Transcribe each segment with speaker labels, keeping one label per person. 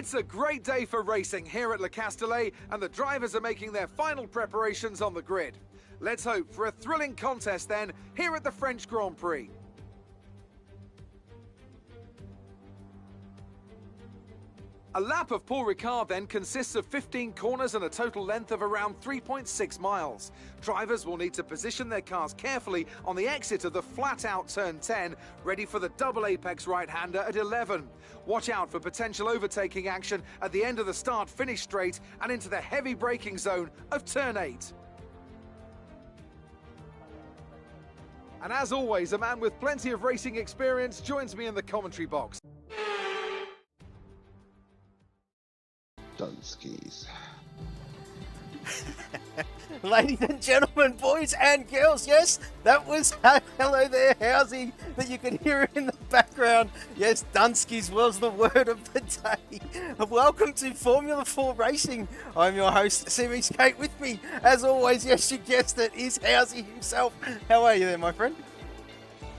Speaker 1: It's a great day for racing here at Le Castellet, and the drivers are making their final preparations on the grid. Let's hope for a thrilling contest then, here at the French Grand Prix. A lap of Paul Ricard then consists of 15 corners and a total length of around 3.6 miles. Drivers will need to position their cars carefully on the exit of the flat-out turn 10, ready for the double apex right-hander at 11. Watch out for potential overtaking action at the end of the start-finish straight and into the heavy braking zone of turn 8. And as always, a man with plenty of racing experience joins me in the commentary box.
Speaker 2: Skis.
Speaker 3: Ladies and gentlemen, boys and girls, yes, that was hello there, Housey, that you could hear in the background. Yes, Dunskies was the word of the day. Welcome to Formula 4 Racing. I'm your host, Series Kate. With me, as always, yes, you guessed it, is Housey himself. How are you there, my friend?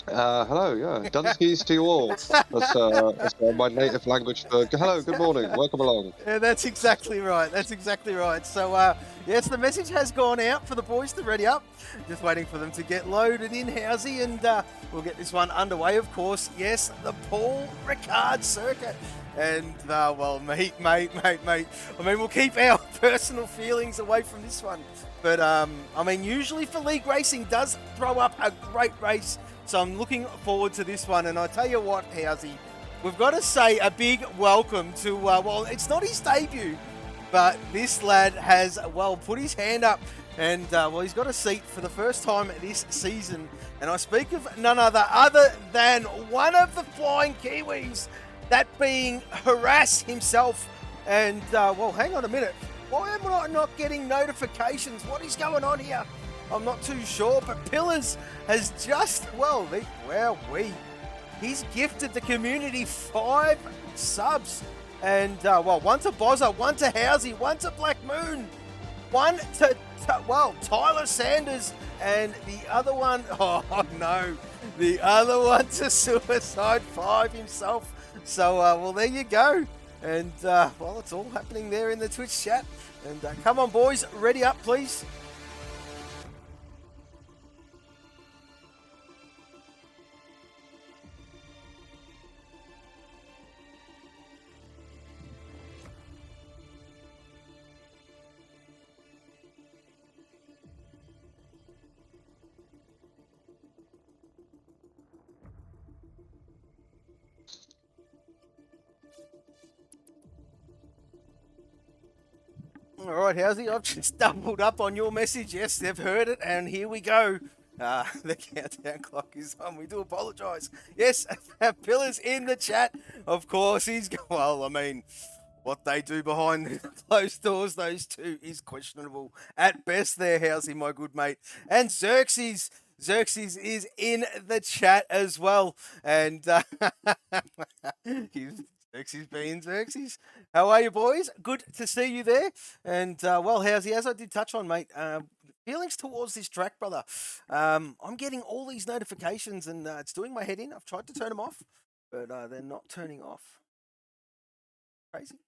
Speaker 2: Hello, yeah. Dunskies to you all. That's my native language for hello, good morning, welcome along.
Speaker 3: Yeah, that's exactly right. That's exactly right. So, yes, the message has gone out for the boys to ready up. Just waiting for them to get loaded in, Housey, and we'll get this one underway, of course. Yes, the Paul Ricard circuit. And, well, mate. I mean, we'll keep our personal feelings away from this one. But, I mean, usually for league racing does throw up a great race. So I'm looking forward to this one. And I tell you what, Housey, we've got to say a big welcome to, well, it's not his debut, but this lad has, well, put his hand up and, well, he's got a seat for the first time this season. And I speak of none other than one of the flying Kiwis, that being Harass himself. And, well, hang on a minute. Why am I not getting notifications? What is going on here? I'm not too sure, but Pillars has just, well, he's gifted the community 5 subs. And, well, one to Bozza, one to Housey, one to Black Moon, one to well, Tyler Sanders, and the other one, oh no, the other one to Suicide 5 himself. So, well, there you go. And, well, it's all happening there in the Twitch chat. And come on, boys, ready up, please. All right, Housey, I've just doubled up on your message. Yes, they've heard it, and here we go. The countdown clock is on. We do apologise. Yes, Pillars in the chat. Of course, he's well, I mean, what they do behind closed doors, those two, is questionable at best there, Housey, my good mate. And Xerxes is in the chat as well. And Xerxes being Xerxes. How are you, boys? Good to see you there. And, well, Housey, as I did touch on, mate, feelings towards this track, brother. I'm getting all these notifications and it's doing my head in. I've tried to turn them off, but they're not turning off. Crazy.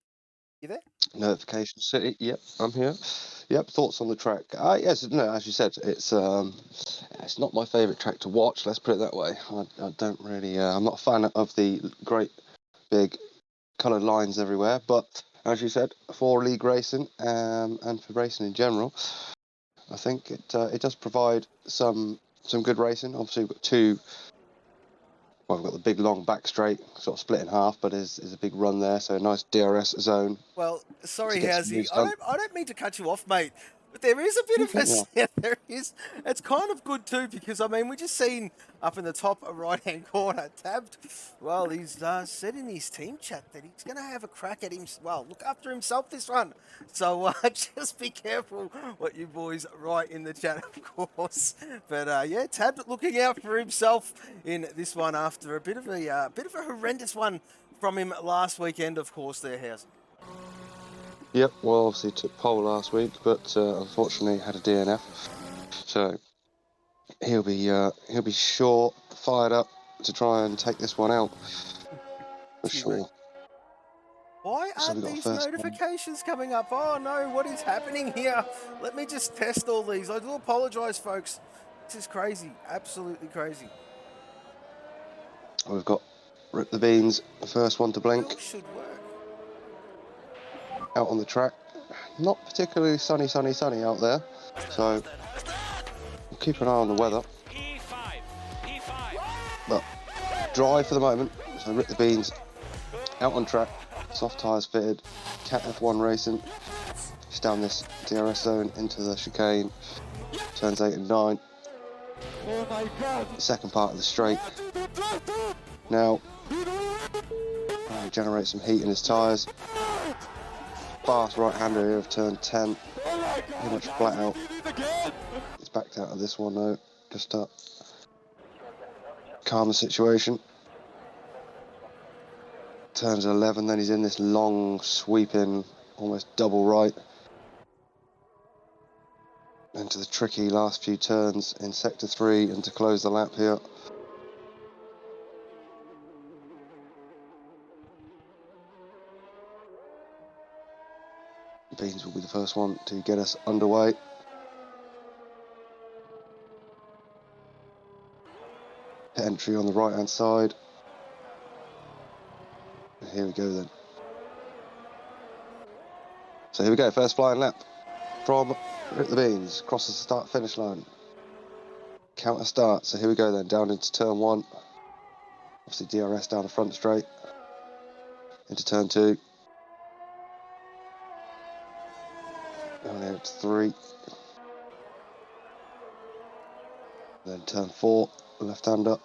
Speaker 3: You there?
Speaker 2: Notification City, yep, I'm here. Yep, thoughts on the track. Yes, no, as you said, it's not my favourite track to watch, let's put it that way. I don't really, I'm not a fan of the great big coloured lines everywhere, but as you said, for league racing and for racing in general, I think it does provide some good racing. Obviously, we've got two. Well, we've got the big long back straight, sort of split in half, but is a big run there, so a nice DRS zone.
Speaker 3: Well, sorry, Housey, I don't mean to cut you off, mate. But there is a bit of a... Yeah, there is. It's kind of good too, because, I mean, we just seen up in the top right-hand corner, Tabbed, well, he's said in his team chat that he's going to have a crack at him. Well, look after himself this one. So just be careful what you boys write in the chat, of course. But, yeah, Tabbed looking out for himself in this one after a bit of a horrendous one from him last weekend, of course, there, Housey.
Speaker 2: Yep, well, obviously took pole last week, but unfortunately had a DNF. So he'll be sure fired up to try and take this one out for sure.
Speaker 3: Why
Speaker 2: So
Speaker 3: aren't
Speaker 2: we got a
Speaker 3: these
Speaker 2: first one.
Speaker 3: notifications coming up? Oh no, what is happening here? Let me just test all these. I do apologise, folks. This is crazy, absolutely crazy.
Speaker 2: We've got Rip the Beans, the first one to blink,
Speaker 3: Still should work.
Speaker 2: out on the track. Not particularly sunny out there, so we'll keep an eye on the weather. But dry for the moment, so Rip the Beans out on track, soft tyres fitted, Cat F1 Racing. Just down this DRS zone into the chicane, turns 8 and 9. The second part of the straight. Now, generate some heat in his tyres. Fast right-hander here of turn 10. Pretty much flat out. He's backed out of this one though, just to calm the situation. Turns 11, then he's in this long, sweeping, almost double right. Into the tricky last few turns in sector 3 and to close the lap here. Beans will be the first one to get us underway. Entry on the right hand side. And here we go then. So here we go, first flying lap from Rip the Beans, crosses the start finish line. Counter start, so here we go then, down into turn 1. Obviously DRS down the front straight. Into turn 2. Down here to 3. Then turn 4, left-hander.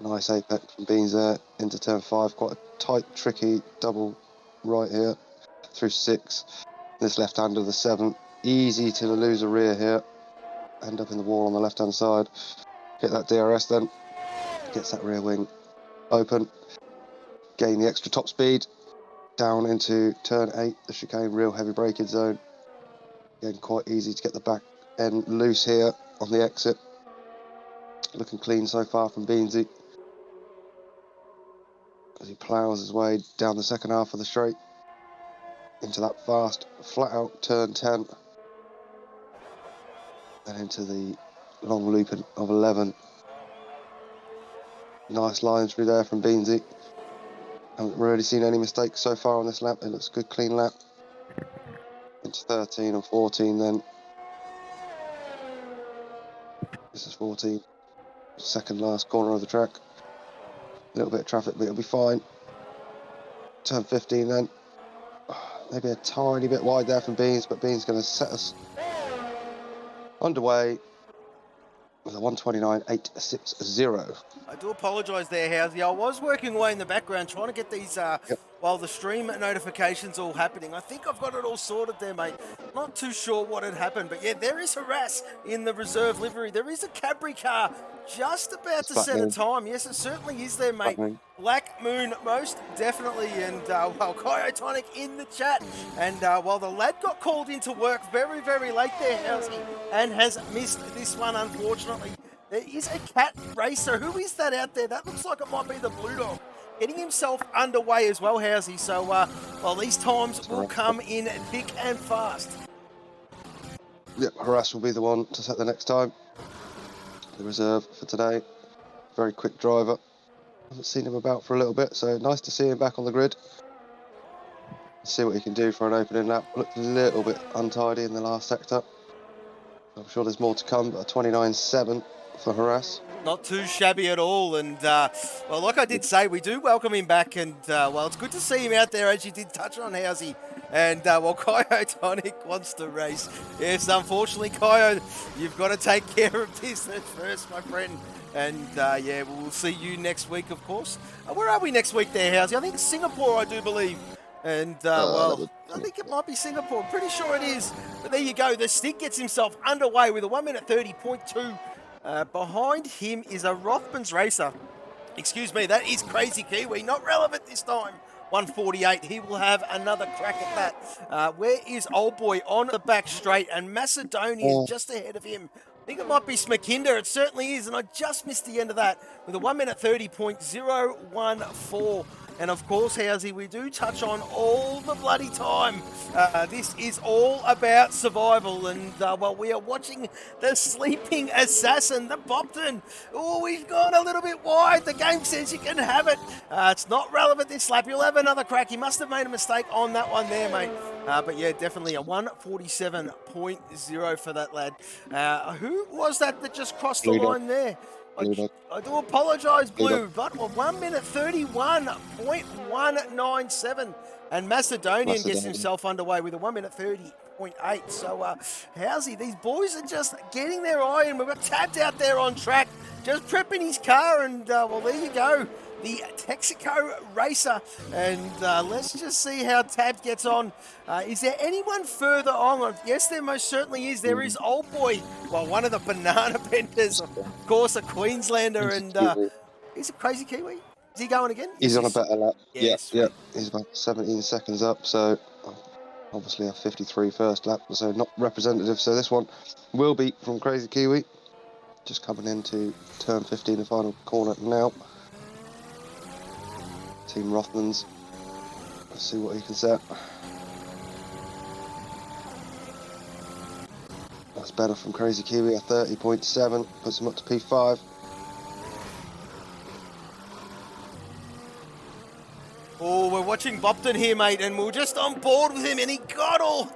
Speaker 2: Nice apex from Beans there. Into turn 5, quite a tight, tricky double right here. Through 6. This left-hander, the 7. Easy to lose a rear here. End up in the wall on the left-hand side. Hit that DRS then. Gets that rear wing open. Gain the extra top speed. Down into turn 8, the chicane, real heavy braking zone. Again, quite easy to get the back end loose here on the exit. Looking clean so far from Beansy. As he ploughs his way down the second half of the straight. Into that fast, flat out turn 10. And into the long looping of 11. Nice line through there from Beansy. Haven't really seen any mistakes so far on this lap. It looks a good, clean lap. Into 13 and 14 then. This is 14. Second last corner of the track. A little bit of traffic, but it'll be fine. Turn 15 then. Maybe a tiny bit wide there from Beans, but Beans going to set us underway with a 1:29.860.
Speaker 3: I do apologise there, Housey. I was working away in the background trying to get these, while the stream notifications all happening. I think I've got it all sorted there, mate. Not too sure what had happened, but yeah, there is Harass in the reserve livery. There is a Cadbury car just about to set a time. Yes, it certainly is there, mate. Black Moon, most definitely. And, well, Kyotonic in the chat. And while the lad got called into work very, very late there, Housey, and has missed this one, unfortunately. There is a cat racer. Who is that out there? That looks like it might be the Blue Dog. Getting himself underway as well, Housey. So, well, these times will come in thick and fast.
Speaker 2: Yep, Harass will be the one to set the next time. The reserve for today. Very quick driver. Haven't seen him about for a little bit, so nice to see him back on the grid. See what he can do for an opening lap. Looked a little bit untidy in the last sector. I'm sure there's more to come, but a 29.7 for Harass.
Speaker 3: Not too shabby at all. And, well, like I did say, we do welcome him back. And, well, it's good to see him out there, as you did touch on, Housey. And, well, Kyotonic wants to race. Yes, unfortunately, Kyo, you've got to take care of business first, my friend. And, yeah, we'll see you next week, of course. Where are we next week there, Housey? I think it's Singapore, I do believe. And, well, I think it might be Singapore. I'm pretty sure it is. But there you go. The Stick gets himself underway with a 1:30.2. Behind him is a Rothmans racer. Excuse me, that is Crazy Kiwi. Not relevant this time. 1:48. He will have another crack at that. Where is Old Boy on the back straight? And Macedonian just ahead of him. I think it might be Smakinda. It certainly is. And I just missed the end of that with a 1:30.014. And of course, Housey, we do touch on all the bloody time. This is all about survival. And, well, we are watching the sleeping assassin, the Bopton. Oh, he's gone a little bit wide. The game says you can have it. It's not relevant this lap. He'll have another crack. He must have made a mistake on that one there, mate. But yeah, definitely a 1:47.0 for that lad. Who was that just crossed the line there? I do apologise, Blue, but 1 minute 31.197. And Macedonian gets himself underway with a 1 minute 30.8. So, Housey, these boys are just getting their eye in. We've got Tabbed out there on track, just prepping his car, and, well, there you go. The Texaco racer, and let's just see how Tabbed gets on. Is there anyone further on? Yes, there most certainly is. There is Old Boy, well, one of the banana benders, of course, a Queenslander, and he's a crazy Kiwi. Is he going again?
Speaker 2: He's on a better lap.
Speaker 3: Yes.
Speaker 2: Yeah. He's about 17 seconds up, so obviously a 53 first lap, so not representative. So this one will be from Crazy Kiwi. Just coming into turn 15, the final corner now. Team Rothmans. Let's see what he can set. That's better from Crazy Kiwi, a 30.7, puts him up to P5.
Speaker 3: Oh, we're watching Bopton here, mate, and we're just on board with him, and he got all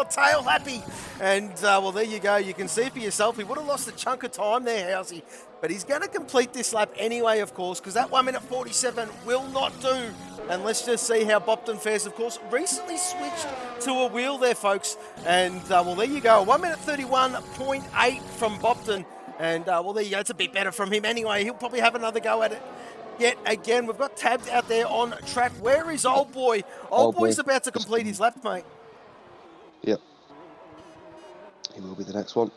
Speaker 3: tail happy. And, well, there you go. You can see for yourself, he would have lost a chunk of time there, Housey. But he's going to complete this lap anyway, of course, because that 1 minute 47 will not do. And let's just see how Bopton fares, of course. Recently switched to a wheel there, folks. And, well, there you go. 1 minute 31.8 from Bopton. And, well, there you go. It's a bit better from him anyway. He'll probably have another go at it. Yet again, we've got Tabbed out there on track. Where is Old Boy? Old Boy's about to complete his lap, mate.
Speaker 2: Yep. He will be the next one.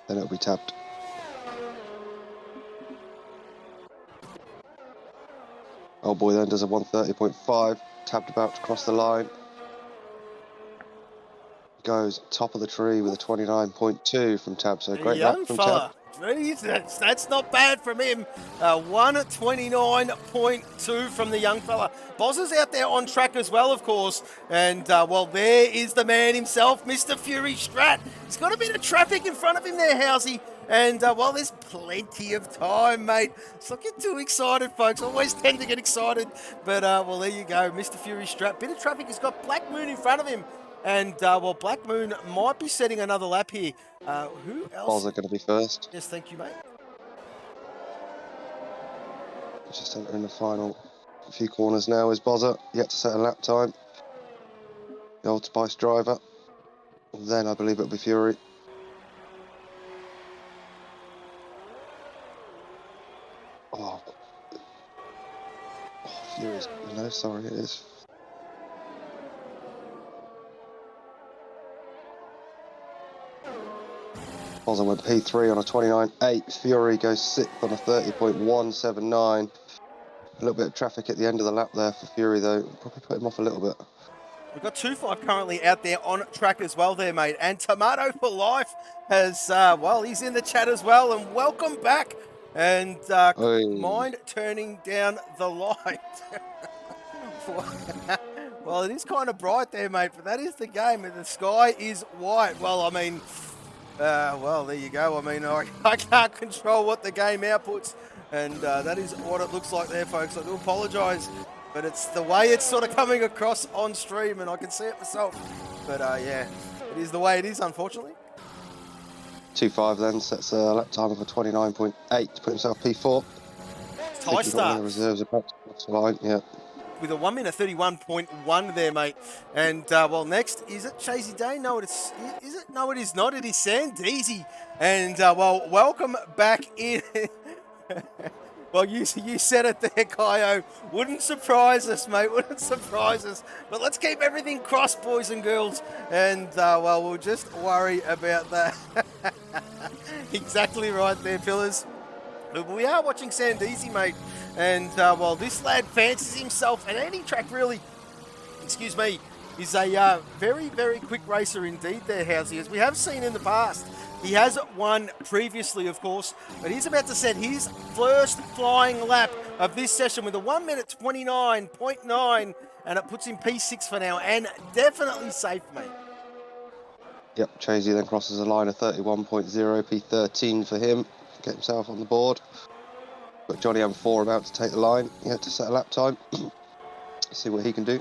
Speaker 2: Then it'll be Tabbed. Old Boy then does a 130.5. Tabbed about to cross the line. Goes top of the tree with a 29.2 from Tabbed. So great lap from Tabbed.
Speaker 3: That's not bad from him. 129.2 from the young fella. Boz is out there on track as well, of course. And, well, there is the man himself, Mr. Fury Strat. He's got a bit of traffic in front of him there, Housey. And, well, there's plenty of time, mate. So don't get too excited, folks. Always tend to get excited. But, well, there you go. Mr. Fury Strat. Bit of traffic. He's got Black Moon in front of him. And, well, Black Moon might be setting another lap here. Who else?
Speaker 2: Bozza going to be first.
Speaker 3: Yes, thank you, mate.
Speaker 2: Just entering the final few corners now is Bozza. Yet to set a lap time. The Old Spice driver. Then I believe it'll be Fury. Oh, Fury's. No, sorry, it is. Bozza went P3 on a 29.8. Fury goes 6th on a 30.179. A little bit of traffic at the end of the lap there for Fury, though. Probably put him off a little bit.
Speaker 3: We've got 2-5 currently out there on track as well there, mate. And Tomato for Life has, well, he's in the chat as well. And welcome back. And mind turning down the light. Well, it is kind of bright there, mate. But that is the game. And the sky is white. Well, I mean... well, there you go. I mean, I can't control what the game outputs, and that is what it looks like there, folks. I do apologise, but it's the way it's sort of coming across on stream, and I can see it myself. But, yeah, it is the way it is, unfortunately.
Speaker 2: 2.5 then sets a lap time of a 29.8 to put himself P4.
Speaker 3: High start.
Speaker 2: Reserves about to cross the line, yeah.
Speaker 3: With a 1 minute 31.1 there, mate. And, well, next, is it Chasey Day? No, is it? No, it is not. It is Sandeezy. And, well, welcome back in. Well, you said it there, Kaio. Wouldn't surprise us, mate. Wouldn't surprise us. But let's keep everything crossed, boys and girls. And, well, we'll just worry about that. Exactly right there, Pillars. We are watching Sandeezy, mate. And, well, this lad fancies himself at any track, really. Excuse me. Is a very, very quick racer indeed there, Housey, as we have seen in the past. He has won previously, of course, but he's about to set his first flying lap of this session with a 1 minute 29.9, and it puts him P6 for now, and definitely safe, mate.
Speaker 2: Yep, Chasey then crosses a line of 31.0, P13 for him. Get himself on the board. Got Johnny M4 about to take the line. Yeah, to set a lap time. See what he can do.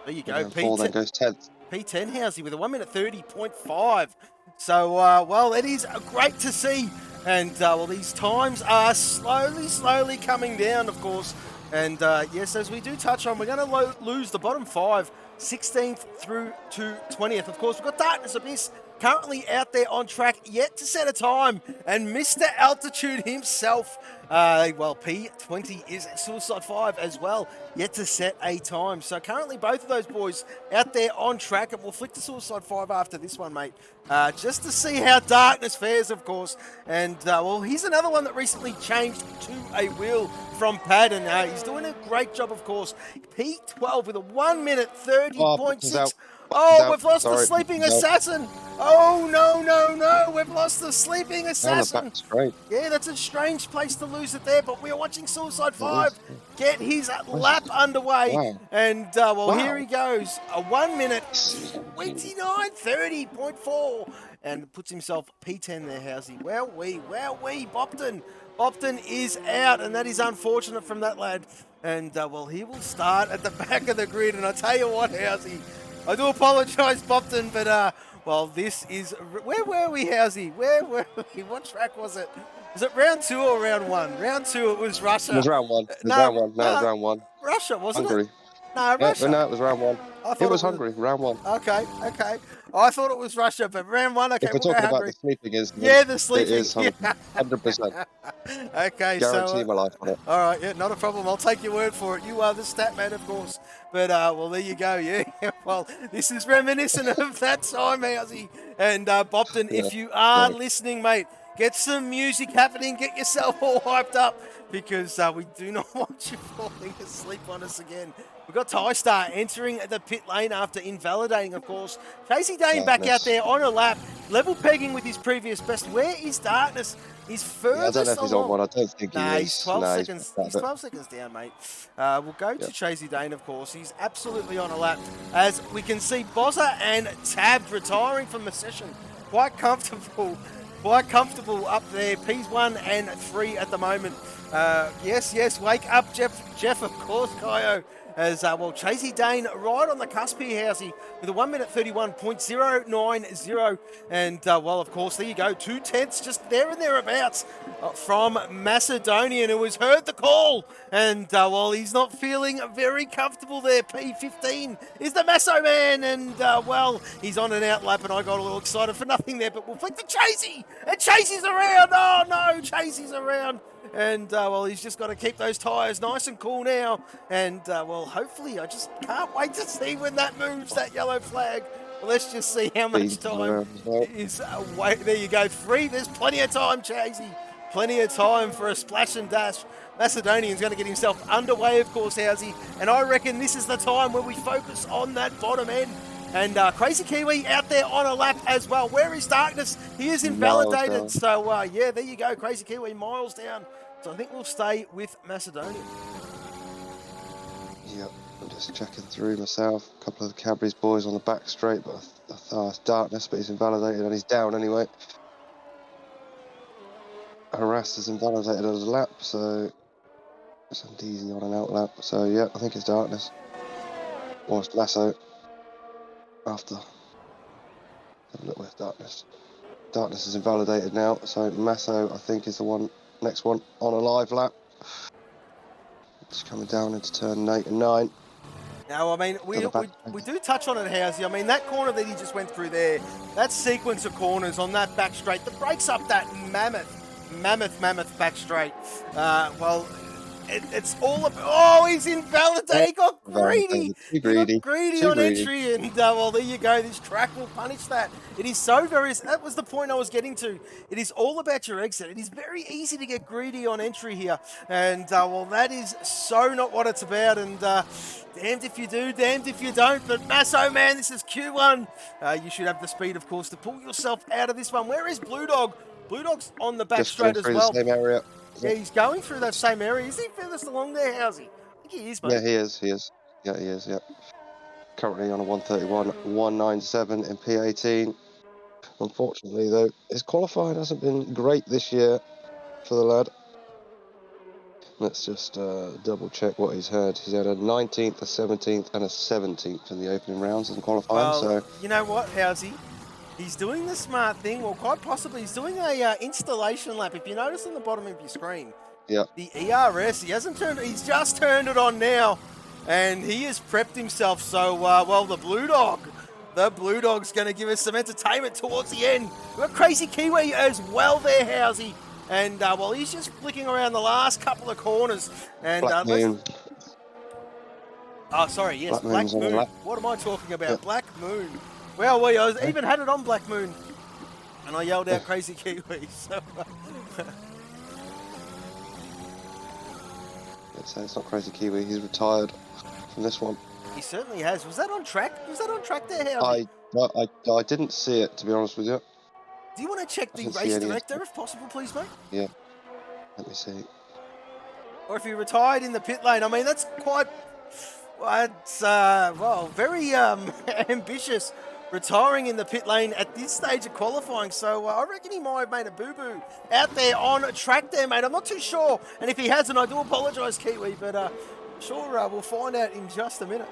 Speaker 3: There you go,
Speaker 2: M4 then goes 10th.
Speaker 3: P10 Housey with a 1 minute 30.5. So, well, it is great to see. And, well, these times are slowly coming down, of course. And, yes, as we do touch on, we're going to lose the bottom 5, 16th through to 20th. Of course, we've got Darkness Abyss currently out there on track, yet to set a time. And Mr. Altitude himself, well, P20 is Suicide 5 as well, yet to set a time. So currently both of those boys out there on track, and we'll flick to Suicide 5 after this one, mate. Just to see how Darkness fares, of course. And, well, he's another one that recently changed to a wheel from pad, and he's doing a great job, of course. P12 with a 1 minute 30.6. Oh, we've lost the Sleeping Assassin. Oh, no. We've lost the Sleeping Assassin. Yeah, that's a strange place to lose it there, but we're watching Suicide 5 get his lap underway. Wow. And, well, here he goes. A 1 minute 29.30.4. And puts himself P10 there, Housey. Wowee, Bopton. Bopton is out, and that is unfortunate from that lad. And, well, he will start at the back of the grid. And I tell you what, Housey, I do apologise, Bopton, but, well, this is... Where were we, Housey? Where were we? What track was it? Was it round 2 or round 1? Round 2, it was Russia.
Speaker 2: It was round 1. It was round 1.
Speaker 3: Russia, wasn't
Speaker 2: Hungary.
Speaker 3: it? No, Russia.
Speaker 2: No, it was round 1. It was Hungary, round 1.
Speaker 3: Okay. I thought it was Russia, but round 1, okay.
Speaker 2: If we're talking about the sleeping incident,
Speaker 3: yeah, the sleeping.
Speaker 2: It is 100%.
Speaker 3: Okay,
Speaker 2: Guarantee my life on it.
Speaker 3: All right, yeah, not a problem. I'll take your word for it. You are the stat man, of course. But, well, there you go, yeah. Well, this is reminiscent of that time, Housey. And, Bopton, if you are listening, mate, get some music happening. Get yourself all hyped up, because we do not want you falling asleep on us again. We've got Tystar entering the pit lane after invalidating, of course. Casey Dane back out there on a lap, level pegging with his previous best. Where is Darkness? He's furthest
Speaker 2: I don't know if he's on one. I don't think he is.
Speaker 3: He's 12 seconds. He's 12 seconds down, mate. We'll go to Chasey Dane, of course. He's absolutely on a lap. As we can see, Bozza and Tab retiring from the session. Quite comfortable up there. P1 and 3 at the moment. Yes, wake up, Jeff, of course, Kaio. As, well, Chasey Dane right on the cusp here, Housey, with a 1 minute 31.090. And, well, of course, there you go. 2/10 just there and thereabouts from Macedonian, who has heard the call. And, well, he's not feeling very comfortable there. P15 is the Masso man. And, well, he's on an out lap, and I got a little excited for nothing there. But we'll flick to Chasey. And Chasey's around. Oh, no, Chasey's around. And, well, he's just got to keep those tyres nice and cool now. And, well, hopefully, I just can't wait to see when that moves, that yellow flag. Well, let's just see how much time is away. There you go, 3. There's plenty of time, Chasey. Plenty of time for a splash and dash. Macedonian's going to get himself underway, of course, Housey. And I reckon this is the time where we focus on that bottom end. And Crazy Kiwi out there on a lap as well. Where is Darkness? He is invalidated. So, yeah, there you go. Crazy Kiwi miles down. So I think we'll stay with Macedonia.
Speaker 2: Yep, I'm just checking through myself. A couple of the Cadbury's boys on the back straight, but I thought it's Darkness, but he's invalidated and he's down anyway. Harassed is invalidated on his lap, so Sandeezy on an out lap. So, yeah, I think it's Darkness. Or it's Lasso. After. Have a look, where's Darkness. Darkness is invalidated now, so Masso, I think, is the next one on a live lap. It's coming down into turn 8 and 9.
Speaker 3: Now, I mean, we do touch on it, Housey. I mean, that corner that he just went through there, that sequence of corners on that back straight that breaks up that mammoth back straight. Well, it's all about... Oh, he's invalidated. He got greedy. He got greedy on entry. And, well, there you go. This track will punish that. It is so very... That was the point I was getting to. It is all about your exit. It is very easy to get greedy on entry here. And, well, that is so not what it's about. And, damned if you do, damned if you don't. But Masso, man, this is Q1. You should have the speed, of course, to pull yourself out of this one. Where is Blue Dog? Blue Dog's on the back straight as well.
Speaker 2: The same area.
Speaker 3: Yeah, he's going through that same area. Is he furthest along there, Housey? I think he is, mate.
Speaker 2: Yeah, he is. He is. Yeah, he is. Yeah. Currently on a 131, 197 in P18. Unfortunately, though, his qualifying hasn't been great this year for the lad. Let's just double check what he's had. He's had a 19th, a 17th, and a 17th in the opening rounds in qualifying.
Speaker 3: Well,
Speaker 2: So
Speaker 3: you know what, Housey? He's doing the smart thing. Well, quite possibly he's doing a installation lap. If you notice on the bottom of your screen,
Speaker 2: yeah,
Speaker 3: the ERS, he hasn't turned. He's just turned it on now, and he has prepped himself. So, well, the Blue Dog's going to give us some entertainment towards the end. We've got Crazy Kiwi as well there, Housey. And, well, he's just flicking around the last couple of corners. And
Speaker 2: Black Moon.
Speaker 3: Oh, sorry, yes, Black Moon. What am I talking about?
Speaker 2: Yeah.
Speaker 3: Black Moon. Well, I even had it on Black Moon. And I yelled out Crazy Kiwi. So,
Speaker 2: It's not Crazy Kiwi. He's retired from this one.
Speaker 3: he certainly has. Was that on track? Was that on track there, Howie?
Speaker 2: I didn't see it, to be honest with you.
Speaker 3: Do you want to check the race director, if possible, please, mate?
Speaker 2: Yeah. Let me see.
Speaker 3: Or if he retired in the pit lane. I mean, that's quite... It's, well, very ambitious, retiring in the pit lane at this stage of qualifying. So I reckon he might have made a boo-boo out there on track there, mate. I'm not too sure. And if he hasn't, I do apologise, Kiwi. But I'm sure we'll find out in just a minute.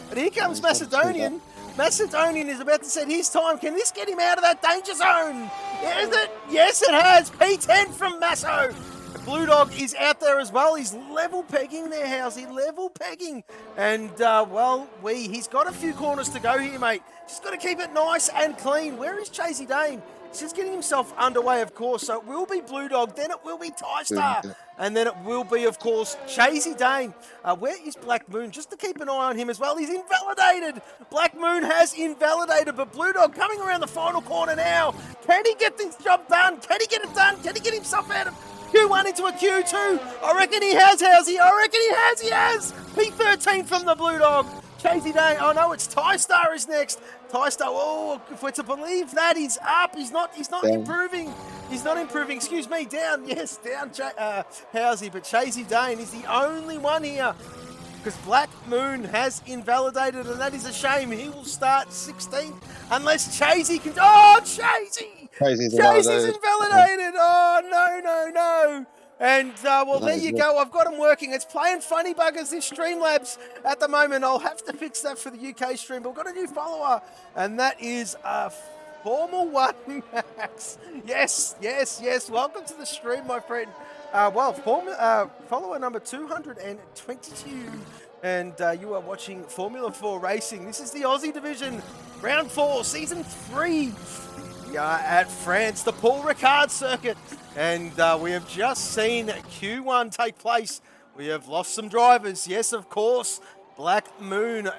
Speaker 3: But here comes Macedonian. Macedonian is about to set his time. Can this get him out of that danger zone? Is it? Yes, it has. P10 from Masso. Blue Dog is out there as well. He's level pegging there, Housey. Level pegging. And, well, he's got a few corners to go here, mate. Just got to keep it nice and clean. Where is Chasey Dane? He's just getting himself underway, of course. So it will be Blue Dog, then it will be Ty-Star, and then it will be, of course, Chasey Dane. Where is Black Moon? Just to keep an eye on him as well. He's invalidated. Black Moon has invalidated, but Blue Dog coming around the final corner now. Can he get this job done? Can he get it done? Can he get himself out of Q1 into a Q2? I reckon he has, Housey. I reckon he has. P13 from the Blue Dog. Chasey Dane. Oh no, it's Ty-Star is next. Ty-Star, oh, if we're to believe that, he's up. He's not improving. He's not improving. Excuse me, down. Yes, down, Housey. But Chasey Dane is the only one here, because Black Moon has invalidated, and that is a shame. He will start 16th unless Chasey can... Oh, Chasey! Chasey's invalidated! Oh, no. And, well, there you go. I've got them working. It's playing funny buggers, this Streamlabs at the moment. I'll have to fix that for the UK stream. But we've got a new follower, and that is 4MULA4 Max. Yes. Welcome to the stream, my friend. Well, follower number 222. And you are watching Formula4Racing. This is the Aussie division, round 4, season 3. We are at France, the Paul Ricard circuit. And we have just seen Q1 take place. We have lost some drivers. Yes, of course. Black Moon,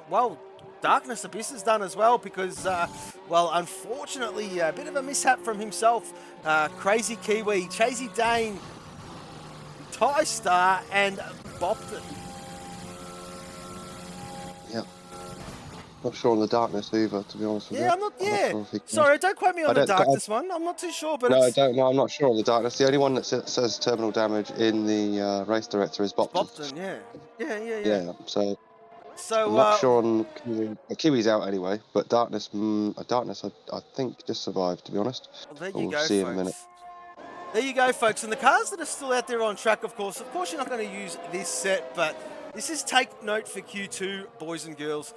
Speaker 3: well, Darkness Abyss is done as well because, well, unfortunately, a bit of a mishap from himself. Crazy Kiwi, Chasey Dane, Ty-Star, and Bopton.
Speaker 2: Yep. Not sure on the Darkness either, to be honest with you.
Speaker 3: Yeah, I'm not sure Sorry, don't quote me on the Darkness one. I'm not too sure, but
Speaker 2: I'm not sure on the Darkness. The only one that says terminal damage in the race director is Bopton.
Speaker 3: Bopton, yeah.
Speaker 2: Yeah, so I'm not sure on Kiwi. Kiwi's out anyway, but Darkness, I think just survived, to be honest.
Speaker 3: Well, there you go,
Speaker 2: see
Speaker 3: folks.
Speaker 2: In a minute.
Speaker 3: There you go, folks. And the cars that are still out there on track, of course you're not going to use this set, but this is take note for Q2, boys and girls.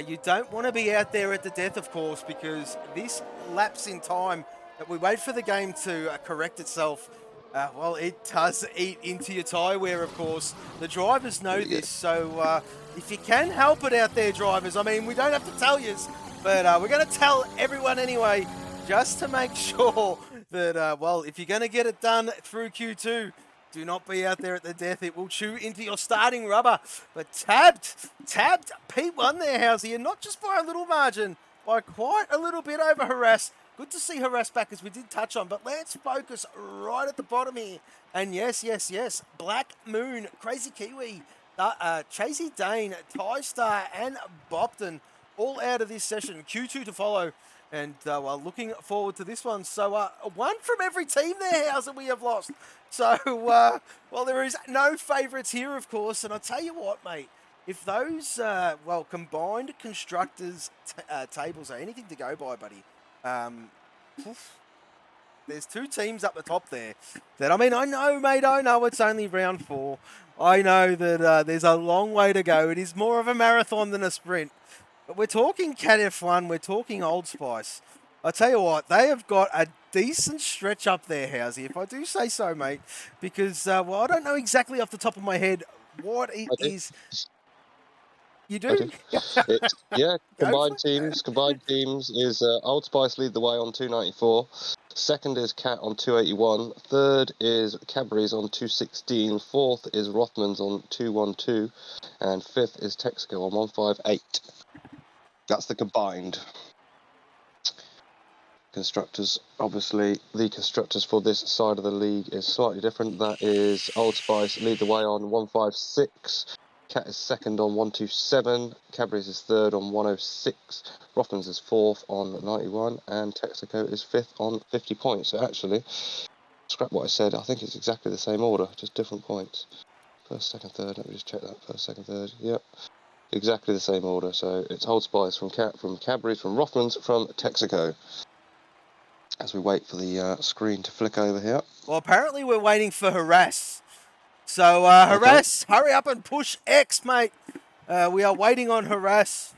Speaker 3: You don't want to be out there at the death, of course, because this lapse in time that we wait for the game to correct itself, well, it does eat into your tyre wear, of course. The drivers know this, so if you can help it out there, drivers, I mean, we don't have to tell you, but we're going to tell everyone anyway, just to make sure that, well, if you're going to get it done through Q2, do not be out there at the death. It will chew into your starting rubber. But tabbed P1 there, Housey, and not just by a little margin, by quite a little bit over Harass. Good to see Harass back, as we did touch on, but let's focus right at the bottom here. And yes, Black Moon, Crazy Kiwi, Chasey Dane, Ty-Star, and Bopton all out of this session. Q2 to follow. And well, looking forward to this one. So one from every team there, How's it we have lost. So, well, there is no favourites here, of course. And I'll tell you what, mate, if those, well, combined constructors tables are anything to go by, buddy, there's two teams up the top there that, I mean, I know, mate, I know it's only round 4. I know that there's a long way to go. It is more of a marathon than a sprint. But we're talking Cat F1, we're talking Old Spice. I tell you what, they have got a decent stretch up there, Housey, if I do say so, mate. Because, well, I don't know exactly off the top of my head what it is. You do?
Speaker 2: I do. Yeah,
Speaker 3: Go
Speaker 2: combined teams is Old Spice lead the way on 294. Second is Cat on 281. Third is Cadbury's on 216. Fourth is Rothmans on 212. And fifth is Texaco on 158. That's the combined constructors. Obviously, the constructors for this side of the league is slightly different. That is Old Spice lead the way on 156. Cat is second on 127. Cadbury's is third on 106. Rothmans is fourth on 91. And Texaco is fifth on 50 points. So actually, scrap what I said. I think it's exactly the same order, just different points. First, second, third. Let me just check that. First, second, third. Yep. Exactly the same order. So it's Old Spice from Cadbury's, from Rothmans, from Texaco. As we wait for the screen to flick over here.
Speaker 3: Well, apparently we're waiting for Harass. So, Harass, hurry up and push X, mate. We are waiting on Harass.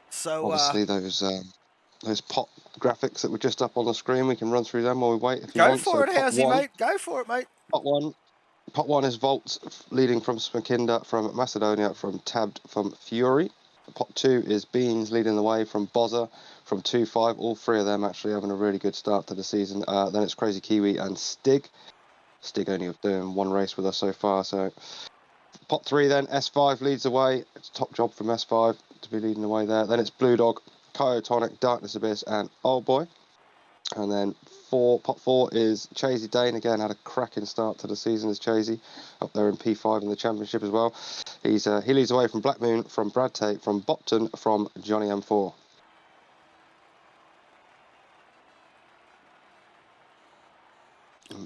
Speaker 3: So,
Speaker 2: obviously, those pot graphics that were just up on the screen, we can run through them while we wait. If you
Speaker 3: go
Speaker 2: want.
Speaker 3: for it, Housey, mate. Go for it, mate.
Speaker 2: Pot one is Volt leading from Smakinda, from Macedonia, from Tabbed, from Fury. Pot 2 is Beans leading the way from Bozza, from 2-5. All three of them actually having a really good start to the season. Then it's Crazy Kiwi and Stig. Stig only doing one race with us so far. So Pot 3 then, S5 leads the way. It's a top job from S5 to be leading the way there. Then it's Blue Dog, Kyotonic, Darkness Abyss and Old Boy. And then Pot 4 is Chasey Dane. Again, had a cracking start to the season as Chasey, up there in P5 in the championship as well. He leads away from Black Moon, from Brad Tate, from Bopton, from Johnny M4.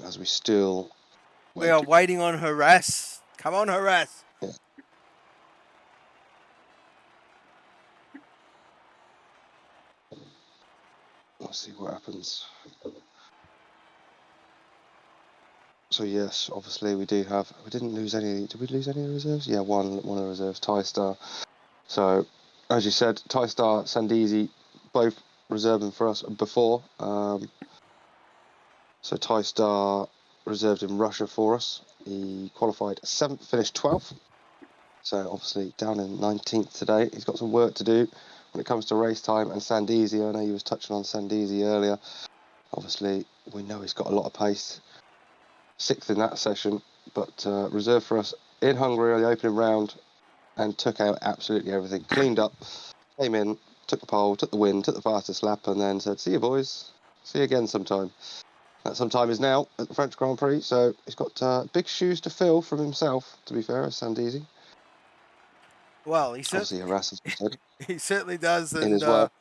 Speaker 2: As we still
Speaker 3: we are waiting on Harass. Come on, Harass.
Speaker 2: Yeah. We'll see what happens. So yes, obviously we didn't lose any. Did we lose any of the reserves? Yeah, one of the reserves, Ty-Star. So as you said, Ty-Star, Sandeezy, both reserving for us before. So Ty-Star reserved in Russia for us. He qualified 7th, finished 12th. So obviously down in 19th today. He's got some work to do when it comes to race time. And Sandeezy, I know you was touching on Sandeezy earlier. Obviously, we know he's got a lot of pace. 6th in that session, but reserved for us in Hungary the opening round, and took out absolutely everything. Cleaned up, came in, took the pole, took the win, took the fastest lap, and then said, "See you, boys. See you again sometime." That sometime is now at the French Grand Prix, so he's got big shoes to fill from himself, to be fair, as Sandeezy.
Speaker 3: Well, he certainly does. And,
Speaker 2: in his work.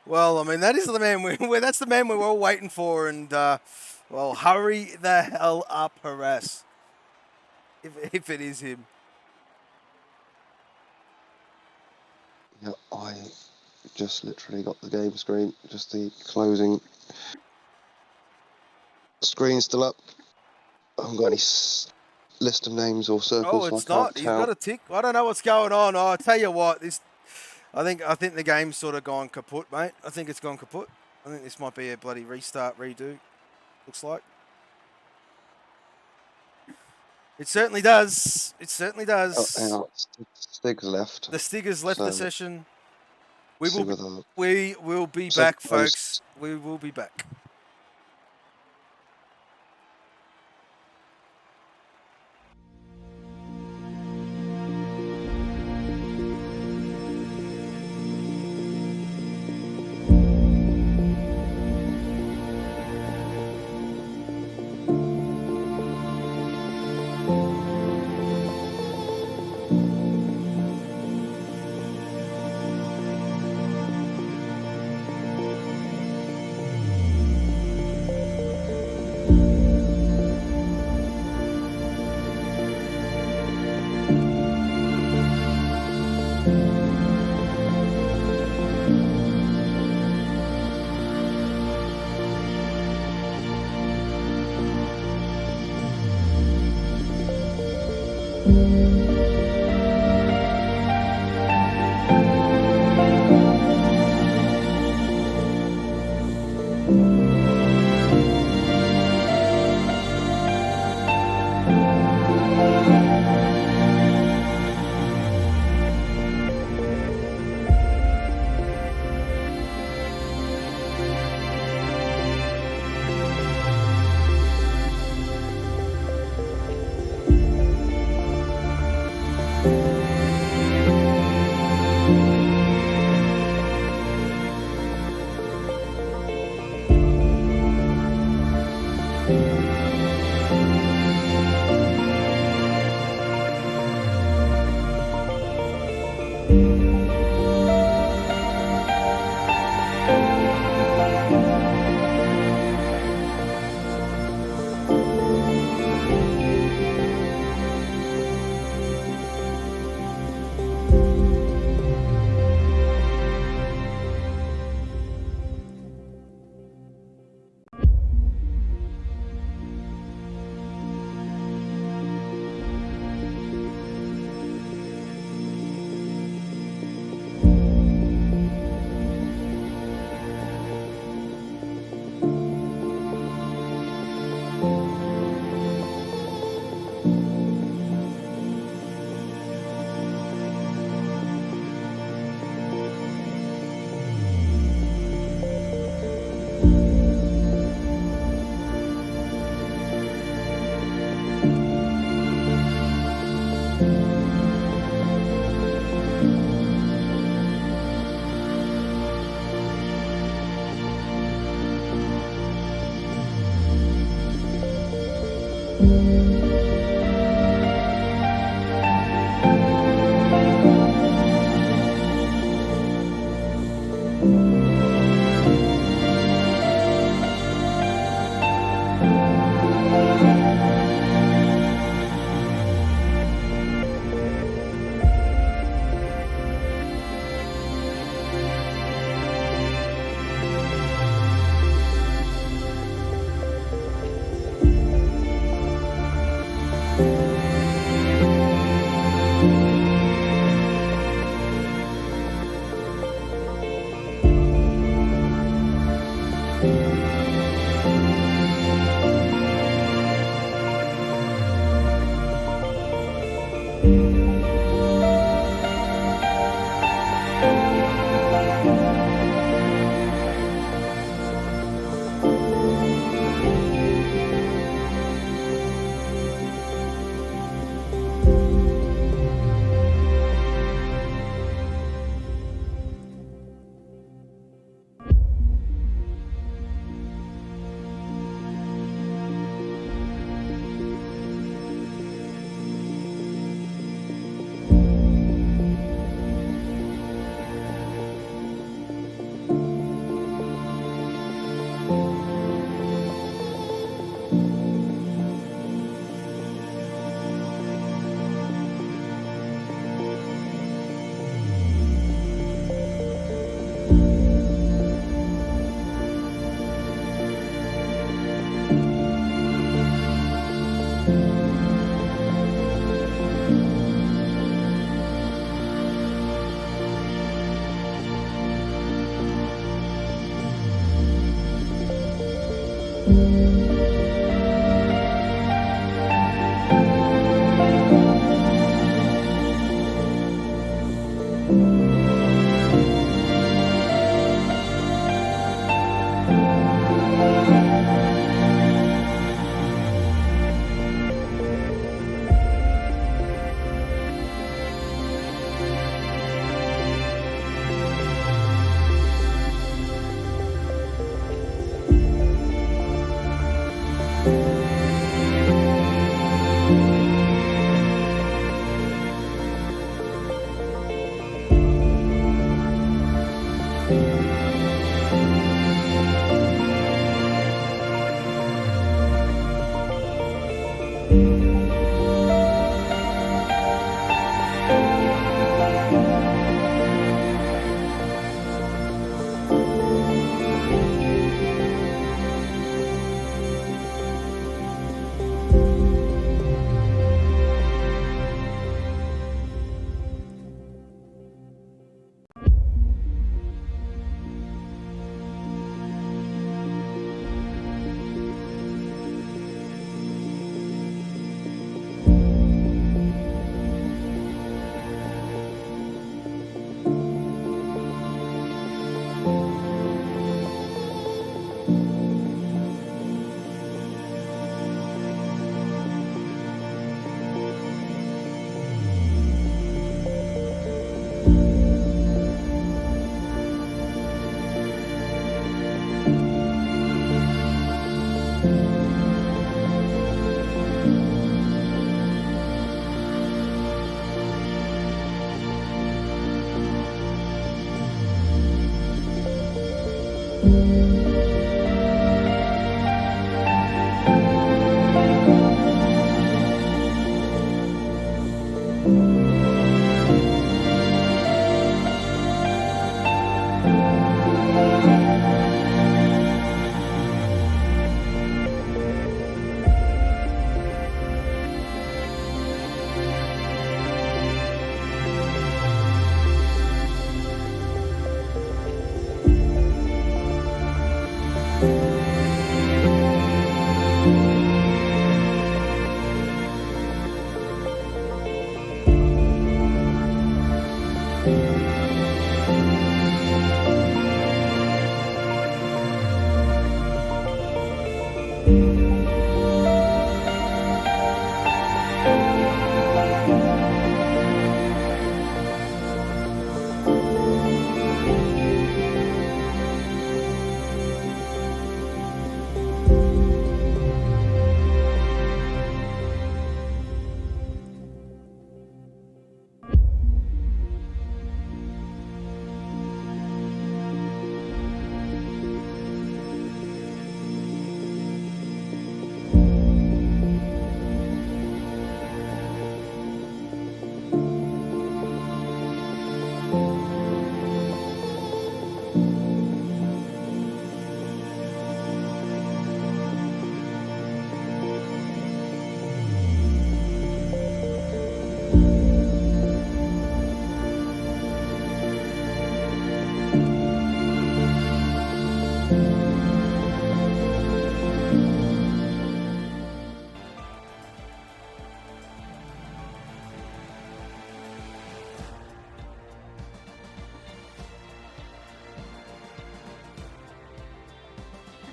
Speaker 3: Well, I mean, that is the man that's the man we're all waiting for, and well, hurry the hell up, Harass, if it is him.
Speaker 2: Yeah, I just literally got the game screen, just the closing screen still up. I haven't got any list of names or circles.
Speaker 3: Oh, it's not. He's got a tick. I don't know what's going on. Oh, I tell you what, I think the game's sort of gone kaput, mate. I think it's gone kaput. I think this might be a bloody restart, redo. Looks like. It certainly does. It certainly does.
Speaker 2: Oh, Stig's left.
Speaker 3: The Stigger's left the session. We will be back, folks. We will be back.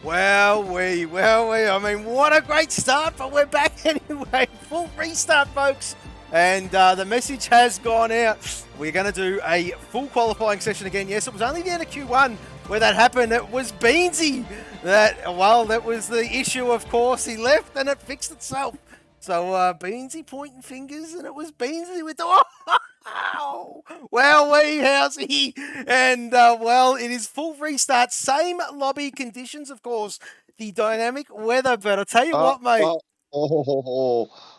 Speaker 3: Well, I mean, what a great start, but we're back anyway. Full restart, folks. And the message has gone out. We're going to do a full qualifying session again. Yes, it was only the end of Q1 where that happened. It was Beansy that was the issue, of course. He left and it fixed itself. So Beansy pointing fingers, and it was Beansy with the... Oh, well, how's he? And, it is full restart. Same lobby conditions, of course. The dynamic weather, but I'll tell you what, mate.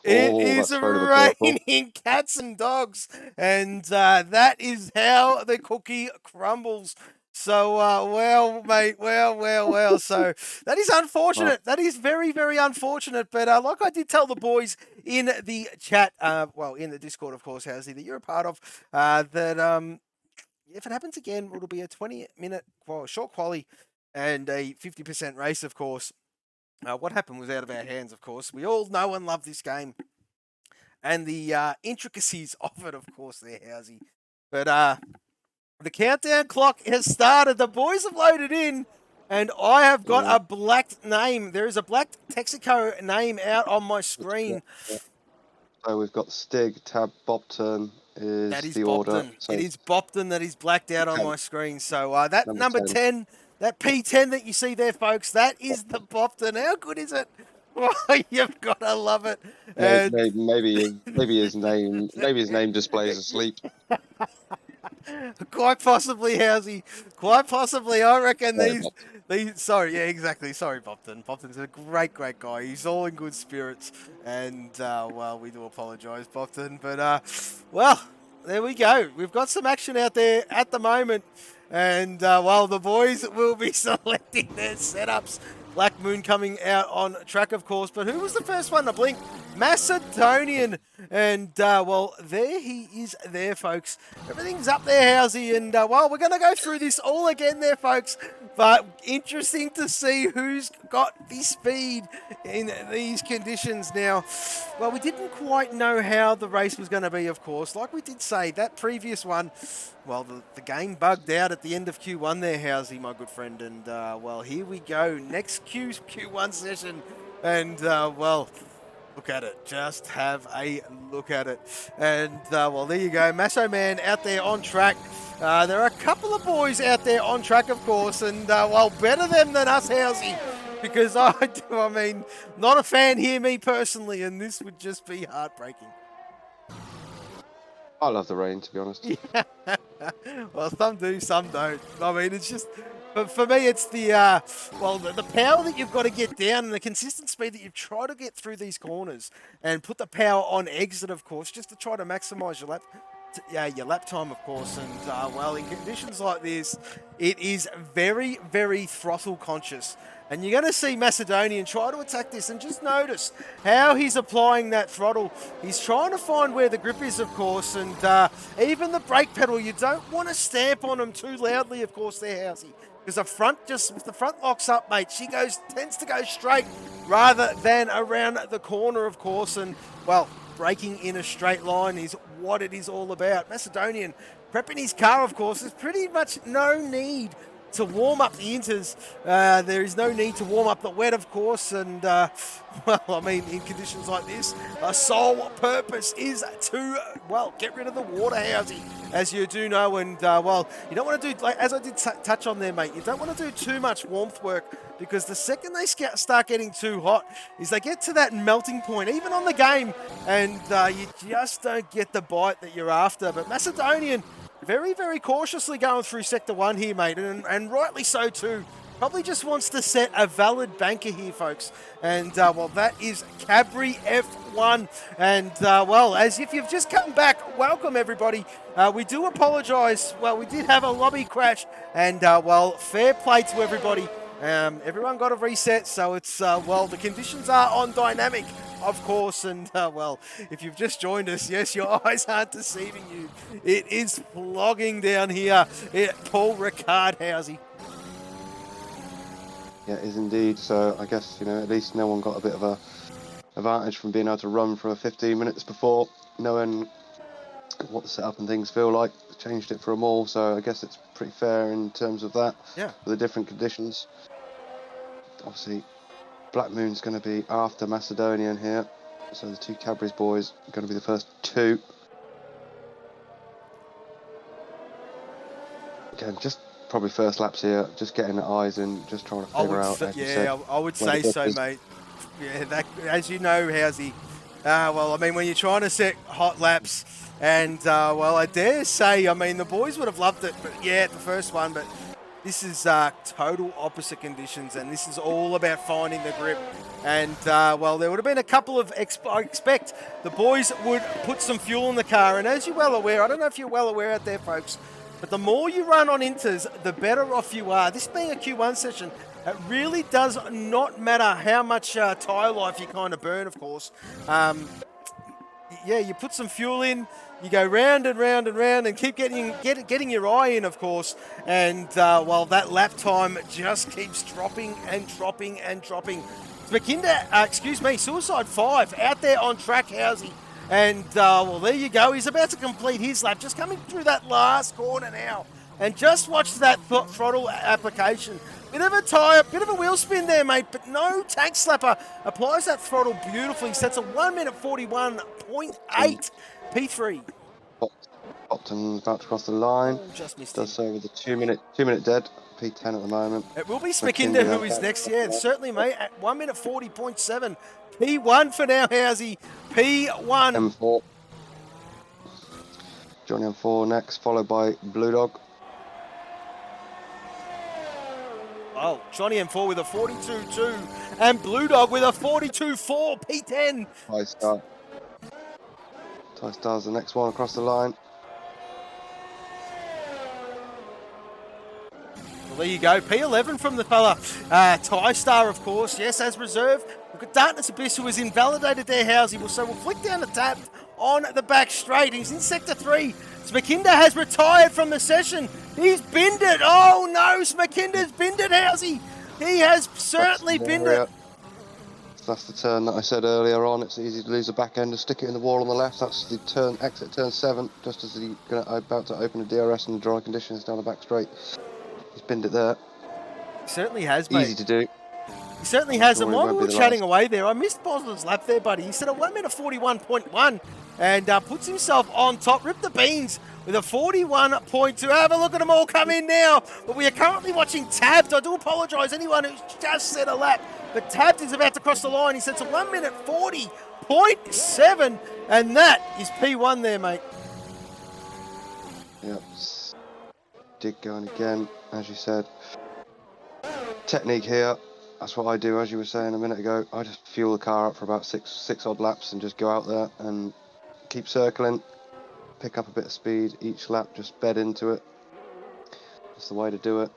Speaker 3: It is raining cats and dogs. And that is how the cookie crumbles. So, mate, So that is unfortunate. That is very, very unfortunate. But like I did tell the boys in the chat, in the Discord, of course, Housie, that you're a part of, that if it happens again, it'll be a 20-minute short quali and a 50% race, of course. What happened was out of our hands, of course. We all know and love this game. And the intricacies of it, of course, there, Housie. But the countdown clock has started. The boys have loaded in, and I have got a black name. There is a black Texaco name out on my screen.
Speaker 2: So we've got Stig, Tab, Bopton is the order.
Speaker 3: So it is Bopton that is blacked out on my screen. So that number 10, that P10 that you see there, folks, that is the Bopton. How good is it? Well, you've got to love it.
Speaker 2: Maybe his name displays asleep.
Speaker 3: Quite possibly, Housie. Quite possibly. I reckon these. Sorry, yeah, exactly. Sorry, Bopton. Bopton's a great guy. He's all in good spirits, and we do apologise, Bopton. But there we go. We've got some action out there at the moment, and the boys will be selecting their setups. Black Moon coming out on track, of course. But who was the first one to blink? Macedonian. And, there he is there, folks. Everything's up there, Housie. And, we're going to go through this all again there, folks. But interesting to see who's got the speed in these conditions. Now, we didn't quite know how the race was going to be, of course. Like we did say, that previous one, the game bugged out at the end of Q1 there, Housie, my good friend. And, here we go. Next Q1 session. And, look at it. Just have a look at it. And, there you go. Masso Man out there on track. There are a couple of boys out there on track, of course. And, better them than us, Housie. Because not a fan here, me personally. And this would just be heartbreaking.
Speaker 2: I love the rain, to be honest.
Speaker 3: Yeah. Well, some do, some don't. It's just... But for me, it's the power that you've got to get down and the consistent speed that you try to get through these corners and put the power on exit, of course, just to try to maximise your lap time, of course. And, in conditions like this, it is very, very throttle conscious. And you're going to see Macedonian try to attack this and just notice how he's applying that throttle. He's trying to find where the grip is, of course, and even the brake pedal, you don't want to stamp on them too loudly, of course, there, Housie. Because if the front locks up, mate, she tends to go straight rather than around the corner, of course. And, braking in a straight line is what it is all about. Macedonian prepping his car, of course. There's pretty much no need to warm up the inters. There is no need to warm up the wet, of course. And, in conditions like this, a sole purpose is to, get rid of the water, Housie, as you do know. And, you don't want to do, as I did touch on there, mate, you don't want to do too much warmth work, because the second they start getting too hot is they get to that melting point, even on the game, and you just don't get the bite that you're after. But Macedonian, very, very cautiously going through Sector 1 here, mate, and rightly so too. Probably just wants to set a valid banker here, folks. And, that is Cabri F1. And, as if you've just come back, welcome, everybody. We do apologise. We did have a lobby crash. And, fair play to everybody. Everyone got a reset, so it's, the conditions are on dynamic, of course. And, if you've just joined us, yes, your eyes aren't deceiving you. It is flogging down here at Paul Ricard, Housie.
Speaker 2: Yeah, it is indeed. So I guess, at least no one got a bit of a advantage from being able to run for 15 minutes before, knowing what the setup and things feel like. Changed it for them all, so I guess it's pretty fair in terms of that.
Speaker 3: Yeah.
Speaker 2: For the different conditions. obviously, Black Moon's going to be after Macedonian here. So the two Cadbury's boys are going to be the first two. Again, just probably first laps here, just getting the eyes in, just trying to figure out.
Speaker 3: I would say so, mate. Yeah, that, as you know, Housey. Well, I mean, when you're trying to set hot laps, and well, I dare say, I mean, the boys would have loved it, but yeah, the first one, but this is total opposite conditions, and this is all about finding the grip. And well, there would have been a couple of, I expect the boys would put some fuel in the car, and as you're well aware, I don't know if you're well aware out there, folks, but the more you run on inters, the better off you are. This being a Q1 session, it really does not matter how much tyre life you kind of burn, of course. Yeah, you put some fuel in, you go round and round and round and keep getting your eye in, of course. And while that lap time just keeps dropping and dropping and dropping. Suicide 5 out there on track, Housey. And, well, there you go. He's about to complete his lap, just coming through that last corner now. And just watch that throttle application. Bit of a tyre, bit of a wheel spin there, mate, but no tank slapper. Applies that throttle beautifully. Sets a 1 minute 41.8 P3.
Speaker 2: Upton about to cross the line.
Speaker 3: Oh, just missed
Speaker 2: Does so with a 2 minute dead. P10 at the moment.
Speaker 3: It will be Smakinda who is next, yeah, certainly, mate, at 1 minute 40.7. P1 for now, Housey. P1.
Speaker 2: M4. Johnny M4 next, followed by Blue Dog.
Speaker 3: Oh, Johnny M4 with a 42.2 and Blue Dog with a 42.4, P10.
Speaker 2: Ty Star. Ty Star's the next one across the line.
Speaker 3: Well, there you go, P11 from the fella. Ty Star, of course, yes, as reserve. Look at Darkness Abyss, who was invalidated there, Housey. So we'll flick down the tap on the back straight. He's in Sector 3. Smakinda has retired from the session. He's binned it. Oh, no, Smakinda's binned it, Housey. He has certainly binned it.
Speaker 2: That's the turn that I said earlier on. It's easy to lose the back end and stick it in the wall on the left. That's the turn, exit turn 7, just as he's about to open a DRS in the dry conditions down the back straight. He's binned it there.
Speaker 3: He certainly has, mate.
Speaker 2: Easy to do.
Speaker 3: He certainly has. And while we were chatting away there, I missed Bosler's lap there, buddy. He said a 1 minute 41.1 and puts himself on top. Rip the beans with a 41.2. Have a look at them all come in now. But we are currently watching Tabbed. I do apologise, anyone who's just said a lap. But Tabbed is about to cross the line. He sets a 1 minute 40.7. And that is P1 there, mate.
Speaker 2: Yep. Dig going again, as you said. Technique here. That's what I do, as you were saying a minute ago. I just fuel the car up for about six odd laps and just go out there and keep circling, pick up a bit of speed each lap, just bed into it. That's the way to do it.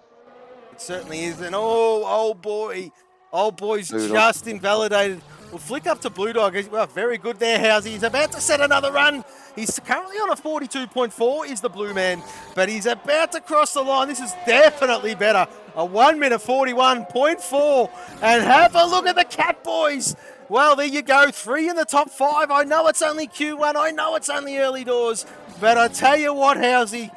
Speaker 3: It certainly is. And oh, old boy's just invalidated. We'll flick up to Blue Dog. Well, very good there, Housey. He's about to set another run. He's currently on a 42.4, is the blue man, but he's about to cross the line. This is definitely better. A 1 minute 41.4. And have a look at the Cat Boys. Well, there you go. 3 in the top 5. I know it's only Q1. I know it's only early doors. But I tell you what, Housey,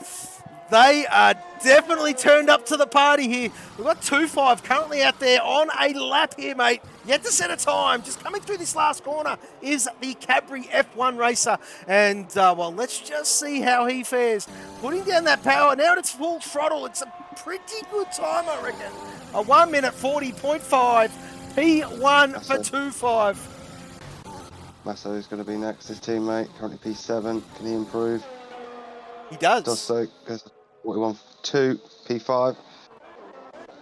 Speaker 3: they are definitely turned up to the party here. We've got 2.5 currently out there on a lap here, mate. Yet to set a time. Just coming through this last corner is the Cadbury F1 racer. And, well, let's just see how he fares. Putting down that power. Now it's full throttle. It's a pretty good time, I reckon. A 1 minute 40.5. P1 for 2.5.
Speaker 2: Masso is going to be next. His teammate, currently P7. Can he improve?
Speaker 3: He does.
Speaker 2: Does so. Goes to 41.2. P5.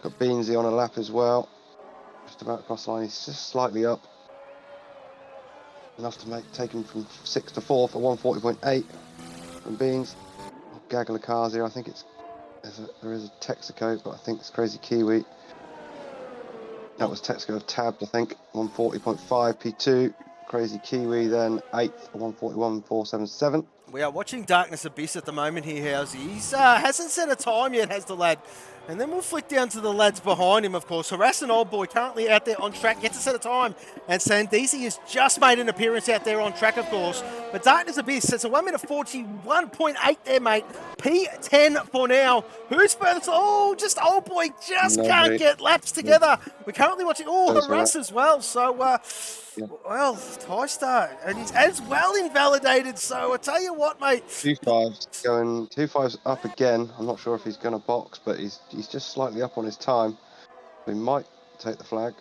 Speaker 2: Got Beansy on a lap as well. Just about across the line. He's just slightly up. Enough to take him from 6th to 4th at 140.8 from Beans. Gaggle of cars here. I think there is a Texaco, but I think it's Crazy Kiwi. That was Texaco of Tabbed, I think. 140.5 P2. Crazy Kiwi then 8th, 141.477.
Speaker 3: We are watching Darkness Abyss at the moment here, Housey. He hasn't set a time yet, has the lad. And then we'll flick down to the lads behind him, of course. Harass and Old Boy currently out there on track, gets a set of time. And Sandisi has just made an appearance out there on track, of course. But Darkness Abyss, it's a 1 minute 41.8 there, mate. P10 for now. Who's furthest? Oh, just Old Boy just can't get laps together. We're currently watching Harass as well. So, well, Tystar, and he's as well invalidated. So I tell you what, mate.
Speaker 2: 2.5's going 2.5's up again. I'm not sure if he's going to box, but he's just slightly up on his time. We might take the flag.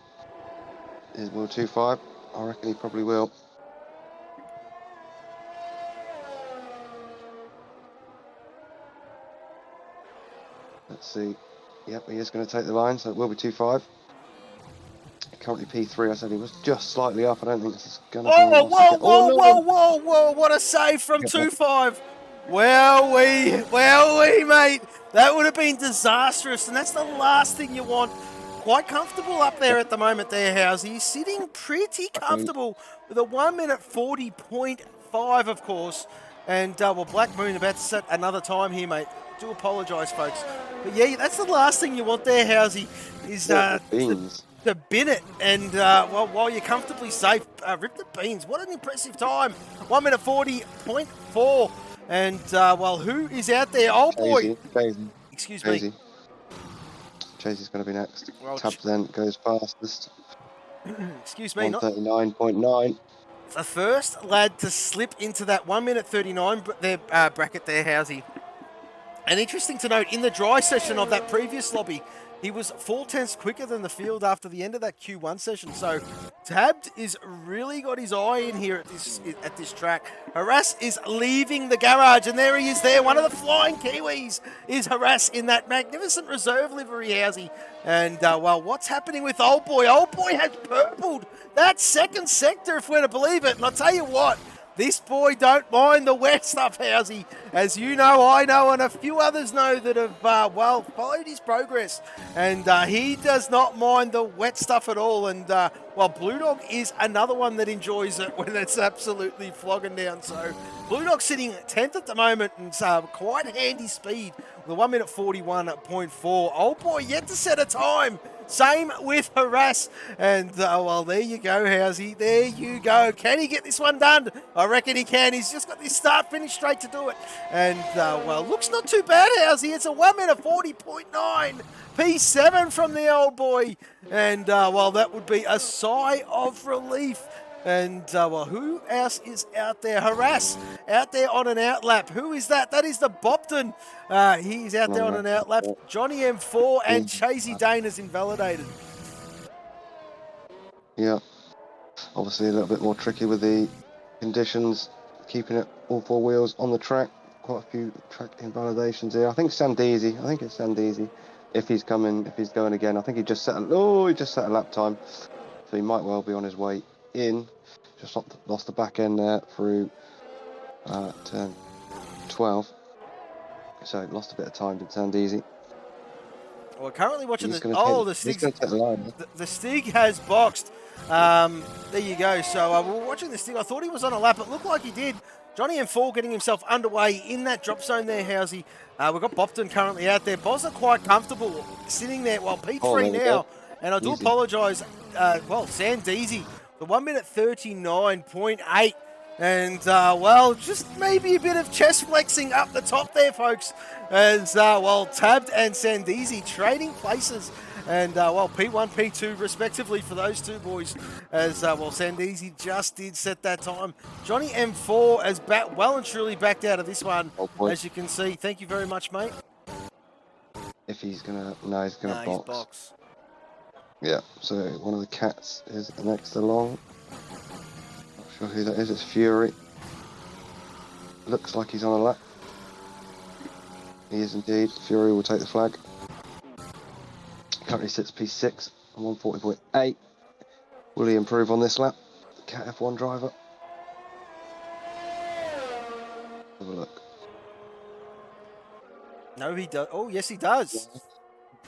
Speaker 2: Will 2.5? I reckon he probably will. Let's see. Yep, he is going to take the line, so it will be 2.5. Currently P3, I said he was just slightly up. I don't think this is going to be...
Speaker 3: Whoa, what a save from 2.5. Well, mate. That would have been disastrous, and that's the last thing you want. Quite comfortable up there at the moment there, Housey. He's sitting pretty comfortable with a 1 minute 40.5, of course. And, well, Black Moon about to set another time here, mate. Do apologise, folks. But, yeah, that's the last thing you want there, Housey, is... to bin it, and well, while you're comfortably safe, rip the beans. What an impressive time. 1 minute 40.4. And well, who is out there? Oh boy. Excuse me.
Speaker 2: Chazy's going to be next. Well, Tab then goes fastest.
Speaker 3: Excuse me.
Speaker 2: 139.9.
Speaker 3: The first lad to slip into that 1 minute 39 bracket there, Housey. And interesting to note, in the dry session of that previous lobby, he was 4/10 quicker than the field after the end of that Q1 session. So Tabbed is really got his eye in here at this track. Harass is leaving the garage, and there he is there. One of the flying Kiwis is Harass in that magnificent reserve livery, Housey. And, well, what's happening with Old Boy? Old Boy has purpled that second sector, if we're to believe it. And I'll tell you what, this boy don't mind the wet stuff, Housey. As you know, I know, and a few others know that have, well, followed his progress. And he does not mind the wet stuff at all. And, well, Blue Dog is another one that enjoys it when it's absolutely flogging down. So Blue Dog sitting 10th at the moment and quite handy speed with a 1 minute 41.4. Old Boy yet to set a time. Same with Harass. And, well, there you go, Housey. There you go. Can he get this one done? I reckon he can. He's just got this start-finish straight to do it. And, well, looks not too bad, Housey. It's a 1 minute 40.9. P7 from the Old Boy. And, well, that would be a sigh of relief. And, well, who else is out there? Harass out there on an outlap. Who is that? That is the Bopton. He's out there on an outlap. Johnny M4 and Chazy Dane is invalidated.
Speaker 2: Yeah. Obviously a little bit more tricky with the conditions, keeping it all four wheels on the track. Quite a few track invalidations here. I think Sandisi. I think it's Sandisi. If he's going again. I think he just set a lap time. So he might well be on his way in. Just lost the back end there through turn 12. So lost a bit of time, did Sandisi.
Speaker 3: We're currently watching the Stig. The Stig has boxed. There you go. So we're watching the Stig. I thought he was on a lap. It looked like he did. Johnny M4 getting himself underway in that drop zone there, Housey. We've got Bopton currently out there. Boz are quite comfortable sitting there. Well, P3 now. And I do apologise. Well, Sandisi, the 1 minute 39.8. And, well, just maybe a bit of chest flexing up the top there, folks. As, well, Tabbed and Sandisi trading places. And, well, P1, P2 respectively for those two boys. As, well, Sandisi just did set that time. Johnny M4 has well and truly backed out of this one, as you can see. Thank you very much, mate.
Speaker 2: If he's going to... No, he's going to box. Yeah, so one of the cats is next along. Not sure who that is, it's Fury. Looks like he's on a lap. He is indeed. Fury will take the flag. Currently sits P6 on 140.8. Will he improve on this lap? Cat F1 driver. Have a look.
Speaker 3: No, he does. Oh, yes, he does.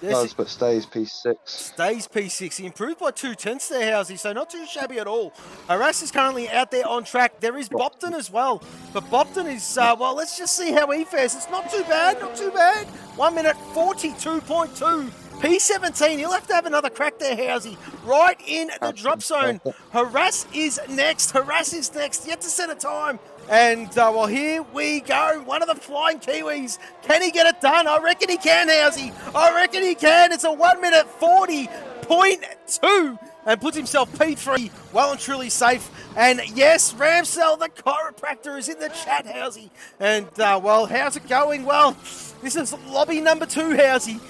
Speaker 2: Does, but stays P6.
Speaker 3: Stays P6. He improved by 2/10 there, Housey, so not too shabby at all. Harass is currently out there on track. There is Bopton as well, but Bopton is, well, let's just see how he fares. It's not too bad, not too bad. 1 minute 42.2. P17, he'll have to have another crack there, Housey. Right in the drop zone. Harass is next. Harass is next. Yet to set a time. And, well, here we go. One of the flying Kiwis. Can he get it done? I reckon he can, Housey. I reckon he can. It's a 1 minute 40.2 and puts himself P3 well and truly safe. And, yes, Ramsell, the chiropractor, is in the chat, Housey. And, well, how's it going? Well, this is lobby number 2, Housey.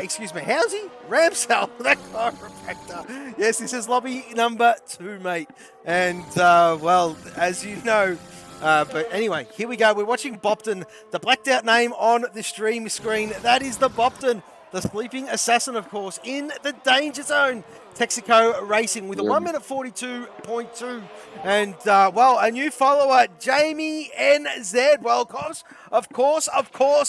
Speaker 3: Excuse me, Housey? Ramsell, the chiropractor. Yes, this is lobby number 2, mate. And, well, as you know, but anyway, here we go. We're watching Bopton, the blacked out name on the stream screen. That is the Bopton, the sleeping assassin, of course, in the danger zone. Texaco Racing with a 1 minute 42.2. And, well, a new follower, Jamie NZ. Well, of course,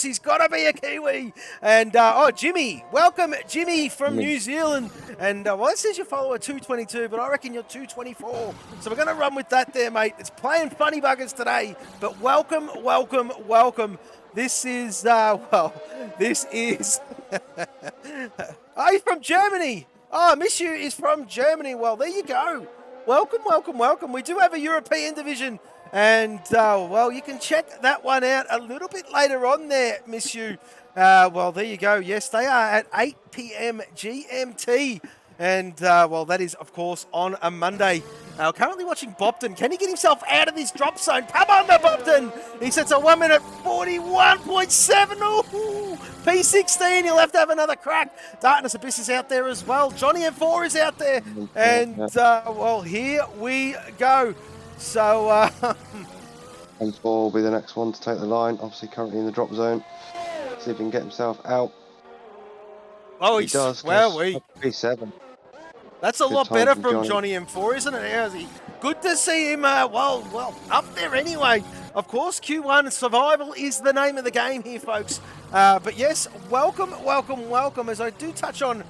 Speaker 3: he's got to be a Kiwi. And, oh, Jimmy. Welcome, Jimmy from New Zealand. And, well, it says your follower 222, but I reckon you're 224. So we're going to run with that there, mate. It's playing funny buggers today. But welcome. This is, well, this is... Are you from Germany? Oh, Miss You is from Germany. Well, there you go. Welcome. We do have a European division. And, well, you can check that one out a little bit later on there, Miss You. Well, there you go. Yes, they are at 8 p.m. GMT. And, well, that is, of course, on a Monday. Currently watching Bopton. Can he get himself out of this drop zone? Come on, the Bopton! He sets a 1 minute 41.7. Ooh, P16. He'll have to have another crack. Darkness Abyss is out there as well. Johnny M4 is out there. And, well, here we go. So,
Speaker 2: M4 will be the next one to take the line. Obviously, currently in the drop zone. See if he can get himself out.
Speaker 3: Oh,
Speaker 2: he does.
Speaker 3: Well,
Speaker 2: P7.
Speaker 3: That's a lot better from Johnny M4, isn't it, Housey? Good to see him, well, up there anyway. Of course, Q1 Survival is the name of the game here, folks. But yes, welcome. As I do touch on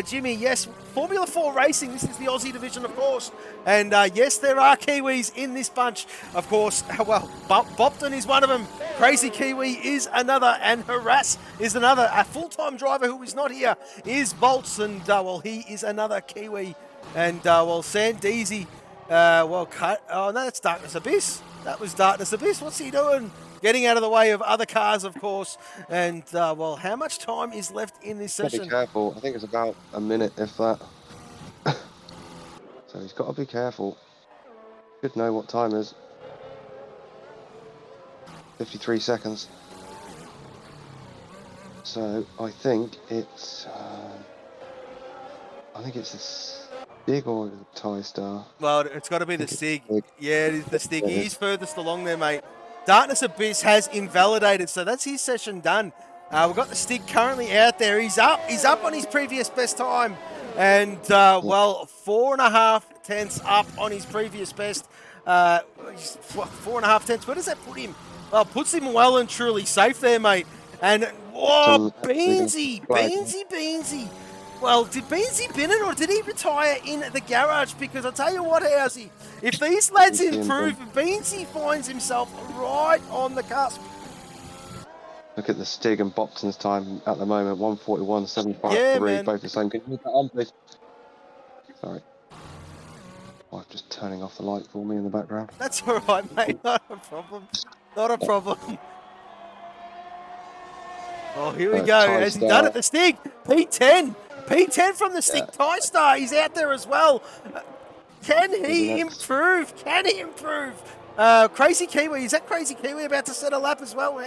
Speaker 3: Jimmy, yes, Formula4Racing, this is the Aussie division, of course. And yes, there are Kiwis in this bunch, of course. Well, Bopton is one of them. Crazy Kiwi is another, and Harass is another. A full-time driver who is not here is Bolts, and, well, he is another Kiwi. And, well, Sandeezy, well, cut. Oh, no, that's Darkness Abyss. That was Darkness Abyss. What's he doing? Getting out of the way of other cars, of course. And, well, how much time is left in this session?
Speaker 2: Be careful. I think it's about a minute, if that. So he's got to be careful. Should know what time is. 53 seconds. So I think it's the Stig or the Tie Star.
Speaker 3: Well, it's got to be the Stig. Yeah, it is the Stig. He's furthest along there, mate. Darkness Abyss has invalidated, so that's his session done. We've got the Stig currently out there. He's up on his previous best time. And, well, 4.5 tenths up on his previous best. 4.5 tenths. Where does that put him? Well, puts him well and truly safe there, mate. And, whoa, Beansy. Well, did Beansy bin it or did he retire in the garage? Because I'll tell you what, Housey, if these lads improve, Beansy finds himself right on the cusp.
Speaker 2: Look at the Stig and Bopton's time at the moment, 1:41.753,
Speaker 3: yeah,
Speaker 2: both the same. Can you put that on, please? Sorry. Wife just turning off the light for me in the background.
Speaker 3: That's all right, mate. Not a problem. Oh, here we go. Has he done it? The Stig. P10 from the Stig. Tie Star, he's out there as well. Can he improve? Crazy Kiwi, is that Crazy Kiwi about to set a lap as well?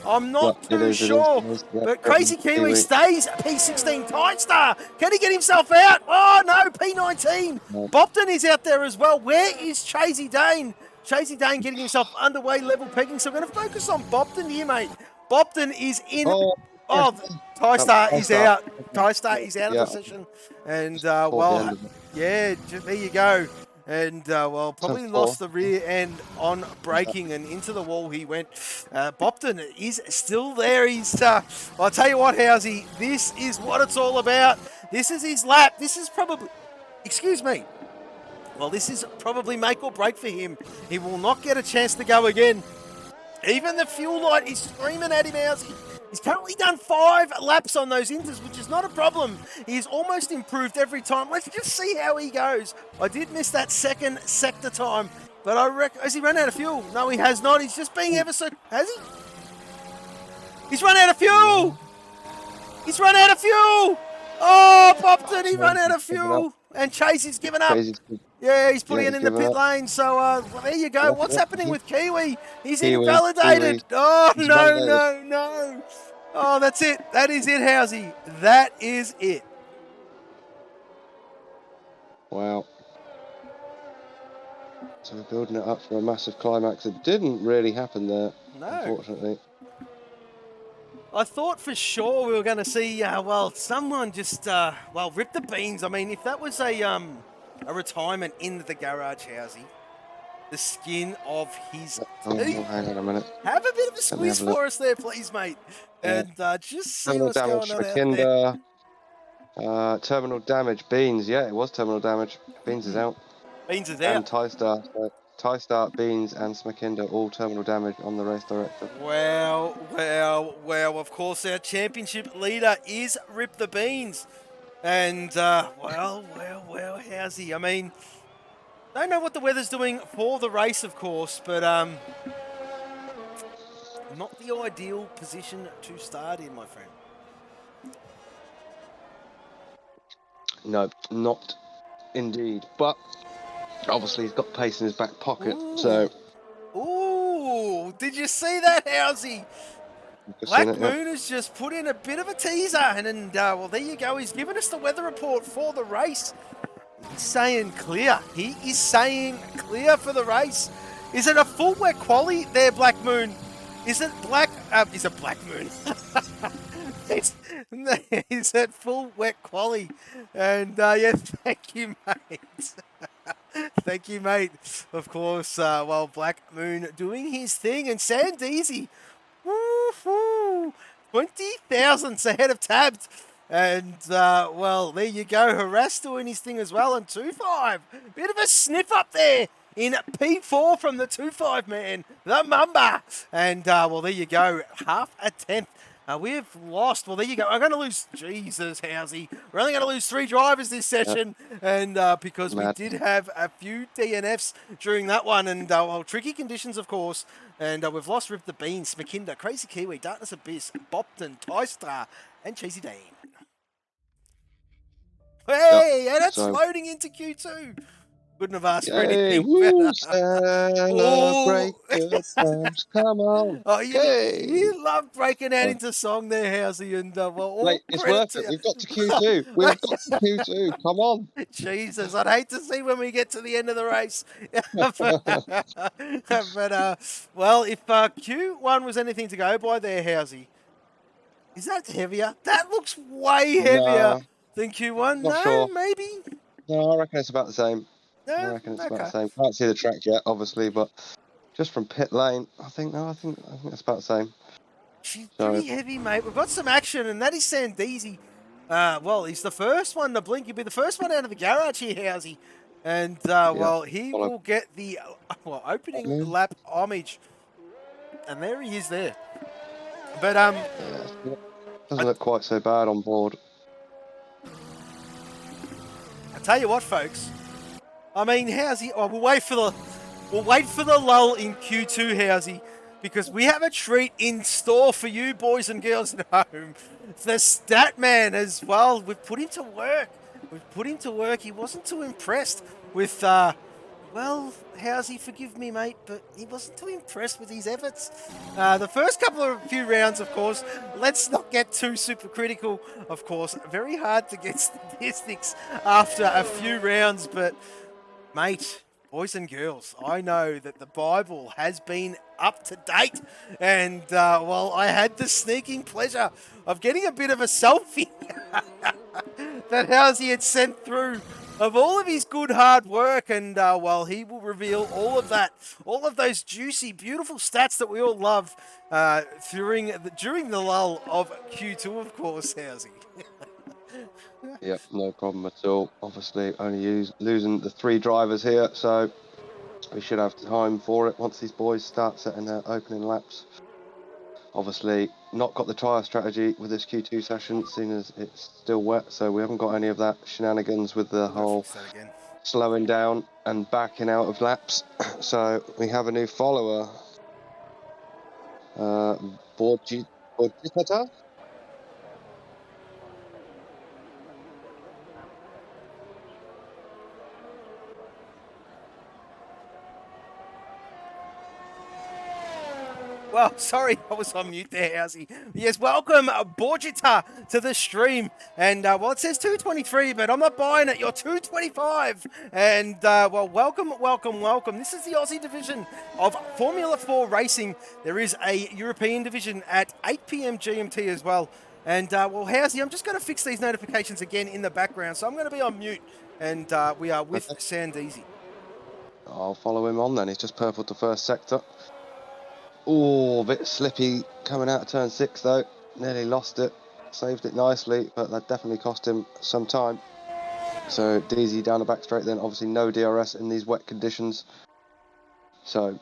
Speaker 3: I'm not too sure. But Crazy Kiwi stays at P16. Tie Star, can he get himself out? Oh no, P19. No. Bopton is out there as well. Where is Chasey Dane? Chasey Dane getting himself underway level pegging. So we're going to focus on Bopton here, mate. Bopton is in. Tie Star is out. Tie Star is out of the session. And, well, yeah, there you go. And, well, probably
Speaker 2: Turn
Speaker 3: lost
Speaker 2: 4.
Speaker 3: the rear end on braking, and into the wall he went. Bopton is still there. He's, I'll tell you what, Housey, this is what it's all about. This is his lap. This is probably, excuse me, well, this is probably make or break for him. He will not get a chance to go again. Even the fuel light is screaming at him, Housey. He's currently done 5 laps on those inters, which is not a problem. He's almost improved every time. Let's just see how he goes. I did miss that second sector time, but I reckon... Has he run out of fuel? No, he has not. He's just being ever so... Has he? He's run out of fuel! He's run out of fuel! Oh, Bopton, he run out of fuel! And Chase is given up. Yeah, he's putting it in the pit lane. So, well, there you go. What's happening with Kiwi? He's invalidated. Oh, no. Oh, that's it. That is it, Housey. That is it.
Speaker 2: Wow. So we're building it up for a massive climax. It didn't really happen there, unfortunately.
Speaker 3: I thought for sure we were going to see, well, someone just, well, rip the beans. I mean, if that was a retirement in the garage, Housey, the skin of his teeth.
Speaker 2: Hang on a minute.
Speaker 3: Have a bit of a squeeze for us there, please, mate. And just see what's going on out there.
Speaker 2: Terminal damage, Beans. Yeah, it was terminal damage. Beans is out.
Speaker 3: Beans is out.
Speaker 2: And Tie Start, Beans, and Smakinda all terminal damage on the race director.
Speaker 3: Wow. Of course, our championship leader is Rip the Beans. And, well, Housey. I mean, don't know what the weather's doing for the race, of course, but not the ideal position to start in, my friend.
Speaker 2: No, not indeed. But obviously he's got pace in his back pocket, so...
Speaker 3: Ooh, did you see that, Housey? Black Moon has just put in a bit of a teaser, and well, there you go. He's given us the weather report for the race. He's saying clear. He is saying clear for the race. Is it a full wet quali there, Black Moon? Is it Black Moon? Is it full wet quali? And yeah, thank you, mate. Thank you, mate. Of course, well, Black Moon doing his thing, and Sandeezy, woohoo, 20,000 ahead of Tabbed. And, well, there you go. Harass doing his thing as well, and 2-5. Bit of a sniff up there in P4 from the 2-5 man, the Mamba. And, well, there you go. Half a tenth. We've lost. Well, there you go. I'm going to lose. Jesus, Housey. We're only going to lose 3 drivers this session. Yep. And because we did have a few DNFs during that one. And, well, tricky conditions, of course. And we've lost Rip the Beans, Smakinda, Crazy Kiwi, Darkness Abyss, Bopton, Ty-Star, and Chasey Dean. Hey, and that's loading into Q2. Couldn't have asked for anything better.
Speaker 2: Celebrate good times. Come on.
Speaker 3: Oh, you love breaking out into song there, Housey. And, well,
Speaker 2: mate, it's worth it. We've got to Q2. We've got to Q2. Come on.
Speaker 3: Jesus, I'd hate to see when we get to the end of the race. but well, if Q1 was anything to go by there, Housey, is that heavier? That looks way heavier than Q1.
Speaker 2: Not sure.
Speaker 3: Maybe.
Speaker 2: No, I reckon it's about the same.
Speaker 3: No,
Speaker 2: I reckon it's about the same. Can't see the track yet, obviously, but just from pit lane, I think it's about the same.
Speaker 3: She's pretty heavy, mate. We've got some action, and that is Sandeezy. Well, he's the first one to blink. He'll be the first one out of the garage here, Housey. And, well, he will get the opening lap homage. And there he is there. But,
Speaker 2: doesn't look quite so bad on board.
Speaker 3: I tell you what, folks. I mean, Housey, we'll wait for the lull in Q2, Housey, because we have a treat in store for you boys and girls at home. The stat man as well. We've put him to work. He wasn't too impressed with, well, Housey, forgive me, mate, but he wasn't too impressed with his efforts. The first few rounds, of course, let's not get too super critical, of course. Very hard to get statistics after a few rounds, but... Mate, boys and girls, I know that the Bible has been up to date, and, well, I had the sneaking pleasure of getting a bit of a selfie that Housey had sent through of all of his good hard work, and well, he will reveal all of that, all of those juicy, beautiful stats that we all love during the lull of Q2, of course, Housey.
Speaker 2: Yep, no problem at all. Obviously, only losing the 3 drivers here, so we should have time for it once these boys start setting their opening laps. Obviously, not got the tyre strategy with this Q2 session, seeing as it's still wet, so we haven't got any of that shenanigans with the whole slowing down and backing out of laps. So we have a new follower, Borgitata.
Speaker 3: Well, sorry, I was on mute there, Housey. Yes, welcome, Borgita, to the stream. And, well, it says 223, but I'm not buying it. You're 225. And, well, welcome. This is the Aussie division of Formula 4 Racing. There is a European division at 8 p.m. GMT as well. And, well, Housey, I'm just going to fix these notifications again in the background. So I'm going to be on mute. And we are with Sandeezy.
Speaker 2: I'll follow him on then. He's just purpled the first sector. Oh, a bit slippy coming out of turn 6 though. Nearly lost it. Saved it nicely, but that definitely cost him some time. So DZ down the back straight then. Obviously no DRS in these wet conditions. So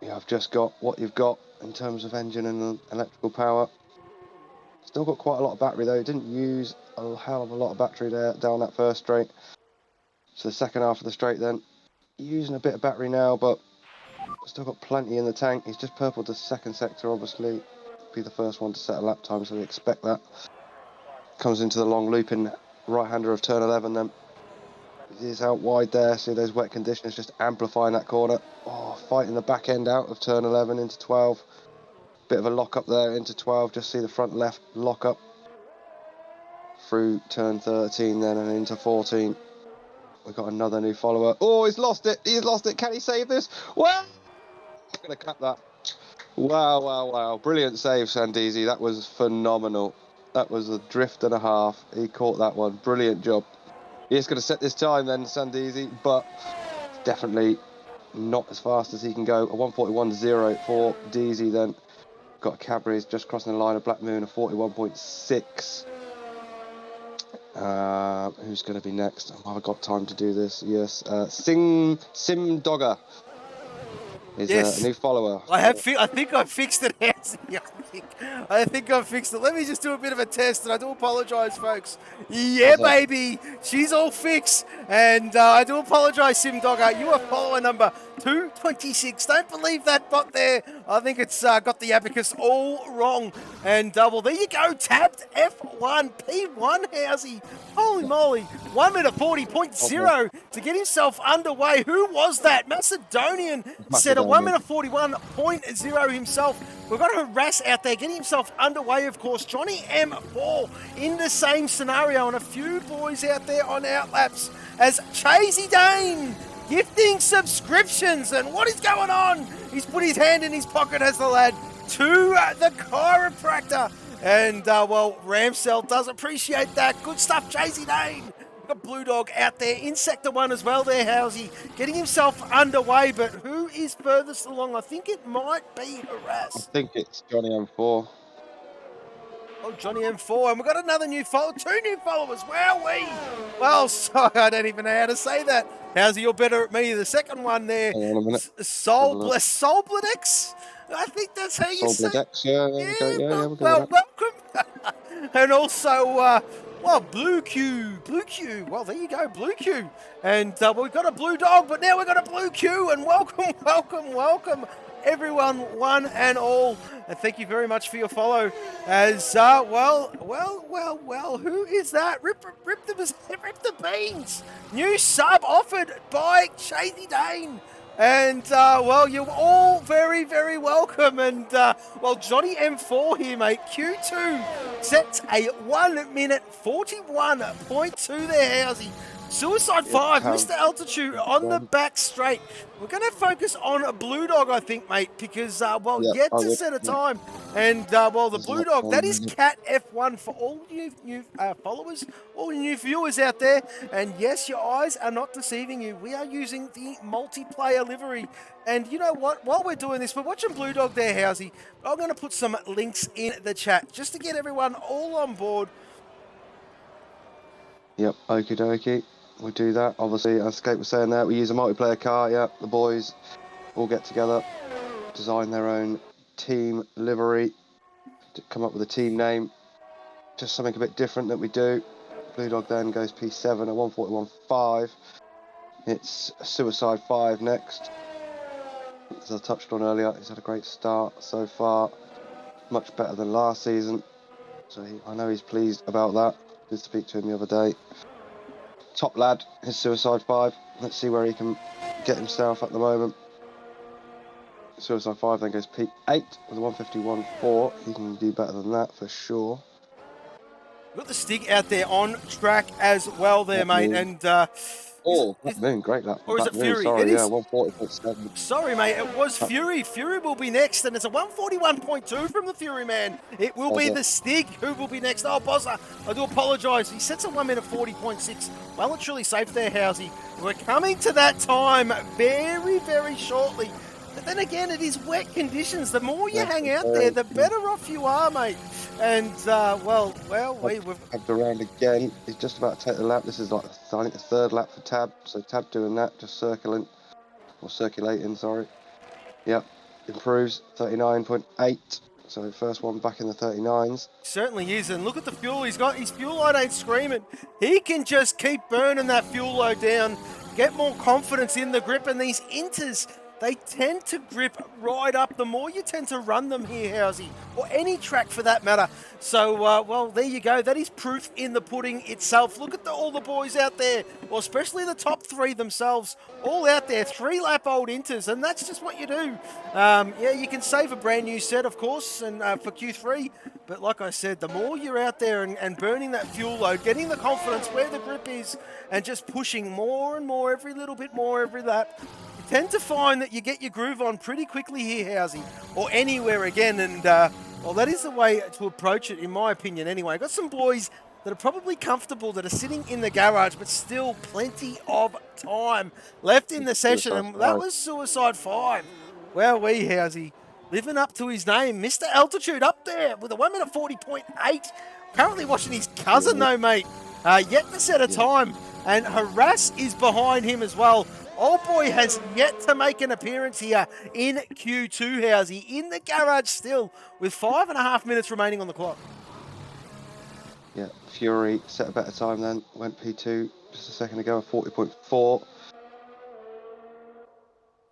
Speaker 2: you have just got what you've got in terms of engine and electrical power. Still got quite a lot of battery though. Didn't use a hell of a lot of battery there down that first straight. So the second half of the straight then. Using a bit of battery now, but still got plenty in the tank. He's just purpled the second sector, obviously. Be the first one to set a lap time, so we expect that. Comes into the long looping right-hander of turn 11 then. He is out wide there, see those wet conditions just amplifying that corner. Oh, fighting the back end out of turn 11 into 12. Bit of a lock up there into 12, just see the front left lock up. Through turn 13 then and into 14. We've got another new follower. Oh, he's lost it. Can he save this? Well, I'm going to clap that. Wow. Brilliant save, Sandeezy. That was phenomenal. That was a drift and a half. He caught that one. Brilliant job. He's going to set this time then, Sandeezy, but definitely not as fast as he can go. A 1:41.0 for DZ then. Got a Cadbury's just crossing the line of Black Moon, a 41.6. Who's going to be next? Have I got time to do this? Yes. Sim Dogger is a new follower.
Speaker 3: I think I fixed it. I think I fixed it. Let me just do a bit of a test, and I do apologise, folks. Yeah, baby, she's all fixed, and I do apologise, Sim Dogger. You are follower number 226. Don't believe that bot there. I think it's got the abacus all wrong. And well, there you go. Tapped F1 P1 Housey. Holy moly, 1:40.0 to get himself underway. Who was that? Macedonian set a 1:41.0 himself. We've got a harass out there getting himself underway, of course. Johnny M4 in the same scenario, and a few boys out there on outlaps as Chasey Dane gifting subscriptions. And what is going on? He's put his hand in his pocket, has the lad, to the chiropractor. And, well, Ramsell does appreciate that. Good stuff, Chasey Dane. Got Blue Dog out there in Sector 1 as well there, Housey, getting himself underway. But who is furthest along? I think it might be Harass.
Speaker 2: I think it's Johnny M4.
Speaker 3: Oh, Johnny M4. And we've got another new follower, 2 new followers. Wowee. Well, sorry, I don't even know how to say that. Housey, you're better at me. The second one there,
Speaker 2: Hang on a minute.
Speaker 3: Solbledex. I think that's how you say it.
Speaker 2: Yeah, we'll
Speaker 3: well, welcome. And also, well, Blue Q. Well, there you go, Blue Q. And we've got a Blue Dog, but now we've got a Blue Q. And welcome, everyone, one and all. And thank you very much for your follow. As, well, who is that? Rip the beans. New sub offered by Chasey Dane. And, well, you're all very, very welcome. And, well, Johnny M4 here, mate. Q2 sets a 1:41.2 there, Housey. Suicide 5, Mr. Altitude on the back straight. We're going to focus on Blue Dog, I think, mate, because, yet to set a time. And, the Blue Dog, that is Cat F1 for all you new followers, all you new viewers out there. And yes, your eyes are not deceiving you. We are using the multiplayer livery. And you know what? While we're doing this, we're watching Blue Dog there, Housey. I'm going to put some links in the chat just to get everyone all on board.
Speaker 2: Yep, okie dokie. We do that. Obviously, as Kate was saying there, we use a multiplayer car. Yep, the boys all get together, design their own team livery, to come up with a team name. Just something a bit different that we do. Blue Dog then goes P7 at 141.5. It's Suicide 5 next. As I touched on earlier, he's had a great start so far. Much better than last season. So I know he's pleased about that. Did speak to him the other day. Top lad, his Suicide 5. Let's see where he can get himself at the moment. Suicide 5 then goes P8 with a 151.4. He can do better than that for sure.
Speaker 3: Got the Stig out there on track as well there, mate. And
Speaker 2: great lap.
Speaker 3: Or is it Fury?
Speaker 2: Sorry,
Speaker 3: it is.
Speaker 2: 140.7.
Speaker 3: Sorry, mate, it was Fury. Fury will be next, and it's a 141.2 from the Fury man. It will be the Stig who will be next. Oh, Bozza, I do apologise. He sets a 1 minute 40.6. Well, it's really safe there, Housey. We're coming to that time very, very shortly. But then again, it is wet conditions. The more you hang out there, the better off you are, mate. And, we've...
Speaker 2: Tabbed around again. He's just about to take the lap. This is like, I think, the third lap for Tab. So Tab doing that, just circulating, sorry. Yep, improves, 39.8. So first one back in the 39s.
Speaker 3: Certainly is, and look at the fuel he's got. His fuel load ain't screaming. He can just keep burning that fuel load down, get more confidence in the grip, and these inters, they tend to grip right up the more you tend to run them here, Housey, or any track for that matter. So, there you go. That is proof in the pudding itself. Look at all the boys out there, well, especially the top three themselves, all out there, 3-lap-old inters, and that's just what you do. You can save a brand new set, of course, and for Q3, but like I said, the more you're out there and burning that fuel load, getting the confidence where the grip is, and just pushing more and more, every little bit more every lap, tend to find that you get your groove on pretty quickly here, Housey, or anywhere again, and that is the way to approach it, in my opinion anyway. I've got some boys that are probably comfortable, that are sitting in the garage, but still plenty of time left in the session, and that was Suicide 5. Well, Housey, living up to his name, Mr. Altitude up there with a 1 minute 40.8. Apparently watching his cousin though, mate, yet to set a time, and Harass is behind him as well. Old boy has yet to make an appearance here in Q2, Housey, in the garage still, with 5.5 minutes remaining on the clock.
Speaker 2: Yeah, Fury set a better time then, went P2 just a second ago, 40.4.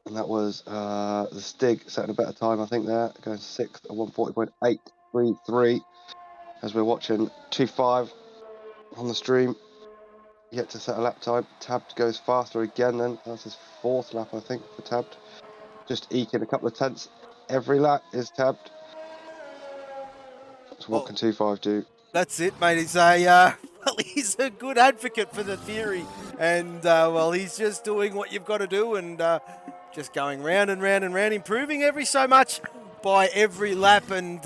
Speaker 2: And that was the Stig setting a better time, I think, there, going 6th at 140.833. As we're watching 2.5 on the stream. Yet to set a lap time. Tabbed goes faster again then. That's his 4th lap, I think, for Tabbed. Just eking a couple of tenths every lap is Tabbed. So what can 2.5 do?
Speaker 3: That's it, mate. He's a good advocate for the theory. And, he's just doing what you've got to do and just going round and round and round, improving every so much by every lap, and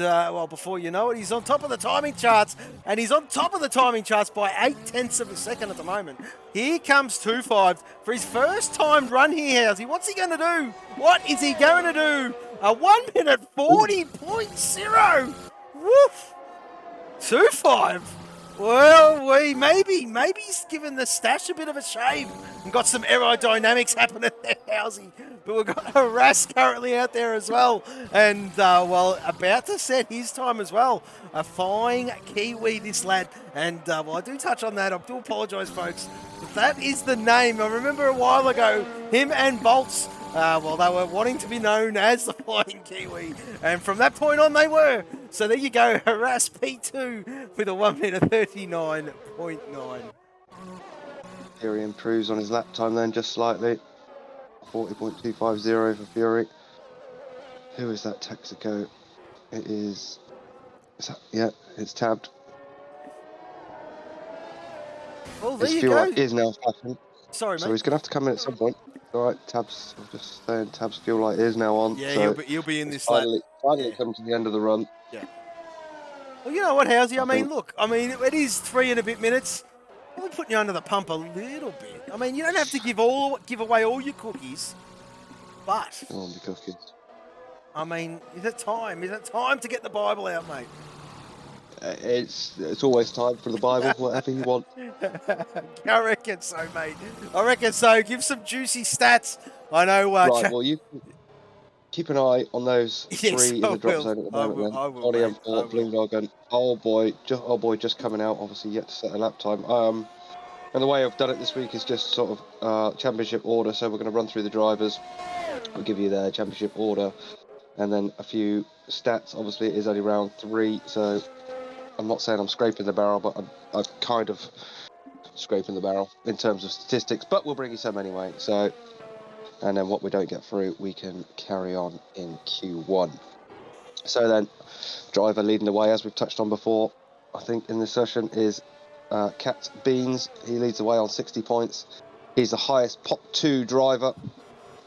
Speaker 3: before you know it, he's on top of the timing charts, and he's on top of the timing charts by 0.8 of a second at the moment. Here comes 2.5 for his first time run here, Housey. What's he going to do? What is he going to do? A 1 minute 40.0. Woof. 2.5. Well, maybe he's given the stash a bit of a shave and got some aerodynamics happening there, Housey. But we've got Harass currently out there as well. And, about to set his time as well. A fine Kiwi, this lad. And, I do touch on that. I do apologise, folks. But that is the name. I remember a while ago, him and Bolts, they were wanting to be known as the Flying Kiwi. And from that point on, they were. So there you go, Harass P2 with a 1 minute 39.9.
Speaker 2: Fury improves on his lap time then, just slightly. 40.250 for Fury. Who is that Texaco? It is... it's tabbed.
Speaker 3: Well, there
Speaker 2: His
Speaker 3: you
Speaker 2: fuel
Speaker 3: go.
Speaker 2: light is now flashing.
Speaker 3: Sorry,
Speaker 2: So
Speaker 3: mate.
Speaker 2: he's going to have to come in at some point. All right, Tab's, I'm just saying, Tab's fuel light is now on.
Speaker 3: Yeah,
Speaker 2: so
Speaker 3: he'll be in
Speaker 2: it's
Speaker 3: this lap.
Speaker 2: finally
Speaker 3: Yeah.
Speaker 2: come to the end of the run.
Speaker 3: Yeah. Well, you know what, Housey? I mean,
Speaker 2: think-
Speaker 3: look, it is 3 and a bit minutes. We're putting you under the pump a little bit. I mean, you don't have to give away all your cookies, but
Speaker 2: Oh, the cookies.
Speaker 3: I mean, is it time? Is it time to get the Bible out, mate?
Speaker 2: It's always time for the Bible, whatever you want.
Speaker 3: I reckon so, mate. I reckon so. Give some juicy stats. I know.
Speaker 2: Right, well, you keep an eye on those
Speaker 3: Yes,
Speaker 2: three in the drop zone at the moment.
Speaker 3: I will,
Speaker 2: Ollie
Speaker 3: mate.
Speaker 2: M4, Blue Dog, and oh boy, just coming out. Obviously, yet to set a lap time. And the way I've done it this week is just sort of championship order. So we're going to run through the drivers. I'll give you their championship order, and then a few stats. Obviously, it is only round 3, so I'm not saying I'm scraping the barrel, but I'm kind of scraping the barrel in terms of statistics. But we'll bring you some anyway. So, and then what we don't get through, we can carry on in Q1. So then, driver leading the way, as we've touched on before, I think in this session is Cat Beans. He leads the way on 60 points. He's the highest Pot 2 driver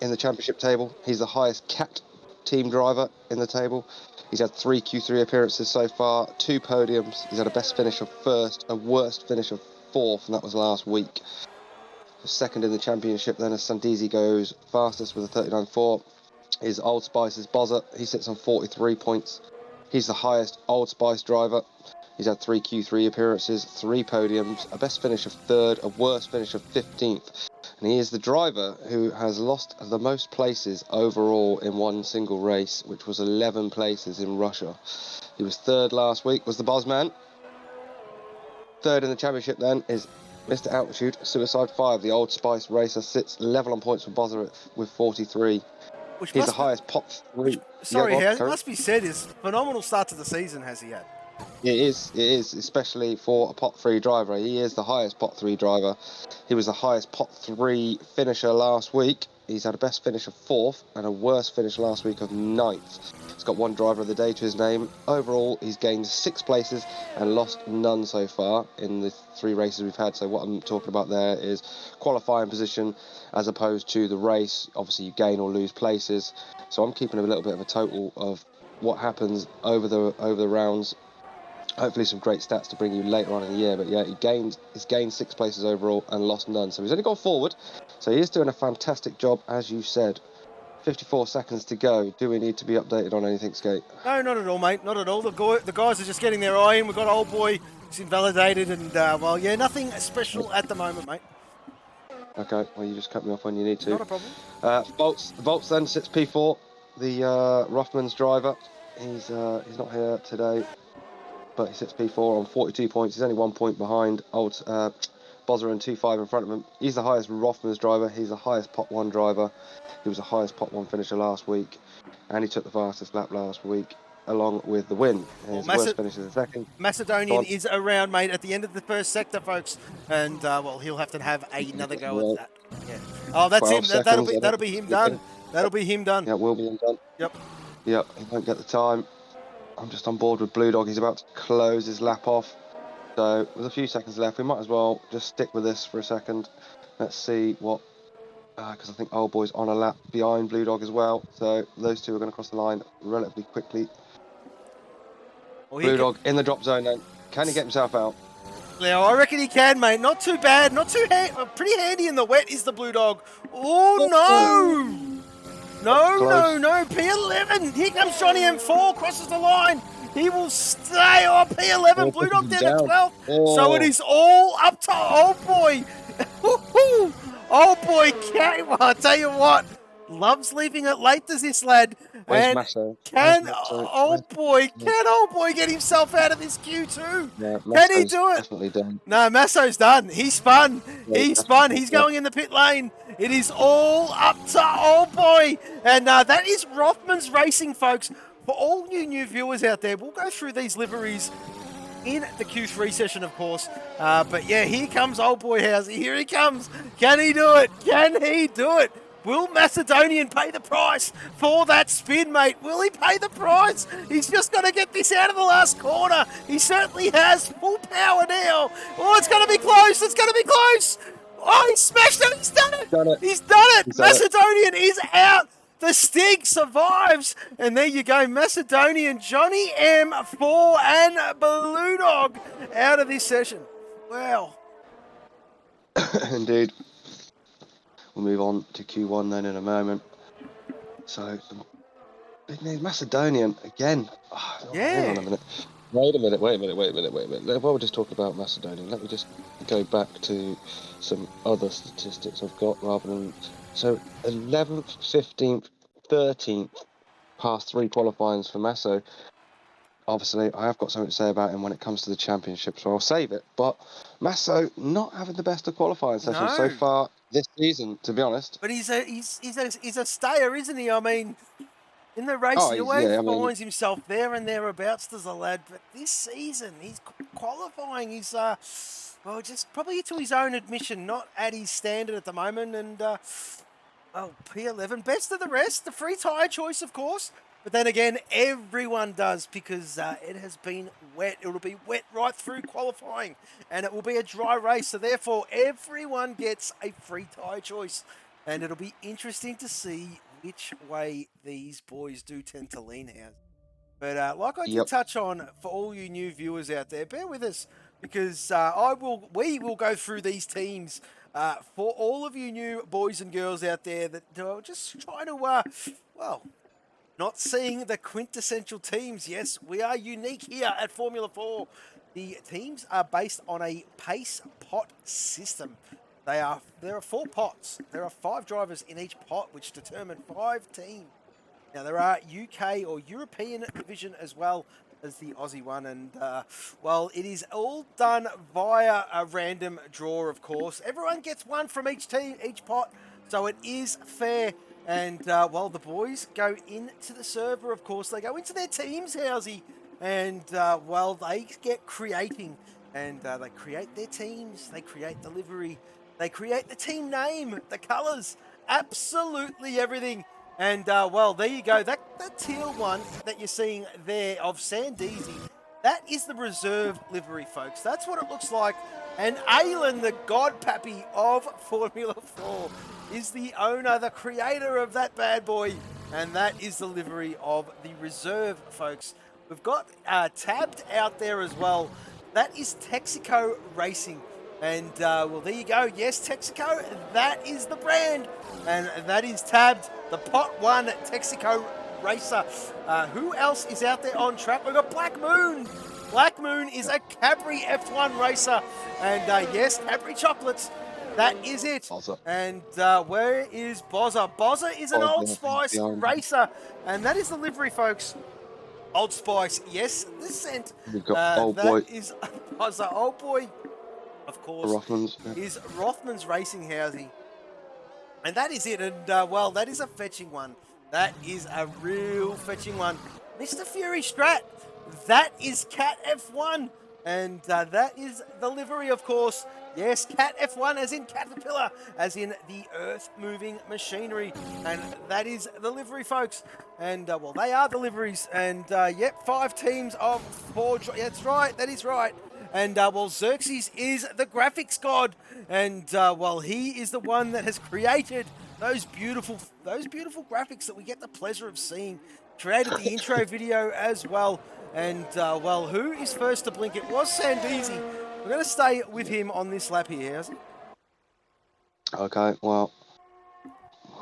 Speaker 2: in the championship table. He's the highest Cat team driver in the table. He's had 3 Q3 appearances so far, 2 podiums. He's had a best finish of 1st, a worst finish of 4th, and that was last week. Second in the championship then as Sandizi goes fastest with a 39.4 is Old Spice's Bozza. He sits on 43 points. He's the highest Old Spice driver. He's had 3 Q3 appearances, 3 podiums, a best finish of 3rd, a worst finish of 15th. And he is the driver who has lost the most places overall in one single race, which was 11 places in Russia. He was 3rd last week, was the Buzzman. 3rd in the championship then is Mr. Altitude, Suicide 5, the Old Spice racer, sits level on points with Bozza with 43. He's the highest Pot 3.
Speaker 3: Sorry, it must be said, is phenomenal start to the season has he had.
Speaker 2: It is, especially for a Pot 3 driver. He is the highest Pot 3 driver. He was the highest Pot 3 finisher last week. He's had a best finish of 4th and a worst finish last week of 9th. He's got 1 driver of the day to his name. Overall, he's gained 6 places and lost none so far in the 3 races we've had. So what I'm talking about there is qualifying position as opposed to the race. Obviously, you gain or lose places. So I'm keeping a little bit of a total of what happens over the rounds. Hopefully some great stats to bring you later on in the year. But yeah, he's gained 6 places overall and lost none. So he's only gone forward. So he is doing a fantastic job, as you said. 54 seconds to go. Do we need to be updated on anything, Skate?
Speaker 3: No, not at all, mate. Not at all. The guys are just getting their eye in. We've got Old Boy who's invalidated and, well, yeah, nothing special at the moment, mate.
Speaker 2: Okay, well, you just cut me off when you need to.
Speaker 3: Not a problem.
Speaker 2: Volts then sits P4. The Rothmans driver. He's not here today, but he sits P4 on 42 points. He's only 1 point behind old Bozza and 2.5 in front of him. He's the highest Rothmans driver. He's the highest Pot 1 driver. He was the highest Pot 1 finisher last week, and he took the fastest lap last week, along with the win. His worst finish is the 2nd.
Speaker 3: Macedonian is around, mate, at the end of the 1st sector, folks, and well, he'll have to have another go at that. Yeah. Oh, that's him. That'll be him done. That'll be him done.
Speaker 2: Yeah, will be him done.
Speaker 3: Yep.
Speaker 2: Yep. He won't get the time. I'm just on board with Blue Dog. He's about to close his lap off. So with a few seconds left, we might as well just stick with this for a second. Let's see what, because I think Old Boy's on a lap behind Blue Dog as well. So those two are going to cross the line relatively quickly. Well, Blue Dog in the drop zone then. Can he get himself out?
Speaker 3: Yeah, I reckon he can, mate. Not too bad. Not too pretty handy in the wet is the Blue Dog. Oh, no. No. P11. Here comes Johnny M4. Crosses the line. He will stay on P11. Blue Dog down at 12.
Speaker 2: Oh.
Speaker 3: So it is all up to Old Boy. Old Boy, well, I'll tell you what. Loves leaving it late, does this lad.
Speaker 2: Where's
Speaker 3: And
Speaker 2: Masso?
Speaker 3: can Old Boy get himself out of this Q2?
Speaker 2: Yeah,
Speaker 3: can he do it?
Speaker 2: Definitely done.
Speaker 3: No, Masso's done. He spun.
Speaker 2: Yeah,
Speaker 3: He spun. He's going in the pit lane. It is all up to Old Boy. And that is Rothmans Racing, folks. For all new viewers out there, we'll go through these liveries in the Q3 session, of course. But yeah, here comes Old Boy Housey. Here he comes. Can he do it? Can he do it? Will Macedonian pay the price for that spin, mate? Will he pay the price? He's just got to get this out of the last corner. He certainly has full power now. Oh, it's going to be close. It's going to be close. Oh, he smashed it. He's done it.
Speaker 2: Done it.
Speaker 3: He's done it.
Speaker 2: He's done it.
Speaker 3: Macedonian is out. The Stig survives. And there you go. Macedonian, Johnny M4 and Blue Dog out of this session. Wow.
Speaker 2: Indeed. We'll move on to Q1 then in a moment. So, big name Macedonian again. Oh,
Speaker 3: Yeah.
Speaker 2: Hang on a minute. Wait a minute. While we're just talking about Macedonian, let me just go back to some other statistics I've got rather than... So, 11th, 15th, 13th, past 3 qualifyings for Masso. Obviously, I have got something to say about him when it comes to the championship, so I'll save it. But Masso not having the best of qualifying sessions so far this season, to be honest.
Speaker 3: But he's a stayer, isn't he? I mean, in the race, he always finds himself there and thereabouts, does the lad. But this season, he's qualifying. He's well, just probably to his own admission, not at his standard at the moment. And well, P11, best of the rest. The free tyre choice, of course. But then again, everyone does because it has been wet. It will be wet right through qualifying, and it will be a dry race. So therefore, everyone gets a free tyre choice, and it'll be interesting to see which way these boys do tend to lean out. But like I did touch on, for all you new viewers out there, bear with us because we will go through these teams for all of you new boys and girls out there that are just trying to well. Not seeing the quintessential teams. Yes, we are unique here at Formula 4. The teams are based on a pace pot system. There are 4 pots. There are 5 drivers in each pot, which determine 5 teams. Now, there are UK or European division as well as the Aussie one. And, well, it is all done via a random draw, of course. Everyone gets one from each team, each pot, so it is fair. And, well, the boys go into the server, of course. They go into their teams, Housey. And, well, they get creating. And they create their teams. They create the livery. They create the team name, the colours. Absolutely everything. And, well, there you go. That teal one that you're seeing there of Sandeezy, that is the reserve livery, folks. That's what it looks like. And Aylin, the godpappy of Formula 4, is the owner, the creator of that bad boy. And that is the livery of the reserve, folks. We've got tabbed out there as well. That is Texaco Racing. And, well, there you go. Yes, Texaco, that is the brand. And that is tabbed the Pot 1 Texaco Racer. Who else is out there on track? We've got Black Moon. Black Moon is a Cadbury F1 racer. And, yes, Cadbury Chocolates. That is it.
Speaker 2: Bozza. And
Speaker 3: where is Bozza? Bozza is an Old Spice racer. And that is the livery, folks. Old Spice, yes, the scent.
Speaker 2: We've got Old Boy.
Speaker 3: That is Bozza. Old Boy, of course, is Rothman's Racing Housey. And that is it. And, well, that is a fetching one. That is a real fetching one. Mr. Fury Strat, that is Cat F1. And that is the livery, of course. Yes, Cat F1 as in Caterpillar, as in the earth-moving machinery. And that is the livery, folks. And, well, they are the liveries. And, yep, 5 teams of 4. That's right, that is right. And, well, Xerxes is the graphics god. And, well, he is the one that has created those beautiful graphics that we get the pleasure of seeing. Created the intro video as well. And, well, who is first to blink? It was Sandeezy. We're going to stay with him on this lap here, Housey.
Speaker 2: Okay, well,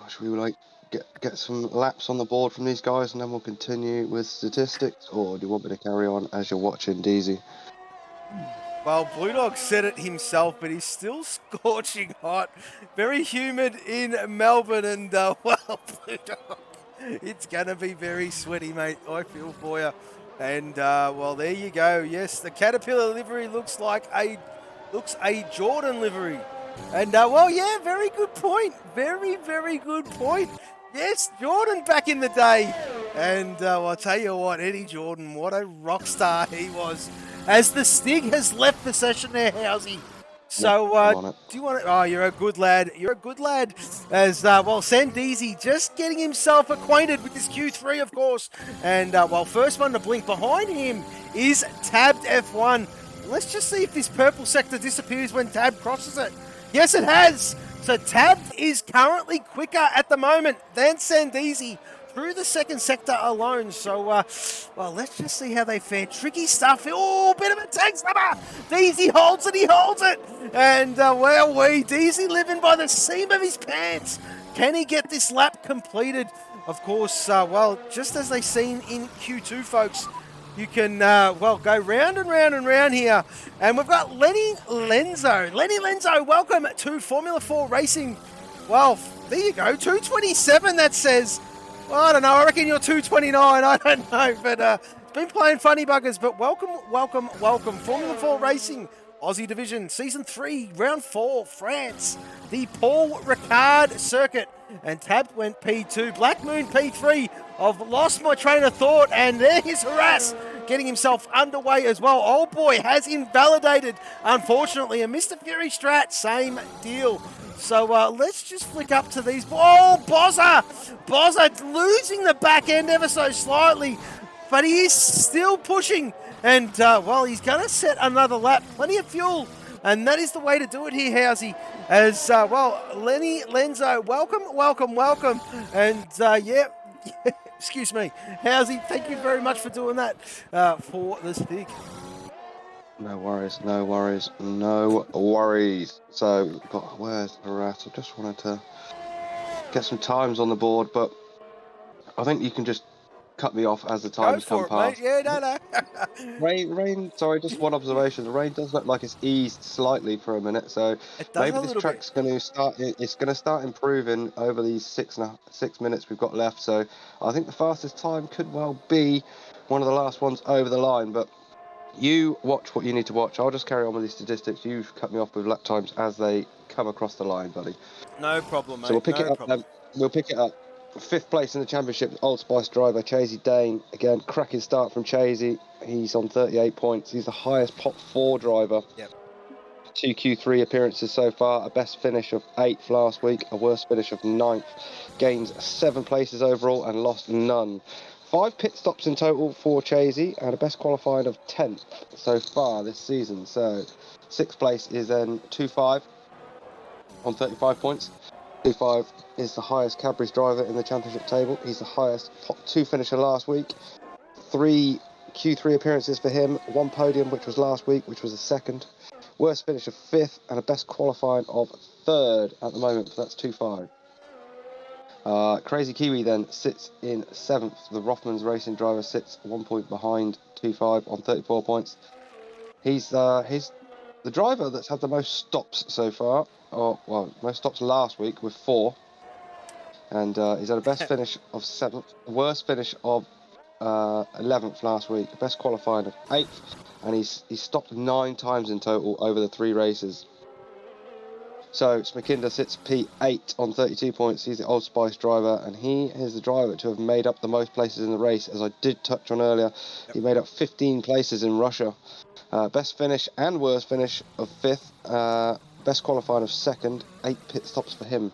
Speaker 2: should we like get some laps on the board from these guys and then we'll continue with statistics, or do you want me to carry on as you're watching DZ?
Speaker 3: Well, Blue Dog said it himself, but he's still scorching hot. Very humid in Melbourne, and, well, Blue Dog, it's going to be very sweaty, mate. I feel for you. And, well, there you go. Yes, the Caterpillar livery looks a Jordan livery. And, well, yeah, very good point. Very, very good point. Yes, Jordan back in the day. And, well, I'll tell you what, Eddie Jordan, what a rock star he was. As the Stig has left the session there, Housey. So,
Speaker 2: I'm on it.
Speaker 3: do you want to? Oh, you're a good lad. You're a good lad. As well, Sandeezy just getting himself acquainted with this Q3, of course. And first one to blink behind him is Tabbed F1. Let's just see if this purple sector disappears when Tab crosses it. Yes, it has. So Tabbed is currently quicker at the moment than Sandeezy through the second sector alone. So, let's just see how they fare. Tricky stuff. Oh, bit of a tank slammer. Deezy holds it. He holds it. And, Deezy living by the seam of his pants. Can he get this lap completed? Of course, just as they've seen in Q2, folks, you can, go round and round and round here. And we've got Lenny Lenzo. Lenny Lenzo, welcome to Formula4Racing. Well, there you go. 227, that says. Well, I don't know. I reckon you're 229. I don't know. But it's been playing funny buggers. But welcome. Formula4Racing, Aussie Division, Season 3, Round 4, France. The Paul Ricard circuit. And Tab went P2. Black Moon P3. I've lost my train of thought. And there's Harass getting himself underway as well. Old boy has invalidated, unfortunately. And Mr. Fury Strat, same deal. So let's just flick up to these. Oh, Bozza losing the back end ever so slightly, but he is still pushing. And, he's going to set another lap. Plenty of fuel, and that is the way to do it here, Housey. As, Lenny Lenzo, welcome. And, excuse me. Housey, thank you very much for doing that for this pick.
Speaker 2: No worries. So, where's Harass? I just wanted to get some times on the board, but I think you can just cut me off as the times come past.
Speaker 3: Mate. Yeah, no.
Speaker 2: Rain, sorry, just one observation. The rain does look like it's eased slightly for a minute, so maybe this track's going to start. It's going to start improving over these 6 minutes we've got left. So I think the fastest time could well be one of the last ones over the line, but you watch what you need to watch. I'll just carry on with these statistics. You cut me off with lap times as they come across the line, buddy.
Speaker 3: No problem, mate.
Speaker 2: So we'll pick it up. We'll pick it up. 5th place in the championship, Old Spice driver Chasey Dane. Again, cracking start from Chasey. He's on 38 points. He's the highest Pot 4 driver.
Speaker 3: Yep.
Speaker 2: 2 Q3 appearances so far. A best finish of 8th last week. A worst finish of 9th. Gains 7 places overall and lost none. 5 pit stops in total for Chasey and a best qualifying of 10th so far this season. So 6th place is then 2-5 on 35 points. 2-5 is the highest Cadbury's driver in the championship table. He's the highest top 2 finisher last week. 3 Q3 appearances for him. 1 podium, which was last week, which was a 2nd. Worst finish of 5th and a best qualifying of 3rd at the moment. So that's 2-5. Crazy Kiwi then sits in 7th. The Rothmans Racing driver sits 1 point behind 2-5 on 34 points. He's the driver that's had the most stops so far. Most stops last week with 4. And he's had a best finish of 7th, worst finish of 11th last week, the best qualifying of 8th, and he's stopped 9 times in total over the 3 races. So Smakinda sits P8 on 32 points. He's the Old Spice driver, and he is the driver to have made up the most places in the race, as I did touch on earlier. Yep. He made up 15 places in Russia. Best finish and worst finish of 5th. Best qualifying of 2nd. 8 pit stops for him.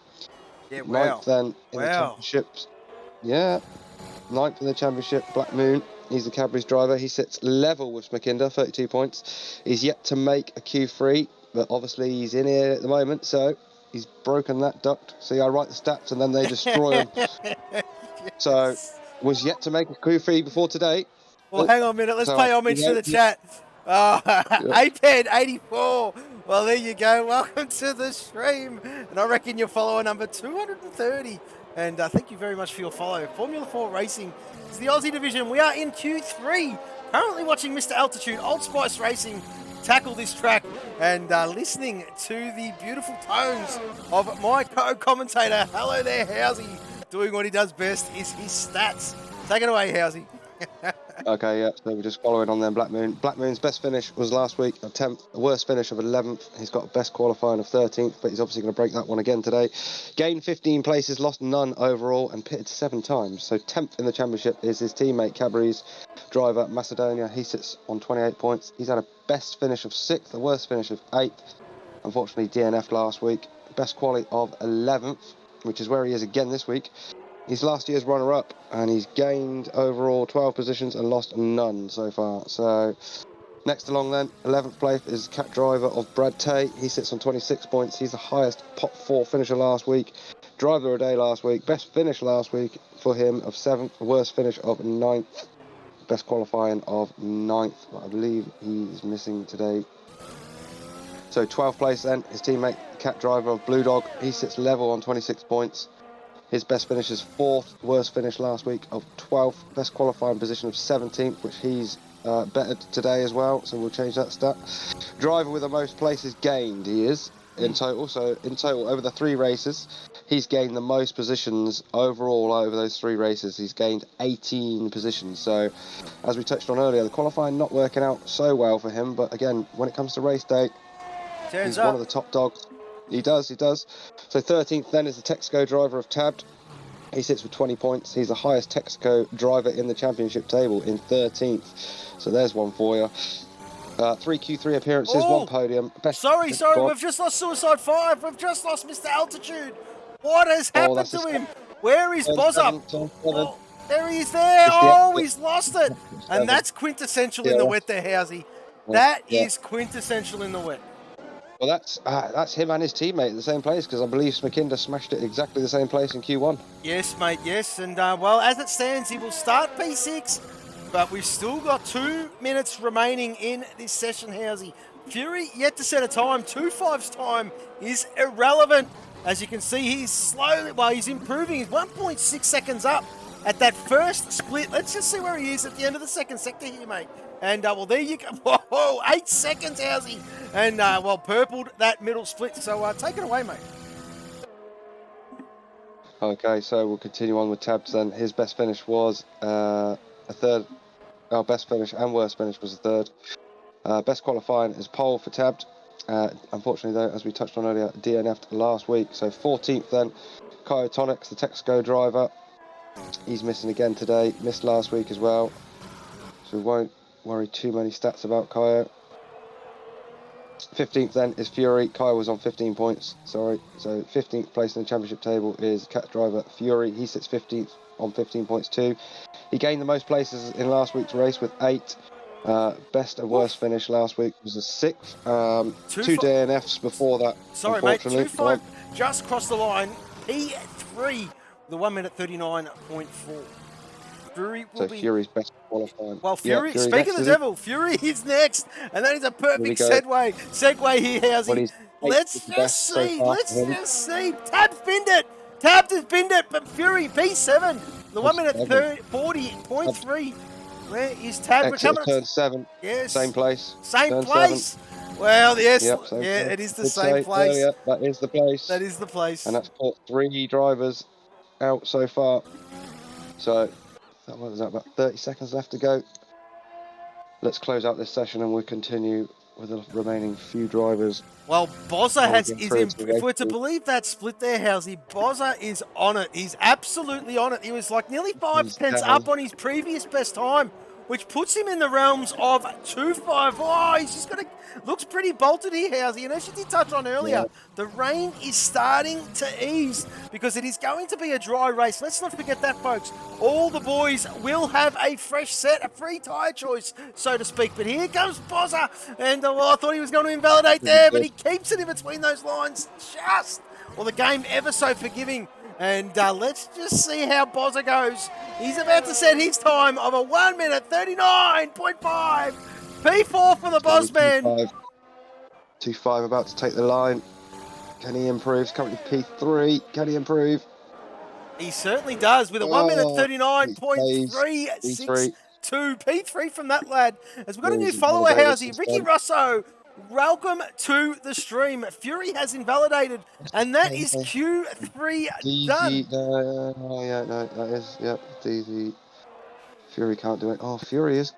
Speaker 3: Yeah, wow.
Speaker 2: 9th then in the championships. Yeah. 9th in the championship, Black Moon. He's the Cadbury's driver. He sits level with Smakinda, 32 points. He's yet to make a Q3, but obviously he's in here at the moment, so he's broken that duct. See, I write the stats and then they destroy him. Yes. So, was yet to make a Q3 before today.
Speaker 3: Well, hang on a minute. Let's pay homage to the chat. Aped 84. Well, there you go. Welcome to the stream. And I reckon you're follower number 230. And thank you very much for your follow. Formula4Racing is the Aussie division. We are in Q3. Currently watching Mr. Altitude, Old Spice Racing, tackle this track and listening to the beautiful tones of my co-commentator. Hello there, Housey. Doing what he does best is his stats. Take it away, Housey.
Speaker 2: Okay, yeah, so we're just following on then. Black Moon. Black Moon's best finish was last week, a 10th, a worst finish of 11th. He's got a best qualifying of 13th, but he's obviously going to break that one again today. Gained 15 places, lost none overall, and pitted 7 times. So 10th in the championship is his teammate, Cadbury's driver, Macedonia. He sits on 28 points. He's had a best finish of 6th, a worst finish of 8th. unfortunately DNF'd last week. Best quality of 11th, which is where he is again this week. He's last year's runner-up, and he's gained overall 12 positions and lost none so far. So next along then, 11th place is cat driver of Brad Tay. He sits on 26 points. He's the highest pot 4 finisher last week. Driver of the day last week. Best finish last week for him of 7th. Worst finish of 9th. Best qualifying of 9th. But I believe he's missing today. So 12th place then, his teammate, cat driver of Blue Dog. He sits level on 26 points. His best finish is 4th, worst finish last week of 12th, best qualifying position of 17th, which he's bettered today as well, so we'll change that stat. Driver with the most places gained, he is, in total. So in total, over the 3 races, he's gained the most positions overall over those 3 races. He's gained 18 positions. So as we touched on earlier, the qualifying not working out so well for him, but again, when it comes to race day, he's one of the top dogs. He does. So 13th then is the Texaco driver of Tabbed. He sits with 20 points. He's the highest Texaco driver in the championship table in 13th. So there's one for you. 3 Q3 appearances, 1 podium.
Speaker 3: Sorry, we've just lost Suicide 5. We've just lost Mr. Altitude. What has happened to him? Where is Bozza? Oh, there he is there. Oh, he's lost it. And that's quintessential in the wet there, Housey. That is quintessential in the wet.
Speaker 2: Well, that's him and his teammate at the same place, because I believe Smakinda smashed it exactly the same place in Q1.
Speaker 3: Yes, mate, yes. And, well, as it stands, he will start P6, but we've still got 2 minutes remaining in this session, Housey. Fury yet to set a time. 2.5's time is irrelevant. As you can see, he's he's improving. He's 1.6 seconds up at that first split. Let's just see where he is at the end of the second sector here, mate. And, well, there you go. Whoa, 8 seconds, Housey. And, well, purpled that middle split. So, take it away, mate.
Speaker 2: Okay, so we'll continue on with Tabs then. His best finish was a third. Our best finish and worst finish was a third. Best qualifying is pole for Tabbed. Unfortunately, though, as we touched on earlier, DNF'd last week. So 14th then, Kyotonics, the Texaco driver. He's missing again today. Missed last week as well. So we won't worry too many stats about Kyo. 15th then is Fury. Kyo was on 15 points. Sorry. So 15th place in the championship table is cat driver Fury. He sits 15th on 15 points too. He gained the most places in last week's race with 8. Best and worst finish last week was a 6th. 2 DNFs before that.
Speaker 3: Sorry, mate. 2.5 just crossed the line. P3, the 1 minute 39.4. Fury will be...
Speaker 2: Fury's best qualifying.
Speaker 3: Well, Fury speaking of the devil, Fury is next. And that is a perfect segue here, Housey. Let's just see. Tab's binned it. Tab has binned it, but Fury, P7. The 1 minute 40.3. Where is Tab?
Speaker 2: Turn 7.
Speaker 3: Yes.
Speaker 2: Same place.
Speaker 3: Same place. 7. Well, yes.
Speaker 2: Yep,
Speaker 3: it is the same place.
Speaker 2: Yeah, that is the place.
Speaker 3: That is the place.
Speaker 2: And that's put 3 drivers out so far. So, what was that, about 30 seconds left to go. Let's close out this session and we'll continue with the remaining few drivers.
Speaker 3: Well, Bozza if we're to believe that split there, Housey, Bozza is on it. He's absolutely on it. He was like nearly 5 tenths up on his previous best time, which puts him in the realms of 2.5. Oh, he's just going to... Looks pretty bolted here, Housey. And as you did touch on earlier, the rain is starting to ease because it is going to be a dry race. Let's not forget that, folks. All the boys will have a fresh set, a free tyre choice, so to speak. But here comes Bozza. And I thought he was going to invalidate there, but he keeps it in between those lines just... Well, the game ever so forgiving. And let's just see how Bozza goes. He's about to set his time of a 1 minute 39.5. P4 for the Bozman.
Speaker 2: 2.5 about to take the line. Can he improve? Currently P3. Can he improve?
Speaker 3: He certainly does with a 1 minute 39.362. P3 from that lad. As we've got a new follower, Housey, Ricky Russo. Welcome to the stream. Fury has invalidated, and that is Q3 done.
Speaker 2: No, that is, DZ. Fury can't do it. Oh, Fury is.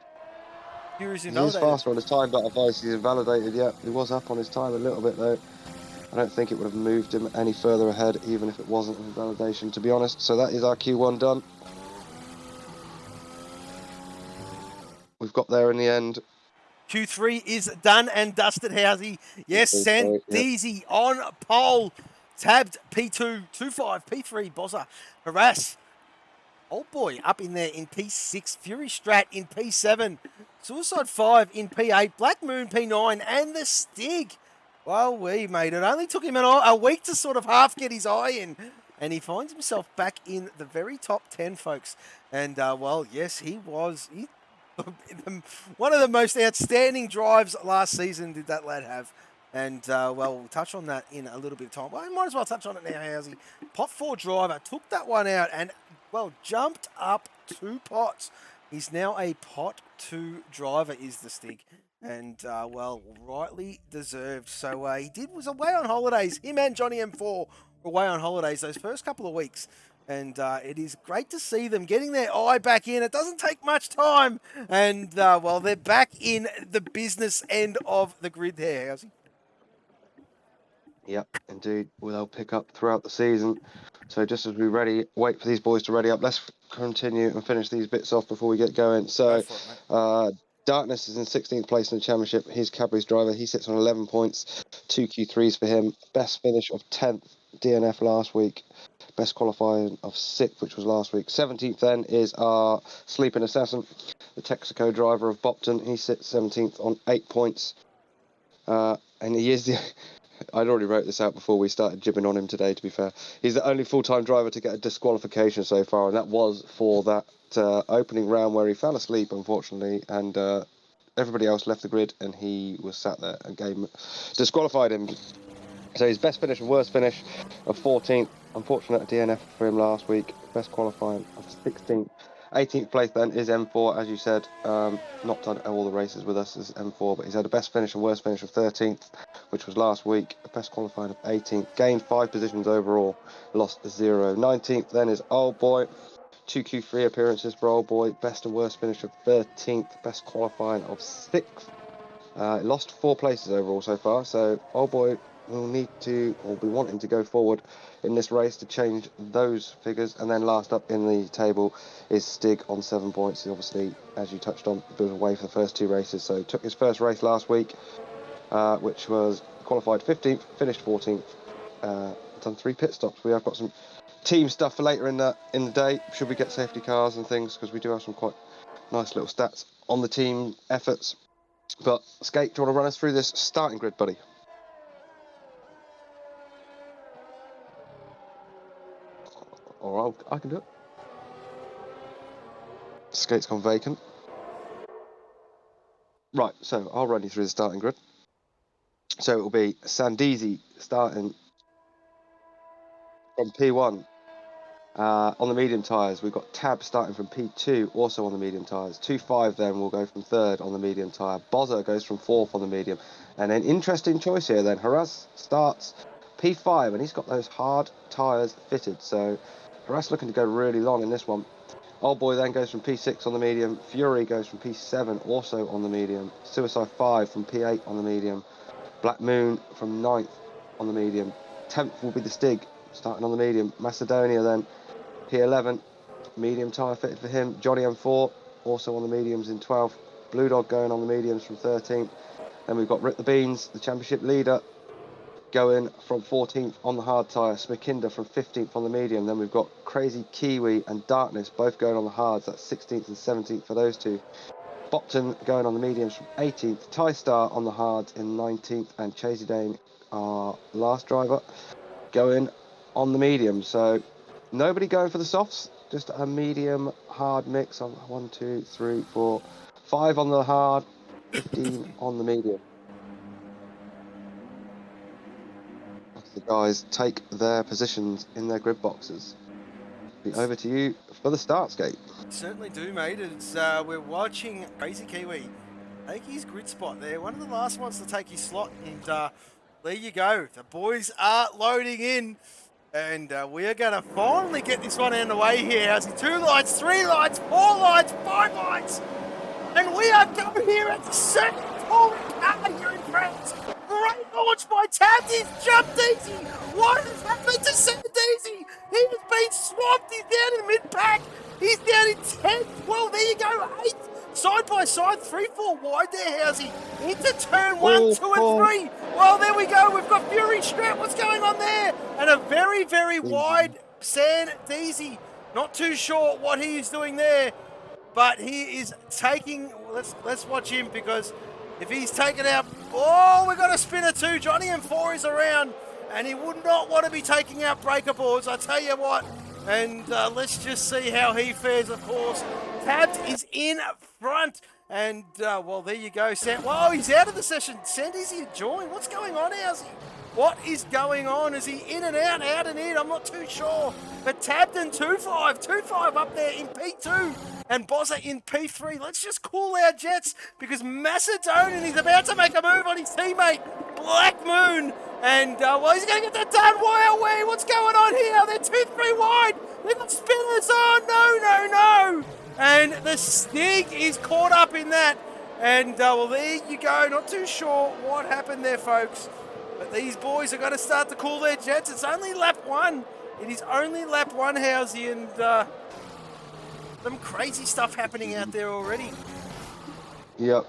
Speaker 3: Fury's
Speaker 2: invalidated. He is faster on his time, but advice he's invalidated. He was up on his time a little bit though. I don't think it would have moved him any further ahead, even if it wasn't an invalidation, to be honest. So that is our Q1 done. We've got there in the end.
Speaker 3: Q3 is done and dusted, Housey. Yes, Sandeezy on pole. Tabbed P2, 2-5, P3, Bozza. Harass. Old boy up in there in P6. Fury Strat in P7. Suicide 5 in P8. Black Moon P9. And the Stig. Well, we made it. Only took him a week to sort of half get his eye in. And he finds himself back in the very top 10, folks. And, well, yes, he was... one of the most outstanding drives last season did that lad have. And, well, we'll touch on that in a little bit of time. Well, I might as well touch on it now, Housey. Pot 4 driver took that one out and, well, jumped up 2 pots. He's now a pot 2 driver is the Stig. And, well, rightly deserved. So was away on holidays. Him and Johnny M4 were away on holidays those first couple of weeks. And it is great to see them getting their eye back in. It doesn't take much time. And, well, they're back in the business end of the grid there, Housey.
Speaker 2: Yep, indeed. Well, they'll pick up throughout the season. So just as we wait for these boys to ready up, let's continue and finish these bits off before we get going. So, Darkness is in 16th place in the championship. He's Cadbury's driver. He sits on 11 points. 2 Q3s for him. Best finish of 10th DNF last week. Best qualifying of 6th, which was last week. 17th then is our Sleeping Assassin, the Texaco driver of Bopton. He sits 17th on 8 points. And he is the... I'd already wrote this out before we started jibbing on him today, to be fair. He's the only full-time driver to get a disqualification so far, and that was for that opening round where he fell asleep, unfortunately, and everybody else left the grid, and he was sat there and disqualified him. So his best finish and worst finish of 14th. Unfortunate DNF for him last week. Best qualifying of 16th. 18th place then is M4, as you said. Not done all the races with us as M4, but he's had a best finish and worst finish of 13th, which was last week. Best qualifying of 18th. Gained 5 positions overall. Lost 0. 19th then is Old Boy. 2 Q3 appearances for Old Boy. Best and worst finish of 13th. Best qualifying of 6th. Lost 4 places overall so far. So Old Boy will need to, or be wanting to go forward in this race to change those figures. And then last up in the table is Stig on 7 points. He obviously, as you touched on, was away for the first 2 races, so took his first race last week, which was qualified 15th, finished 14th, done 3 pit stops. We have got some team stuff for later in the day, should we get safety cars and things, because we do have some quite nice little stats on the team efforts. But Skate, do you want to run us through this starting grid, buddy? Or I can do it. Skate's gone vacant. Right, so I'll run you through the starting grid. So it will be Sandeezy starting from P1. On the medium tyres, we've got Tab starting from P2, also on the medium tyres. 2-5 then will go from 3rd on the medium tyre. Bozza goes from 4th on the medium. And an interesting choice here then. Harass starts P5, and he's got those hard tyres fitted. So Harass looking to go really long in this one. Old Boy then goes from P6 on the medium. Fury goes from P7, also on the medium. Suicide 5 from P8 on the medium. Black Moon from 9th on the medium. 10th will be the Stig, starting on the medium. Macedonia then, P11. Medium tyre fitted for him. Johnny M4, also on the mediums in 12th. Blue Dog going on the mediums from 13th. Then we've got Rip the Beans, the championship leader, going from 14th on the hard tyre. Smakinda from 15th on the medium. Then we've got Crazy Kiwi and Darkness both going on the hards. That's 16th and 17th for those two. Bopton going on the mediums from 18th. Ty Star on the hards in 19th. And Chasey Dane, our last driver, going on the mediums. So nobody going for the softs. Just a medium hard mix of 1, 2, 3, 4, 5 on the hard, 15 on the medium. The guys take their positions in their grid boxes. Be over to you for the start, Skate.
Speaker 3: Certainly do, mate. It's we're watching Crazy Kiwi take his grid spot there. One of the last ones to take his slot, and there you go. The boys are loading in, and we are going to finally get this one out of the way here. As 2 lights, 3 lights, 4 lights, 5 lights, and we are coming here at the second Paul car here in France. Great launch by Tabs. He's jumped easy. What has happened to Sandeezy? He has been swamped. He's down in the mid-pack. He's down in 10th. Well, there you go. 8th side by side, 3-4 wide there, Housey. Into turn 1, 2 and 3. Well, there we go. We've got Fury Strat. What's going on there? And a very, very wide San Deezy. Not too sure what he is doing there, but he is taking. Let's watch him, because if he's taken out, oh, we've got a spinner too. Johnny M4 is around, and he would not want to be taking out breaker boards, I tell you what. And let's just see how he fares, of course. Tabbed is in front, and well, there you go, Sam. Whoa, he's out of the session. Sandy's here joined. What's going on, Housey? What is going on? Is he in and out and in? I'm not too sure. But Tabbed in 2-5 up there in P2, and Bozza in P3. Let's just cool our jets, because Macedonian is about to make a move on his teammate, Black Moon. And, well, he's going to get that done. Why are we? What's going on here? They're 2-3 wide. They've got spinners. Oh, no. And the Stig is caught up in that. And, well, there you go. Not too sure what happened there, folks. But these boys are going to start to cool their jets. It's only lap 1. It is only lap 1, Housey. And, some crazy stuff happening out there already.
Speaker 2: Yep.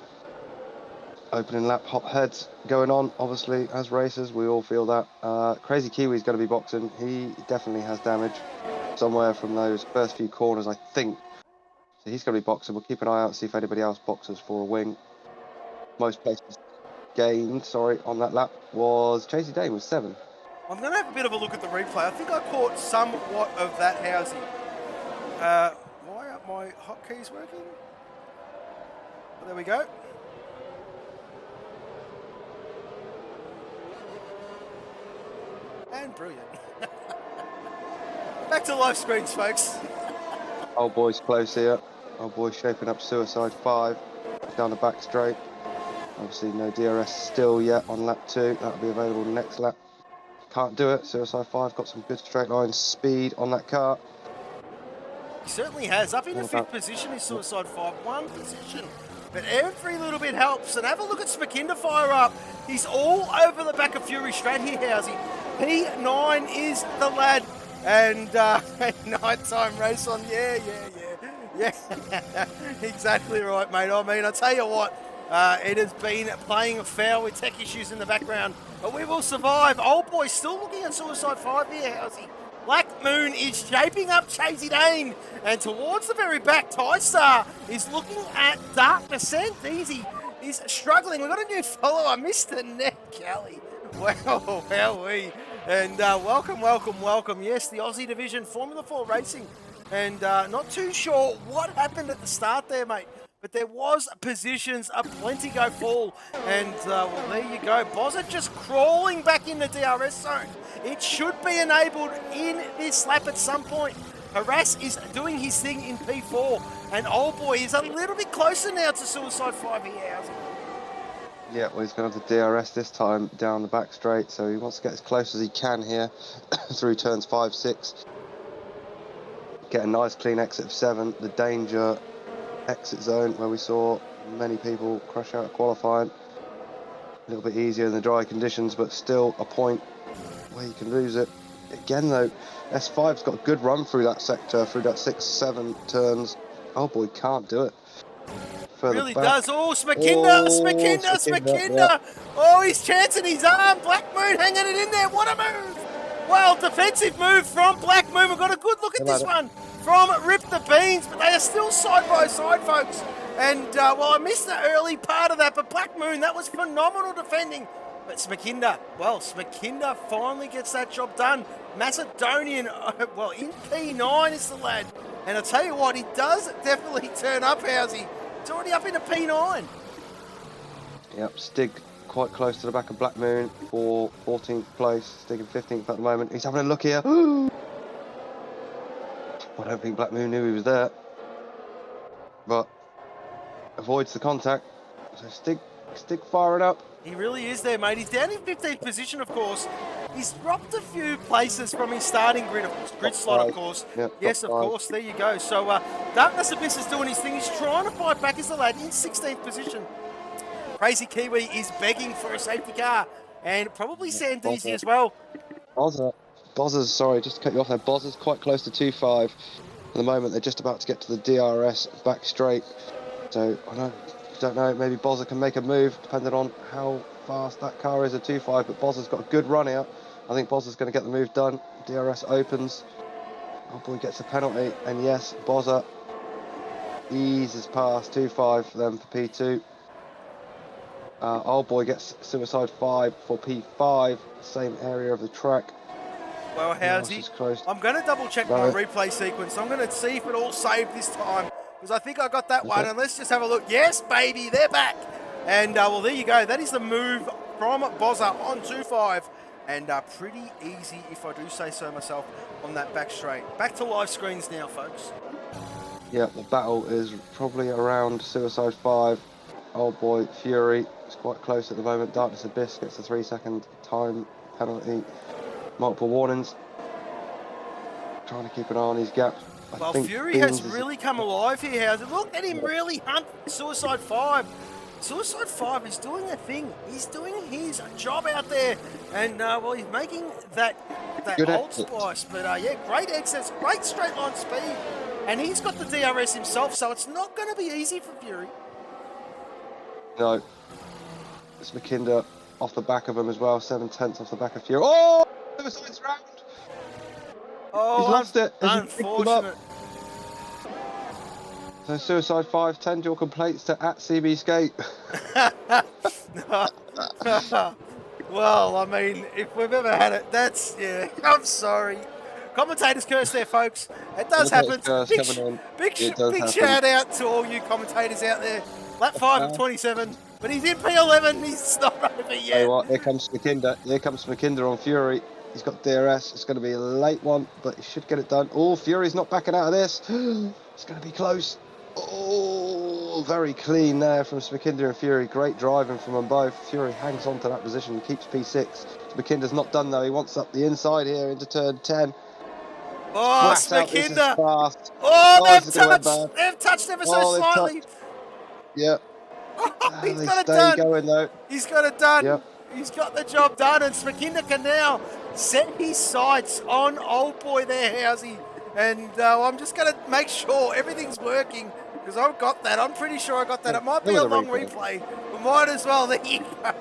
Speaker 2: Opening lap hop heads going on, obviously, as racers, we all feel that. Crazy Kiwi's going to be boxing. He definitely has damage somewhere from those first few corners, I think. So he's going to be boxing. We'll keep an eye out, see if anybody else boxes for a wing. Most places gained, on that lap was Chasey Dane with 7.
Speaker 3: I'm going to have a bit of a look at the replay. I think I caught somewhat of that, Housey. Why aren't my hotkeys working? Oh, there we go. And brilliant. Back to live screens, folks.
Speaker 2: Old boy's close here. Old boy's shaping up Suicide 5 down the back straight. Obviously no DRS still yet on lap 2. That'll be available next lap. Can't do it. Suicide 5 got some good straight line speed on that car.
Speaker 3: He certainly has. Up in the 5th position is Suicide 5. 1 position. But every little bit helps. And have a look at Smakinda fire up. He's all over the back of Fury Strat here, Housey. P9 is the lad. And nighttime race on. Yeah. Exactly right, mate. I mean, I tell you what, it has been playing foul with tech issues in the background, but we will survive. Old boy still looking at Suicide 5 here, Housey. Black Moon is shaping up Chasey Dane, and towards the very back, Ty-Star is looking at Dark Descent. Easy is struggling. We've got a new follower, Mr. Ned Kelly. Well, wowee. And welcome. Yes, the Aussie division, Formula4Racing. And not too sure what happened at the start there, mate. But there was positions aplenty go full. And, well, there you go. Bozza just crawling back in the DRS zone. It should be enabled in this lap at some point. Harass is doing his thing in P4. And Old Boy is a little bit closer now to Suicide 5 here.
Speaker 2: Yeah, well, he's going to have the DRS this time down the back straight, so he wants to get as close as he can here through turns 5, 6. Get a nice clean exit of 7. The danger exit zone where we saw many people crash out of qualifying. A little bit easier in the dry conditions, but still a point where you can lose it. Again, though, S5's got a good run through that sector, through that 6, 7 turns. Oh boy, can't do it. Further
Speaker 3: really
Speaker 2: back.
Speaker 3: Does. Oh, Smakinda.
Speaker 2: Yeah.
Speaker 3: Oh, he's chancing his arm. Black Moon hanging it in there. What a move. Well, defensive move from Black Moon. We've got a good look at this one from Rip the Beans, but they are still side by side, folks. And, well, I missed the early part of that, but Black Moon, that was phenomenal defending. But Smakinda finally gets that job done. Macedonian, well, in P9 is the lad. And I'll tell you what, he does definitely turn up, Housey. It's already up into P9.
Speaker 2: Yep, Stig quite close to the back of Black Moon for 14th place. Stig in 15th at the moment. He's having a look here. I don't think Black Moon knew he was there. But avoids the contact. So Stig firing up.
Speaker 3: He really is there, mate. He's down in 15th position, of course. He's dropped a few places from his starting grid slot, of course.
Speaker 2: Yep,
Speaker 3: yes, of course. There you go. So Darkness Abyss is doing his thing. He's trying to fight back as the lad in 16th position. Crazy Kiwi is begging for a safety car. And probably Sandeezy as well.
Speaker 2: Bozza's, sorry, just to cut you off there. Bozza's quite close to 2.5. At the moment, they're just about to get to the DRS back straight. So I don't know, maybe Bozza can make a move depending on how fast that car is, a 2.5, but Bozza's got a good run here. I think Bozza's going to get the move done. DRS opens. Old Boy gets a penalty, and yes, Bozza eases past 2.5 for them for P2. Old Boy gets Suicide 5 for P5, same area of the track.
Speaker 3: Well, Housey, I'm going to double check my replay sequence. I'm going to see if it all saved this time, because I think I got that one. And let's just have a look. Yes, baby, they're back. And, well, there you go. That is the move from Bozza on 2.5. And pretty easy, if I do say so myself, on that back straight. Back to live screens now, folks.
Speaker 2: Yeah, the battle is probably around Suicide 5. Old Boy Fury is quite close at the moment. Darkness Abyss gets a 3-second time penalty. Multiple warnings. Trying to keep an eye on his gap.
Speaker 3: Well, Fury has really come alive here. Look at him really hunt Suicide 5. Suicide 5 is doing a thing. He's doing his job out there. And, well, he's making that Old Spice. But, yeah, great excess, great straight line speed. And he's got the DRS himself, so it's not going to be easy for Fury.
Speaker 2: No. It's McKinder off the back of him as well. 7/10 off the back of Fury. Oh! Suicide's round!
Speaker 3: Oh,
Speaker 2: he's lost it.
Speaker 3: Unfortunate.
Speaker 2: So Suicide 5, 10 dual complaints to @CB Skate.
Speaker 3: Well, I mean, if we've ever had it, that's, yeah, I'm sorry. Commentators curse there, folks. It does happen. Big shout out to all you commentators out there. Lap 5 of 27, but he's in P11. He's not over yet.
Speaker 2: Tell you what, here comes McKinder. Here comes McKinder on Fury. He's got DRS. It's going to be a late one, but he should get it done. Oh, Fury's not backing out of this. It's going to be close. Oh, very clean there from McKinder and Fury. Great driving from them both. Fury hangs on to that position, keeps P6. McKinder's not done though. He wants up the inside here into turn 10.
Speaker 3: Oh, McKinder. Oh, they've touched ever so slightly.
Speaker 2: Yeah.
Speaker 3: Oh, he's got it done.
Speaker 2: Going, though.
Speaker 3: He's got it done.
Speaker 2: Yep.
Speaker 3: He's got the job done, and McKinder can now set his sights on Old Boy there, Housey. And I'm just going to make sure everything's working, because I've got that. I'm pretty sure I got that. It might be a long replay, but might as well. There you go.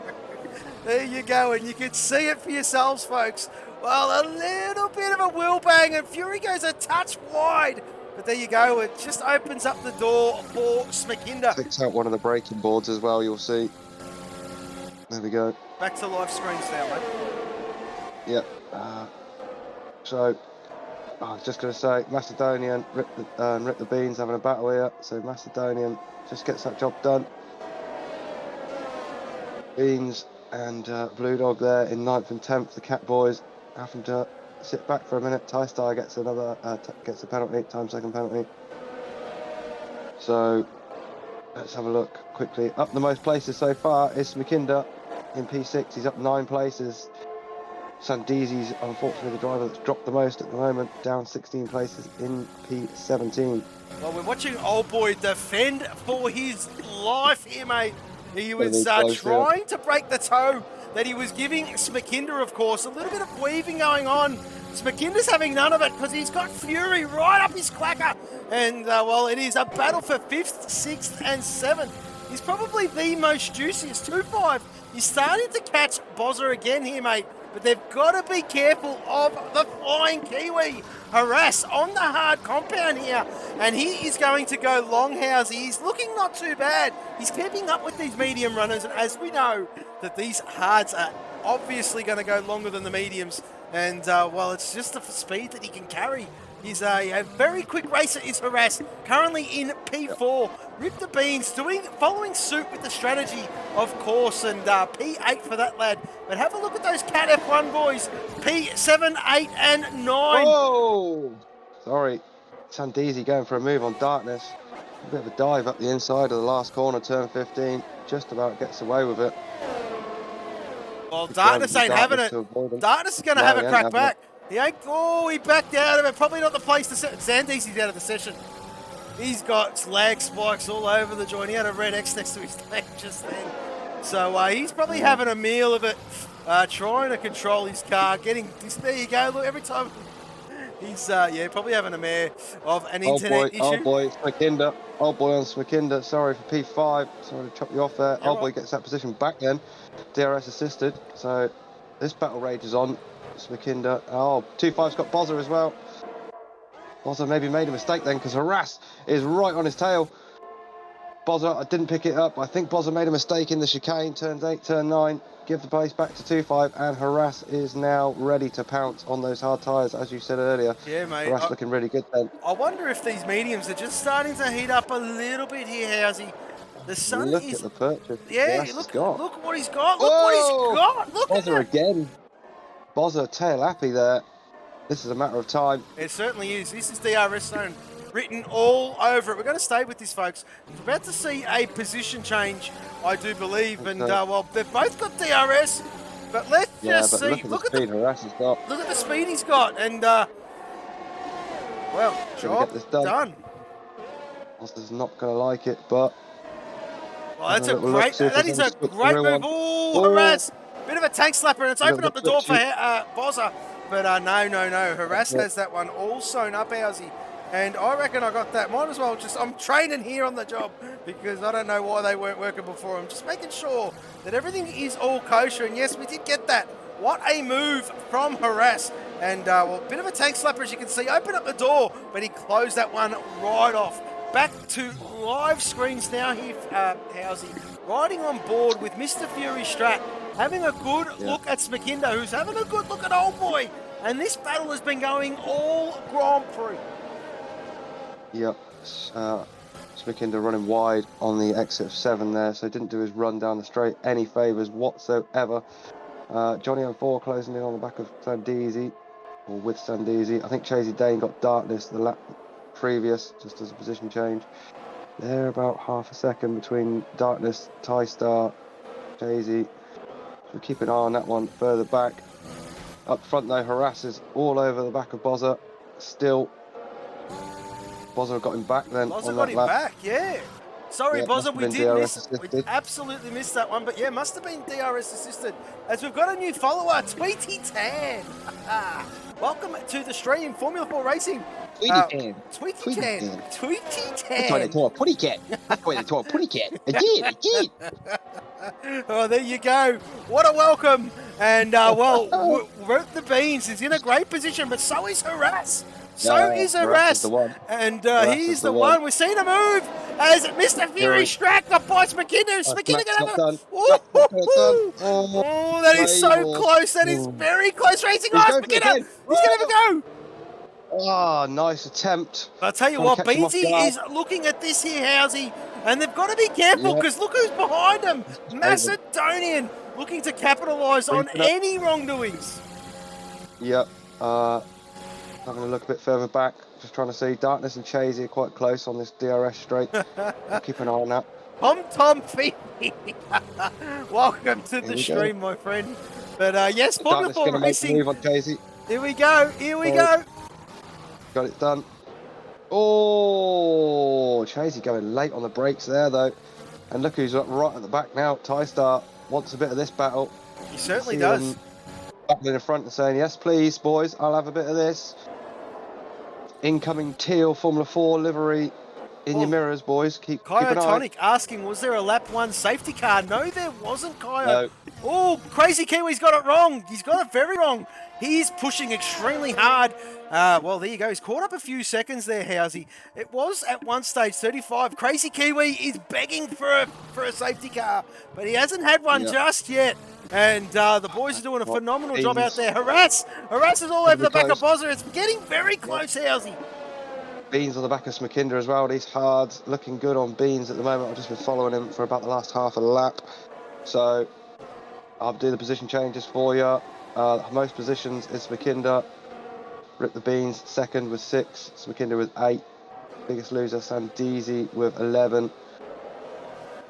Speaker 3: There you go, and you can see it for yourselves, folks. Well, a little bit of a wheel bang, and Fury goes a touch wide. But there you go, it just opens up the door for McKinder.
Speaker 2: Picks out one of the braking boards as well, you'll see. There we go.
Speaker 3: Back to live screens now, mate.
Speaker 2: Yep. So, I was just going to say, Macedonian, Rip the Beans having a battle here. So Macedonian just gets that job done. Beans and Blue Dog there in 9th and 10th. The Cat Boys having to sit back for a minute. Ty Star gets another, gets a penalty, time-second penalty. So, let's have a look quickly. Up the most places so far is McKinder in P6. He's up 9 places. Sandizi's unfortunately the driver that's dropped the most at the moment, down 16 places in P17.
Speaker 3: Well, we're watching Old Boy defend for his life here, mate. He was trying to break the toe that he was giving McKinder, of course. A little bit of weaving going on. McKinder's having none of it because he's got Fury right up his clacker. And, well, it is a battle for 5th, 6th and 7th. He's probably the most juiciest. 2-5. He's starting to catch Bozza again here, mate. But they've got to be careful of the flying Kiwi. Harass on the hard compound here. And he is going to go Longhouse. He's looking not too bad. He's keeping up with these medium runners. And as we know, that these hards are obviously going to go longer than the mediums. And, well, it's just the speed that he can carry. He's a very quick racer, is Harass, currently in P4. Rip the Beans following suit with the strategy, of course, and P8 for that lad. But have a look at those Cat F1 boys, P7, 8 and 9.
Speaker 2: Whoa! Sorry, Sandizi going for a move on Darkness. A bit of a dive up the inside of the last corner, turn 15. Just about gets away with it.
Speaker 3: Well, Darkness ain't having it. Darkness is going to have a crack back. He backed out of it. Probably not the place to set. Sandizi's out of the session. He's got lag spikes all over the joint. He had a red X next to his leg just then. So he's probably having a meal of it, trying to control his car, getting this. There you go. Look, every time He's, yeah, probably having a mare of an
Speaker 2: Oh
Speaker 3: internet
Speaker 2: boy, oh
Speaker 3: issue.
Speaker 2: boy, it's McKinder. Oh boy on McKinder. Sorry for P5. Sorry to chop you off there.
Speaker 3: You're
Speaker 2: Oh boy
Speaker 3: right.
Speaker 2: gets that position back then. DRS assisted. So this battle rages on. It's McKinder. Oh, 2-5's got Bozza as well. Bozza maybe made a mistake then because Harass is right on his tail. Bozza, I didn't pick it up. I think Bozza made a mistake in the chicane. Turns 8, turn 9. Give the pace back to 2-5, and Harass is now ready to pounce on those hard tyres, as you said earlier.
Speaker 3: Yeah, mate.
Speaker 2: Harass looking really good then.
Speaker 3: I wonder if these mediums are just starting to heat up a little bit here, Housey. The sun
Speaker 2: Look
Speaker 3: is...
Speaker 2: at the purchase.
Speaker 3: Yeah,
Speaker 2: Harass has
Speaker 3: look
Speaker 2: got.
Speaker 3: what he's got. Look what he's got. Look at
Speaker 2: Bozza
Speaker 3: that.
Speaker 2: again. Bozza tail happy there. This is a matter of time.
Speaker 3: It certainly is. This is DRS zone written all over it. We're going to stay with this, folks. We're about to see a position change, I do believe. And, well, they've both got DRS, but let's just see.
Speaker 2: Look at the speed Harass has got.
Speaker 3: Look at the speed he's got. And, well, job
Speaker 2: get this done. Bozza's not going to like it, but...
Speaker 3: Well, that's a great... That is a great move. Oh, Harass. Bit of a tank slapper, and it's opened up the door for Bozza. But no. Harass has that one all sewn up, Housey. And I reckon I got that. Might as well just... I'm training here on the job because I don't know why they weren't working before. I'm just making sure that everything is all kosher. And yes, we did get that. What a move from Harass. And, well, a bit of a tank slapper, as you can see. Open up the door, but he closed that one right off. Back to live screens now here, Housey. Riding on board with Mr. Fury Strat. Having a good look at Smakinder, who's having a good look at Old Boy. And this battle has been going all Grand Prix.
Speaker 2: Yep. Smakinder running wide on the exit of 7 there, so didn't do his run down the straight any favours whatsoever. Johnny M4 closing in on the back of Sandeezy, or with Sandeezy. I think Chasey Dane got Darkness the lap previous, just as a position change. They're about half a second between Darkness, Ty Star, Chasey. So keep an eye on that one further back. Up front though, Harasses all over the back of Bozza. Still, Bozza got him back then.
Speaker 3: Bozza got him back, yeah. Sorry, Bozza, we absolutely missed that one, but yeah, must have been DRS assisted. As we've got a new follower, Tweety Tan. Welcome to the stream, Formula 4 Racing.
Speaker 2: Tweety Tan.
Speaker 3: Tweety Tan. Tweety Tan.
Speaker 2: That's why they tore a putty cat. That's why they tore a putty cat. I did.
Speaker 3: Oh, there you go. What a welcome. And, well, Root the Beans is in a great position, but so is Harass. So is Harass. And he's the one. We've seen a move as Mr. Fury Strat got by Smakinder. Smakinder going to Oh, that is so close. That is very close racing. Oh, Smakinder. He's going to have a go.
Speaker 2: Oh, nice attempt.
Speaker 3: I'll tell you what, Beansy is looking at this here, Housey, and they've got to be careful because look who's behind them. Macedonian looking to capitalise on any wrongdoings.
Speaker 2: Yep. Having a look a bit further back, just trying to see. Darkness and Chasey are quite close on this DRS straight. Keep an eye on that.
Speaker 3: Tom Feeney. Welcome to the stream, my friend. But yes, Formula 4 Racing.
Speaker 2: Move on Chasey.
Speaker 3: Here we go. Here we go.
Speaker 2: Got it done. Oh, Chasey going late on the brakes there, though. And look who's right at the back now. Ty Star wants a bit of this battle.
Speaker 3: He certainly does.
Speaker 2: Battling in front and saying, yes, please, boys, I'll have a bit of this. Incoming teal Formula 4 livery in your mirrors, boys. Keep an eye.
Speaker 3: Tonic asking, was there a lap 1 safety car? No, there wasn't, Kyo.
Speaker 2: No.
Speaker 3: Oh, Crazy Kiwi's got it wrong. He's got it very wrong. He's pushing extremely hard. Well, there you go. He's caught up a few seconds there, Housey. It was at one stage 35. Crazy Kiwi is begging for a safety car, but he hasn't had one just yet. And the boys are doing a phenomenal job out there. Harass is all over the back of Bozza. It's getting very close, Housey.
Speaker 2: Beans on the back of Smakinder as well. He's hard, looking good on Beans at the moment. I've just been following him for about the last half of the lap. So I'll do the position changes for you. Most positions is Smakinder. Rip the Beans second with 6. Smakinder with 8. Biggest loser Sandeezy with 11.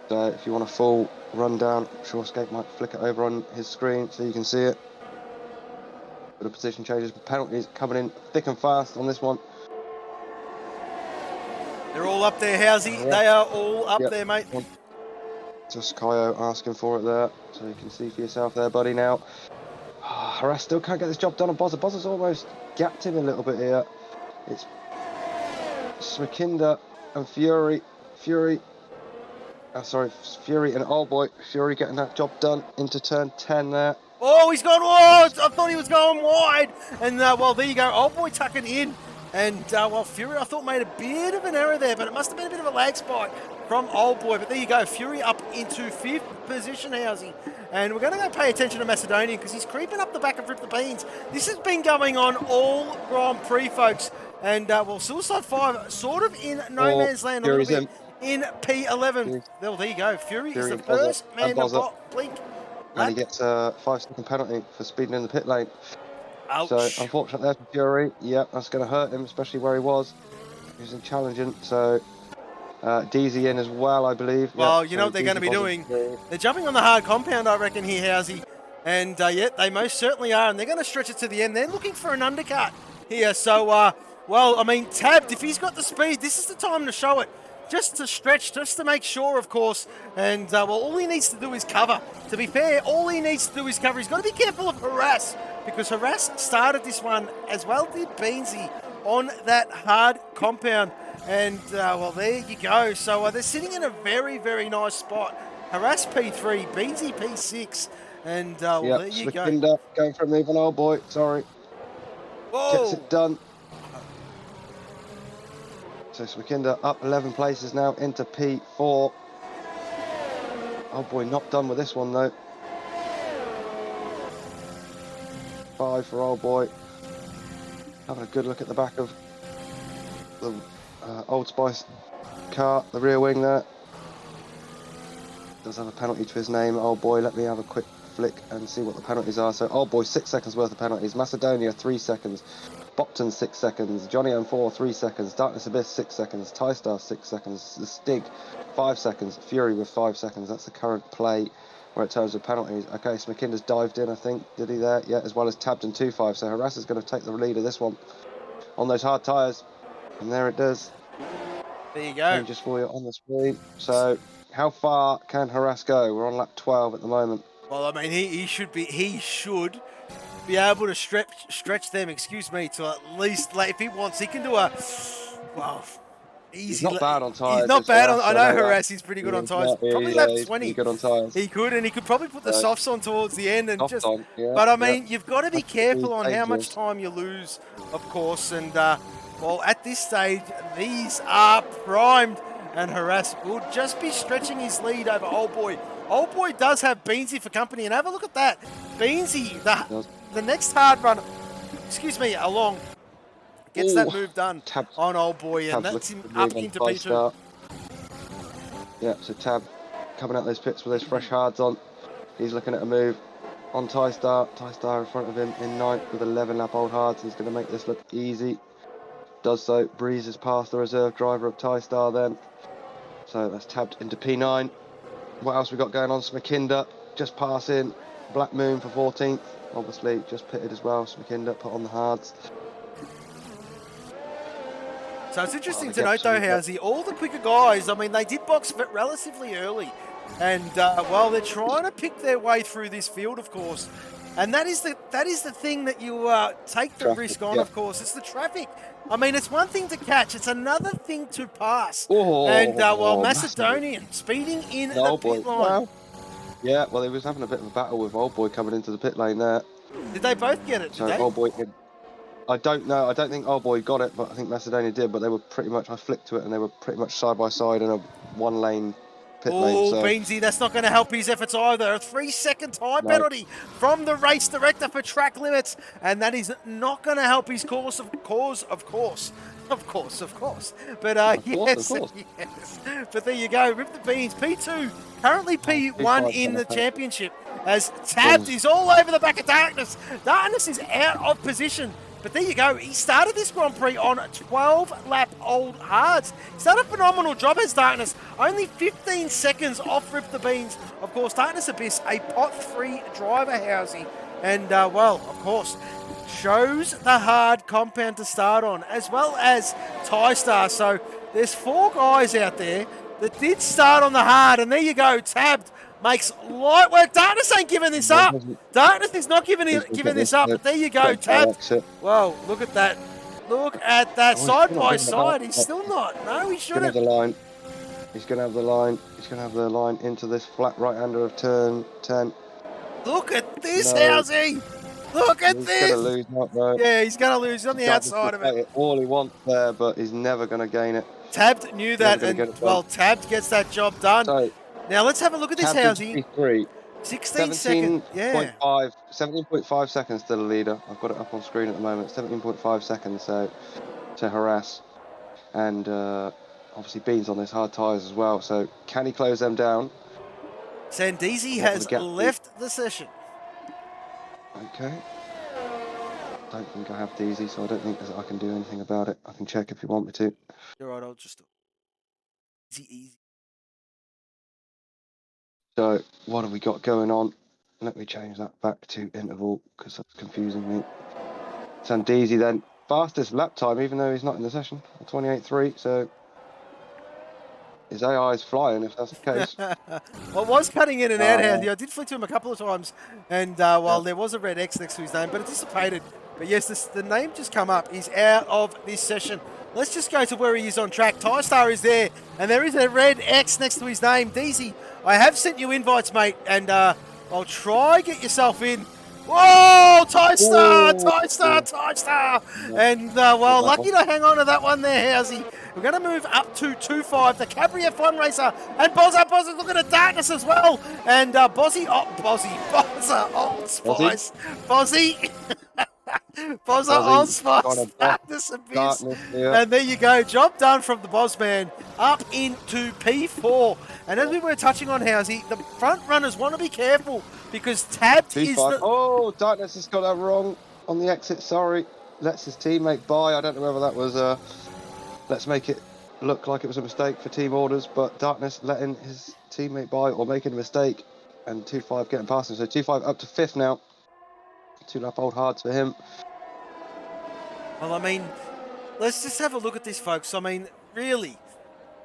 Speaker 2: So if you want a full rundown, I'm sure Skate might flick it over on his screen so you can see it. But the position changes, penalties coming in thick and fast on this one.
Speaker 3: They're all up there, Housey. They are all up there, mate.
Speaker 2: Just Kyo asking for it there, so you can see for yourself there, buddy, now. Harass still can't get this job done on Bozza. Bozza's almost gapped him a little bit here. It's Smakinda and Fury. Fury and Old Boy. Fury getting that job done into turn 10 there.
Speaker 3: Oh, he's gone wide. I thought he was going wide. And, well, there you go. Old Boy tucking in. And, well, Fury, I thought, made a bit of an error there, but it must have been a bit of a lag spike from Old Boy. But there you go. Fury up into 5th position, Housey. And we're going to go pay attention to Macedonian because he's creeping up the back of Rip the Beans. This has been going on all Grand Prix, folks. And, well, Suicide 5 sort of in no man's land a little bit in P11. Well, there you go. Fury is the first man to blink.
Speaker 2: And he gets a 5-second penalty for speeding in the pit lane.
Speaker 3: Ouch.
Speaker 2: So, unfortunately, there's Fury. Yeah, that's going to hurt him, especially where he was. He was challenging. So, DZ in as well, I believe.
Speaker 3: Well, you know what they're going to be doing? They're jumping on the hard compound, I reckon, here, Housey. And, yeah, they most certainly are. And they're going to stretch it to the end. They're looking for an undercut here. So, well, I mean, Tabbed, if he's got the speed, this is the time to show it. Just to stretch, just to make sure, of course. And, well, all he needs to do is cover. To be fair, all he needs to do is cover. He's got to be careful of Harass, because Harass started this one, as well did Beansy, on that hard compound. And, well, there you go. So they're sitting in a very, very nice spot. Harass P3, Beansy P6. And, well, there you go.
Speaker 2: Going for a move on Old Boy. Sorry.
Speaker 3: Whoa.
Speaker 2: Gets it done. So Smakinda up 11 places now into P4. Oh boy, not done with this one though. 5 for Old Boy. Having a good look at the back of the Old Spice car, the rear wing there. Does have a penalty to his name, Old Boy. Let me have a quick flick and see what the penalties are. So Old Boy, 6 seconds worth of penalties. Macedonia, 3 seconds. Bopton, 6 seconds. Johnny M4, 3 seconds. Darkness Abyss, 6 seconds. Tystar, 6 seconds. The Stig, 5 seconds. Fury with 5 seconds. That's the current play where it terms of penalties. Okay, Smakinda's dived in, I think. Did he there? Yeah, as well as tabbed in 2-5. So Harass is going to take the lead of this one on those hard tyres. And there it does.
Speaker 3: There you go.
Speaker 2: Just for you on the screen. So how far can Harass go? We're on lap 12 at the moment.
Speaker 3: Well, I mean, he should be able to stretch them, excuse me, to at least, like, if he wants, he can do a, well, easy.
Speaker 2: He's not bad on tyres.
Speaker 3: He's not bad on, I know Harass, he's pretty good on tyres. Probably lap 20.
Speaker 2: Pretty good on tyres.
Speaker 3: He could, and he could probably put the softs on towards the end and just,
Speaker 2: on, yeah,
Speaker 3: but I mean, you've got to be careful on how much time you lose, of course, and, well, at this stage, these are primed, and Harass will just be stretching his lead over Old Boy. Old Boy does have Beansy for company, and have a look at that. Beansy, the next hard run, along, gets that move done on Old Boy, and that's him up into P2.
Speaker 2: Yeah, so Tab coming out those pits with those fresh hards on. He's looking at a move on Tystar. Tystar in front of him in 9th with 11 lap old hards. He's going to make this look easy. Does so, breezes past the reserve driver of Tystar then. So that's tabbed into P9. What else we got going on? Smakinda just passing. Black Moon for 14th. Obviously just pitted as well. Smakinda put on the hards.
Speaker 3: So it's interesting to note though, Housey, all the quicker guys, I mean, they did box relatively early. And, well, they're trying to pick their way through this field, of course. And that is the thing that you take the risk on, of course. It's the traffic. I mean, it's one thing to catch. It's another thing to pass. And, well, Macedonian speeding in the pit line.
Speaker 2: Wow. Yeah, well, he was having a bit of a battle with Old Boy coming into the pit lane there.
Speaker 3: Did they both get it?
Speaker 2: So Old Boy, I don't know. I don't think Old Boy got it, but I think Macedonia did. But they were pretty much, I flicked to it, and they were pretty much side by side in a one-lane pit lane.
Speaker 3: Oh, Beansy, that's not going to help his efforts either. A 3-second time penalty from the race director for track limits, and that is not going to help his course, of course. But yes. But there you go. Rip the Beans. P2, currently P1 in the championship, as Tabbed is all over the back of Darkness. Darkness is out of position. But there you go. He started this Grand Prix on 12-lap old hards. He's done a phenomenal job as Darkness. Only 15 seconds off Rip the Beans. Of course, Darkness Abyss, a pot-3 driver, Housey. And, well, of course, shows the hard compound to start on, as well as Tystar. So there's 4 guys out there that did start on the hard. And there you go, Tabbed makes light work. Darkness ain't giving this up. Darkness is not giving this up. But there you go, Tab. Whoa, look at that. Look at that side by side. He's still not. No, he shouldn't.
Speaker 2: He's going to have the line. He's going to have the line. He's going to have the line into this flat right-hander of turn 10.
Speaker 3: Look at this, Housey. Look at this.
Speaker 2: He's going to lose out though.
Speaker 3: Yeah, he's going to lose. He's on the outside of it.
Speaker 2: All he wants there, but he's never going to gain it.
Speaker 3: Tabbed knew that, and well, Tabbed gets that job done. So, now let's have a look at this, Housey. 16 seconds. Yeah.
Speaker 2: 17.5 seconds to the leader. I've got it up on screen at the moment. 17.5 seconds so to harass. And obviously Beans on this hard tyres as well. So can he close them down?
Speaker 3: Sandeezy has left the session.
Speaker 2: Okay. Don't think I have Deezy, so I don't think I can do anything about it. I can check if you want me to.
Speaker 3: You're right, I'll just... Easy.
Speaker 2: So, what have we got going on? Let me change that back to interval, because that's confusing me. Sandeezy then, fastest lap time, even though he's not in the session, 28.3, so... His AI is flying, if that's the case.
Speaker 3: Well, it was cutting in and out, Housey. I did flick to him a couple of times, and while there was a red X next to his name, but it dissipated. But yes, the name just come up. He's out of this session. Let's just go to where he is on track. TyStar is there, and there is a red X next to his name. Deezy, I have sent you invites, mate, and I'll try get yourself in. Whoa, TyStar! And, well, lucky to hang on to that one there, Housey. We're going to move up to 2.5. The Cabri F1 racer. And Bozza looking at Darkness as well. And Bozza, Old Spice. Bozzy. Bozza, Old Spice. Darkness Abyss. And there you go. Job done from the Bozman up into P4. And as we were touching on, Housey, the front runners want to be careful because Tabbed is the...
Speaker 2: Oh, Darkness has got that wrong on the exit. Sorry. Lets his teammate by. I don't know whether that was... Let's make it look like it was a mistake for team orders, but Darkness letting his teammate by or making a mistake, and 2.5 getting past him. So 2.5 up to 5th now. 2 lap old hards for him.
Speaker 3: Well, I mean, let's just have a look at this, folks. I mean, really,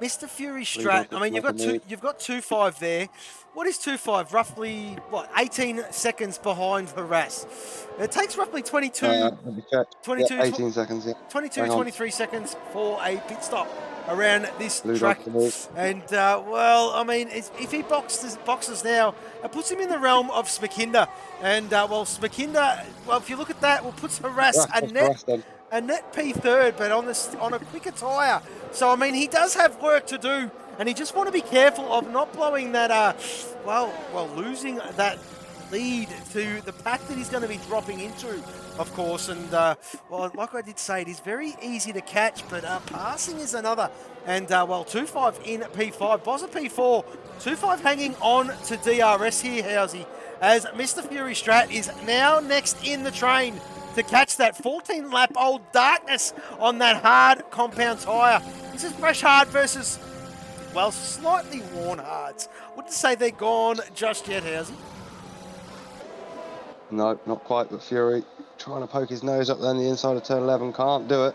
Speaker 3: Mr. Fury Strat. I mean, you've got 2.5 there. What is 2.5? Roughly, what, 18 seconds behind Harass. It takes roughly 22,
Speaker 2: 18 seconds, yeah.
Speaker 3: 23 seconds for a pit stop around this track. And, well, I mean, if he boxes now, it puts him in the realm of Smakinda. And, well, Smakinda, well, if you look at that, puts Harass a net P3rd, but on a quicker tyre. So, I mean, he does have work to do. And you just want to be careful of not blowing that, losing that lead to the pack that he's going to be dropping into, of course. And, well, like I did say, it is very easy to catch, but passing is another. And, well, 2.5 in P5, Bozza P4, 2.5 hanging on to DRS here, Housey, as Mr. Fury Strat is now next in the train to catch that 14-lap-old Darkness on that hard compound tyre. This is fresh hard versus... well, slightly worn hards. Wouldn't say they're gone just yet, Housey.
Speaker 2: No, not quite, but Fury trying to poke his nose up there on the inside of turn 11, can't do it.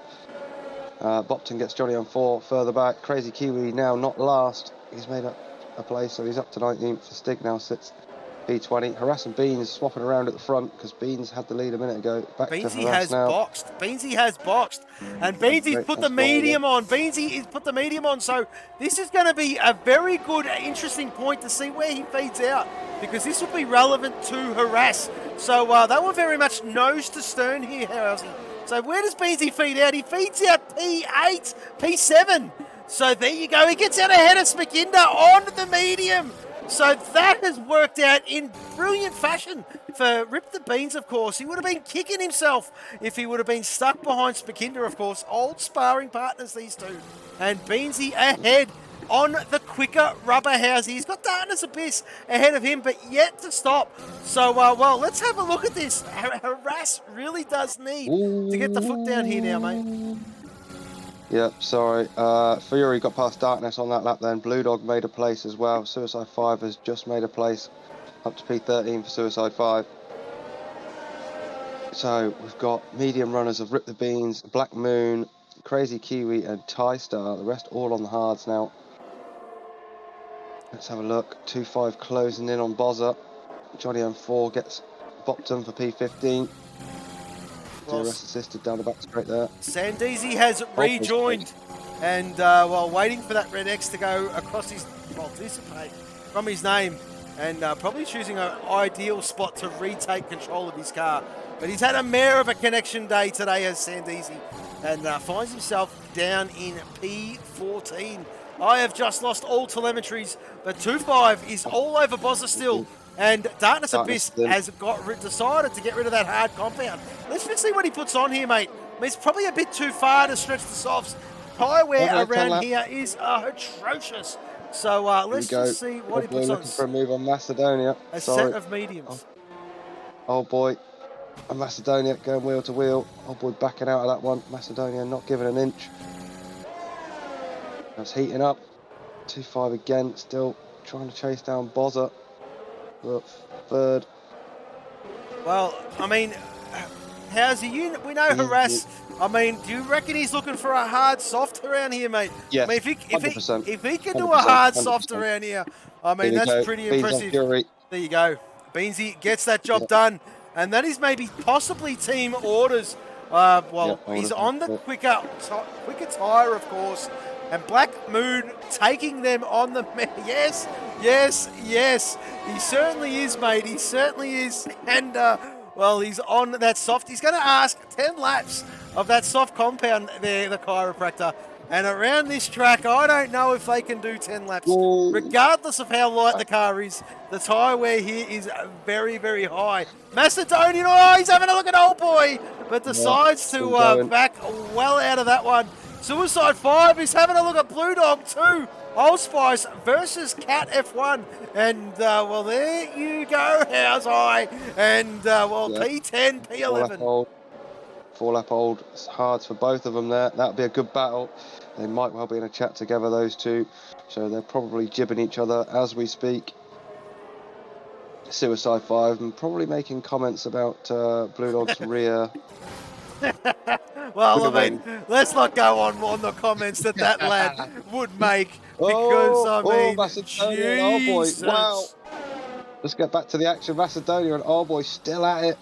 Speaker 2: Bopton gets Johnny on 4 further back. Crazy Kiwi now not last. He's made up a place, so he's up to 19th. Stig now sits B20. Harass and Beans swapping around at the front because Beans had the lead a minute ago. Back to Harass now.
Speaker 3: Beansy has boxed. And Beansy's put the medium on. Beansy has put the medium on. So this is going to be a very good, interesting point to see where he feeds out, because this will be relevant to Harass. So they were very much nose to stern here, Housey. So where does Beansy feed out? He feeds out P8, P7. So there you go. He gets out ahead of Smakinda on the medium. So that has worked out in brilliant fashion for Rip the Beans, of course. He would have been kicking himself if he would have been stuck behind Smakinda, of course. Old sparring partners, these two. And Beansy ahead on the quicker rubber house. He's got Darkness Abyss ahead of him, but yet to stop. So, well, let's have a look at this. Harass really does need to get the foot down here now, mate.
Speaker 2: Yep, sorry. Fury got past Darkness on that lap then. Blue Dog made a place as well. Suicide 5 has just made a place up to P13 for Suicide 5. So we've got medium runners of Rip the Beans, Black Moon, Crazy Kiwi and TyStar. The rest all on the hards now. Let's have a look. 2-5 closing in on Bozza. Johnny M4 gets Bopton for P15. DRS assisted down the back straight there.
Speaker 3: Sandisi has rejoined, and while waiting for that red X to go across his, well, dissipate from his name, and probably choosing an ideal spot to retake control of his car. But he's had a mare of a connection day today as Sandisi, and finds himself down in P14. I have just lost all telemetries, but 2-5 is all over Bozza still. And Darkness Abyss has decided to get rid of that hard compound. Let's just see what he puts on here, mate. I mean, it's probably a bit too far to stretch the softs. Tyre wear around here is atrocious. So let's just see what he puts on.
Speaker 2: Looking for a move on Macedonia.
Speaker 3: A set of mediums.
Speaker 2: Oh boy. And Macedonia going wheel to wheel. Oh boy, backing out of that one. Macedonia not giving an inch. That's heating up. 2-5 again. Still trying to chase down Bozza. Third.
Speaker 3: Well, I mean, how's he? We know Harass. I mean, do you reckon he's looking for a hard soft around here, mate?
Speaker 2: Yes,
Speaker 3: I mean, if he can do a
Speaker 2: 100%,
Speaker 3: hard soft around here, I mean, that's pretty impressive.
Speaker 2: There
Speaker 3: you go. Beansy gets that job done, and that is maybe possibly team orders. He's on the quicker tyre, of course. And Black Moon taking them on the... Yes. He certainly is, mate. He certainly is. And, well, he's on that soft. He's going to ask 10 laps of that soft compound there, the chiropractor. And around this track, I don't know if they can do 10 laps. Whoa. Regardless of how light the car is, the tyre wear here is very, very high. Macedonian, he's having a look at Old Boy, but decides to back well out of that one. Suicide 5 is having a look at Blue Dog 2. Old Spice versus Cat F1. And, well, there you go, How's High. And, P10, P11.
Speaker 2: 4-lap old. It's hard for both of them there. That'll be a good battle. They might well be in a chat together, those two. So they're probably jibbing each other as we speak. Suicide 5 and probably making comments about Blue Dog's rear.
Speaker 3: Well, I mean, let's not go on the comments that lad would make, because,
Speaker 2: Macedonia, oh boy, wow. Let's get back to the action. Macedonia and oh boy, still at it.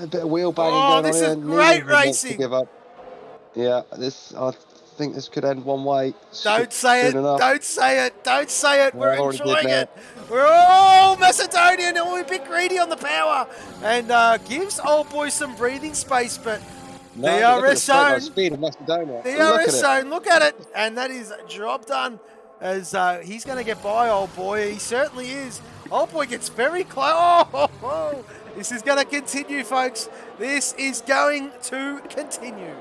Speaker 2: A bit of wheel banging going on.
Speaker 3: This is great racing.
Speaker 2: Give up. Yeah, I think this could end one way.
Speaker 3: Don't say it. Don't say it. Don't say it. We're enjoying it. We're all Macedonian and we're a bit greedy on the power. And gives Old Boy some breathing space, but DRS zone.
Speaker 2: Speed of Macedonia.
Speaker 3: DRS zone. Look at it. And that is job done, as he's going to get by Old Boy. He certainly is. Old Boy gets very close. This is going to continue, folks. This is going to continue.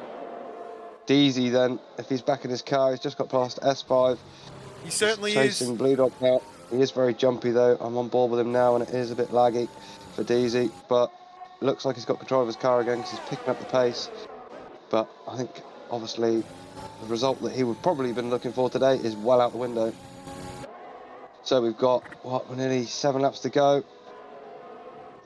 Speaker 2: Deezy then, if he's back in his car, he's just got past S5.
Speaker 3: He certainly
Speaker 2: chasing Blue Dog now. He is very jumpy though. I'm on board with him now, and it is a bit laggy for Deezy, but looks like he's got control of his car again because he's picking up the pace. But I think obviously the result that he would probably have been looking for today is well out the window. So we've got we're nearly 7 laps to go.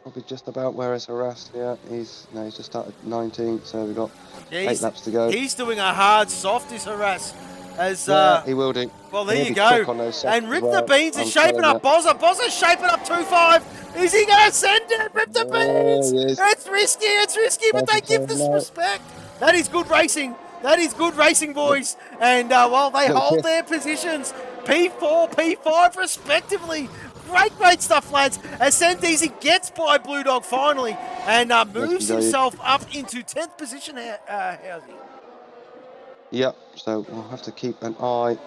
Speaker 2: Probably just about where it's harassed. Yeah, he's just started 19, so we've got 8 laps to go.
Speaker 3: He's doing a hard soft, is harass. As
Speaker 2: he will do.
Speaker 3: Well, there you go. And Rip the Beans is shaping up Bozza. Bozza's shaping up 2-5. Is he going to send it? Rip the Beans. It's risky, but they give this respect. That is good racing. That is good racing, boys. And while they hold their positions, P4, P5 respectively. Great stuff, lads. As Sandisi gets by Blue Dog finally and moves himself up into 10th position, Housey.
Speaker 2: Yep, so we'll have to keep an eye,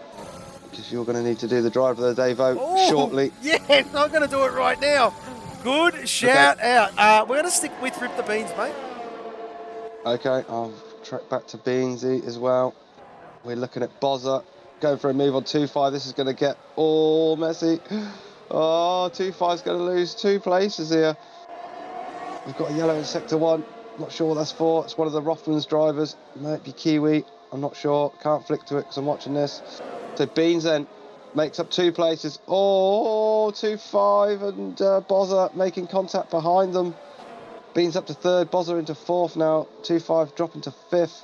Speaker 2: because you're going to need to do the driver of the day vote shortly.
Speaker 3: Yeah, I'm going to do it right now. Good shout out. We're going to stick with Rip the Beans, mate.
Speaker 2: Okay, I'll track back to Beansy as well. We're looking at Bozza, going for a move on 2-5. This is going to get all messy. Oh, 2-5's going to lose 2 places here. We've got a yellow in sector 1. Not sure what that's for. It's one of the Rothmans drivers. Might be Kiwi. I'm not sure. Can't flick to it because I'm watching this. So Beans then makes up 2 places. Oh, 2-5 and Bozza making contact behind them. Beans up to 3rd. Bozza into 4th now. 2-5 dropping to 5th.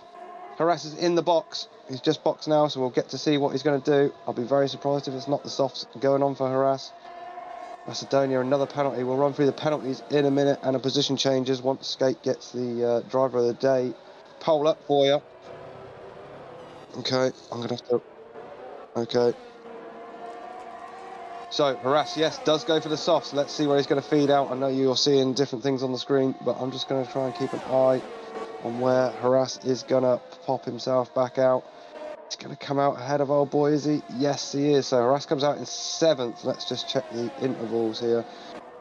Speaker 2: Harasses in the box. He's just boxed now, so we'll get to see what he's going to do. I'll be very surprised if it's not the softs going on for Harass. Macedonia, another penalty. We'll run through the penalties in a minute and the position changes once Skate gets the driver of the day pole up for you. Okay, I'm going to have to... Okay. So, Harass, yes, does go for the softs. Let's see where he's going to feed out. I know you're seeing different things on the screen, but I'm just going to try and keep an eye on where Harass is going to pop himself back out. He's going to come out ahead of old boy, is he? Yes, he is. So Harass comes out in 7th. Let's just check the intervals here.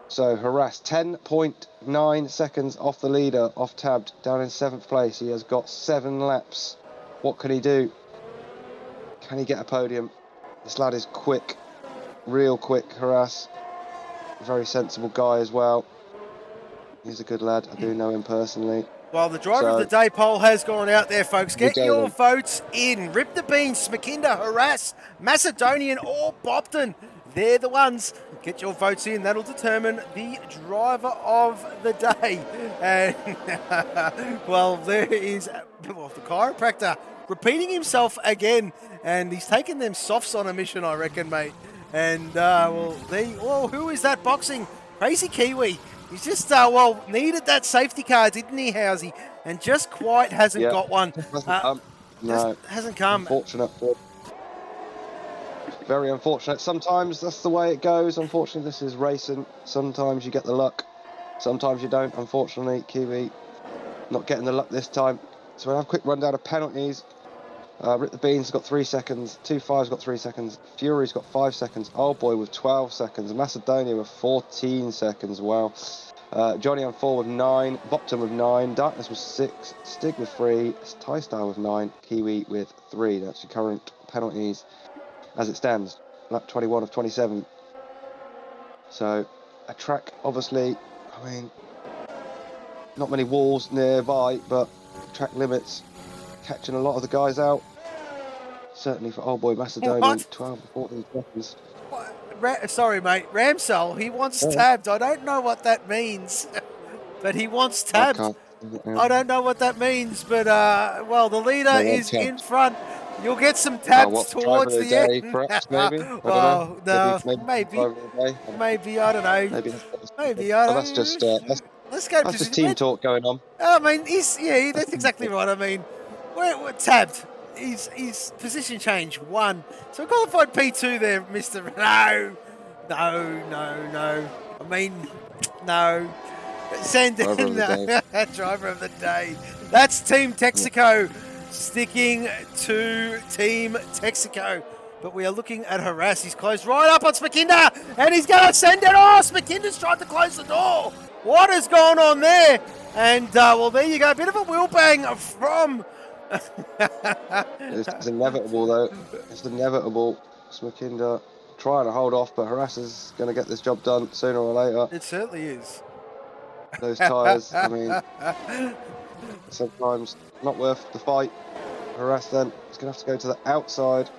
Speaker 2: So Harass, 10.9 seconds off the leader, off Tabbed, down in 7th place. He has got 7 laps. What can he do? Can he get a podium? This lad is quick, real quick, Harass. Very sensible guy as well. He's a good lad. I do know him personally.
Speaker 3: Well, the driver of the day poll has gone out there, folks. Get your
Speaker 2: then.
Speaker 3: votes in. Rip the Beans, Smakinda, Harass, Macedonian or Bopton. They're the ones. Get your votes in. That'll determine the driver of the day. And, well, there is the chiropractor repeating himself again. And he's taking them softs on a mission, I reckon, mate. And, who is that boxing? Crazy Kiwi. He's just, needed that safety car, didn't he, Housey? And just quite hasn't got one.
Speaker 2: No,
Speaker 3: hasn't come.
Speaker 2: Unfortunate. Very unfortunate. Sometimes that's the way it goes. Unfortunately, this is racing. Sometimes you get the luck. Sometimes you don't. Unfortunately, Kiwi not getting the luck this time. So we'll have a quick rundown of penalties. Rip the Beans got 3 seconds. 2-5's got 3 seconds. Fury's got 5 seconds. Old Boy with 12 seconds. Macedonia with 14 seconds. Wow. Johnny on 4 with 9. Bopton with 9. Darkness with 6. Stig with 3. Ty Star with 9. Kiwi with 3. That's your current penalties as it stands. Lap 21 of 27. So a track, obviously, I mean, not many walls nearby, but track limits catching a lot of the guys out. Certainly for old boy Macedonian, 12 to 14 seconds.
Speaker 3: Sorry, mate. Ramsell, he wants tabbed. I don't know what that means, but he wants tabbed. I don't know what that means, but, the leader is in front. You'll get some tabs towards the end.
Speaker 2: Perhaps, maybe?
Speaker 3: Maybe, I don't know. Maybe, I don't know.
Speaker 2: That's just, let's go. That's just team talk going on.
Speaker 3: I mean, that's exactly right. I mean, we're tabbed. He's position change 1. So qualified P2 there, Mr. No. I mean, no. Send in driver of the day. That's Team Texaco sticking to Team Texaco. But we are looking at Harass. He's closed right up on Smakinda, and he's going to send it off. Smakinda's tried to close the door. What has gone on there? And, there you go. A bit of a wheel bang from...
Speaker 2: It's inevitable, though. It's inevitable. Smakinda trying to hold off, but Harass is going to get this job done sooner or later.
Speaker 3: It certainly is.
Speaker 2: Those tyres, I mean, sometimes not worth the fight. Harass then is going to have to go to the outside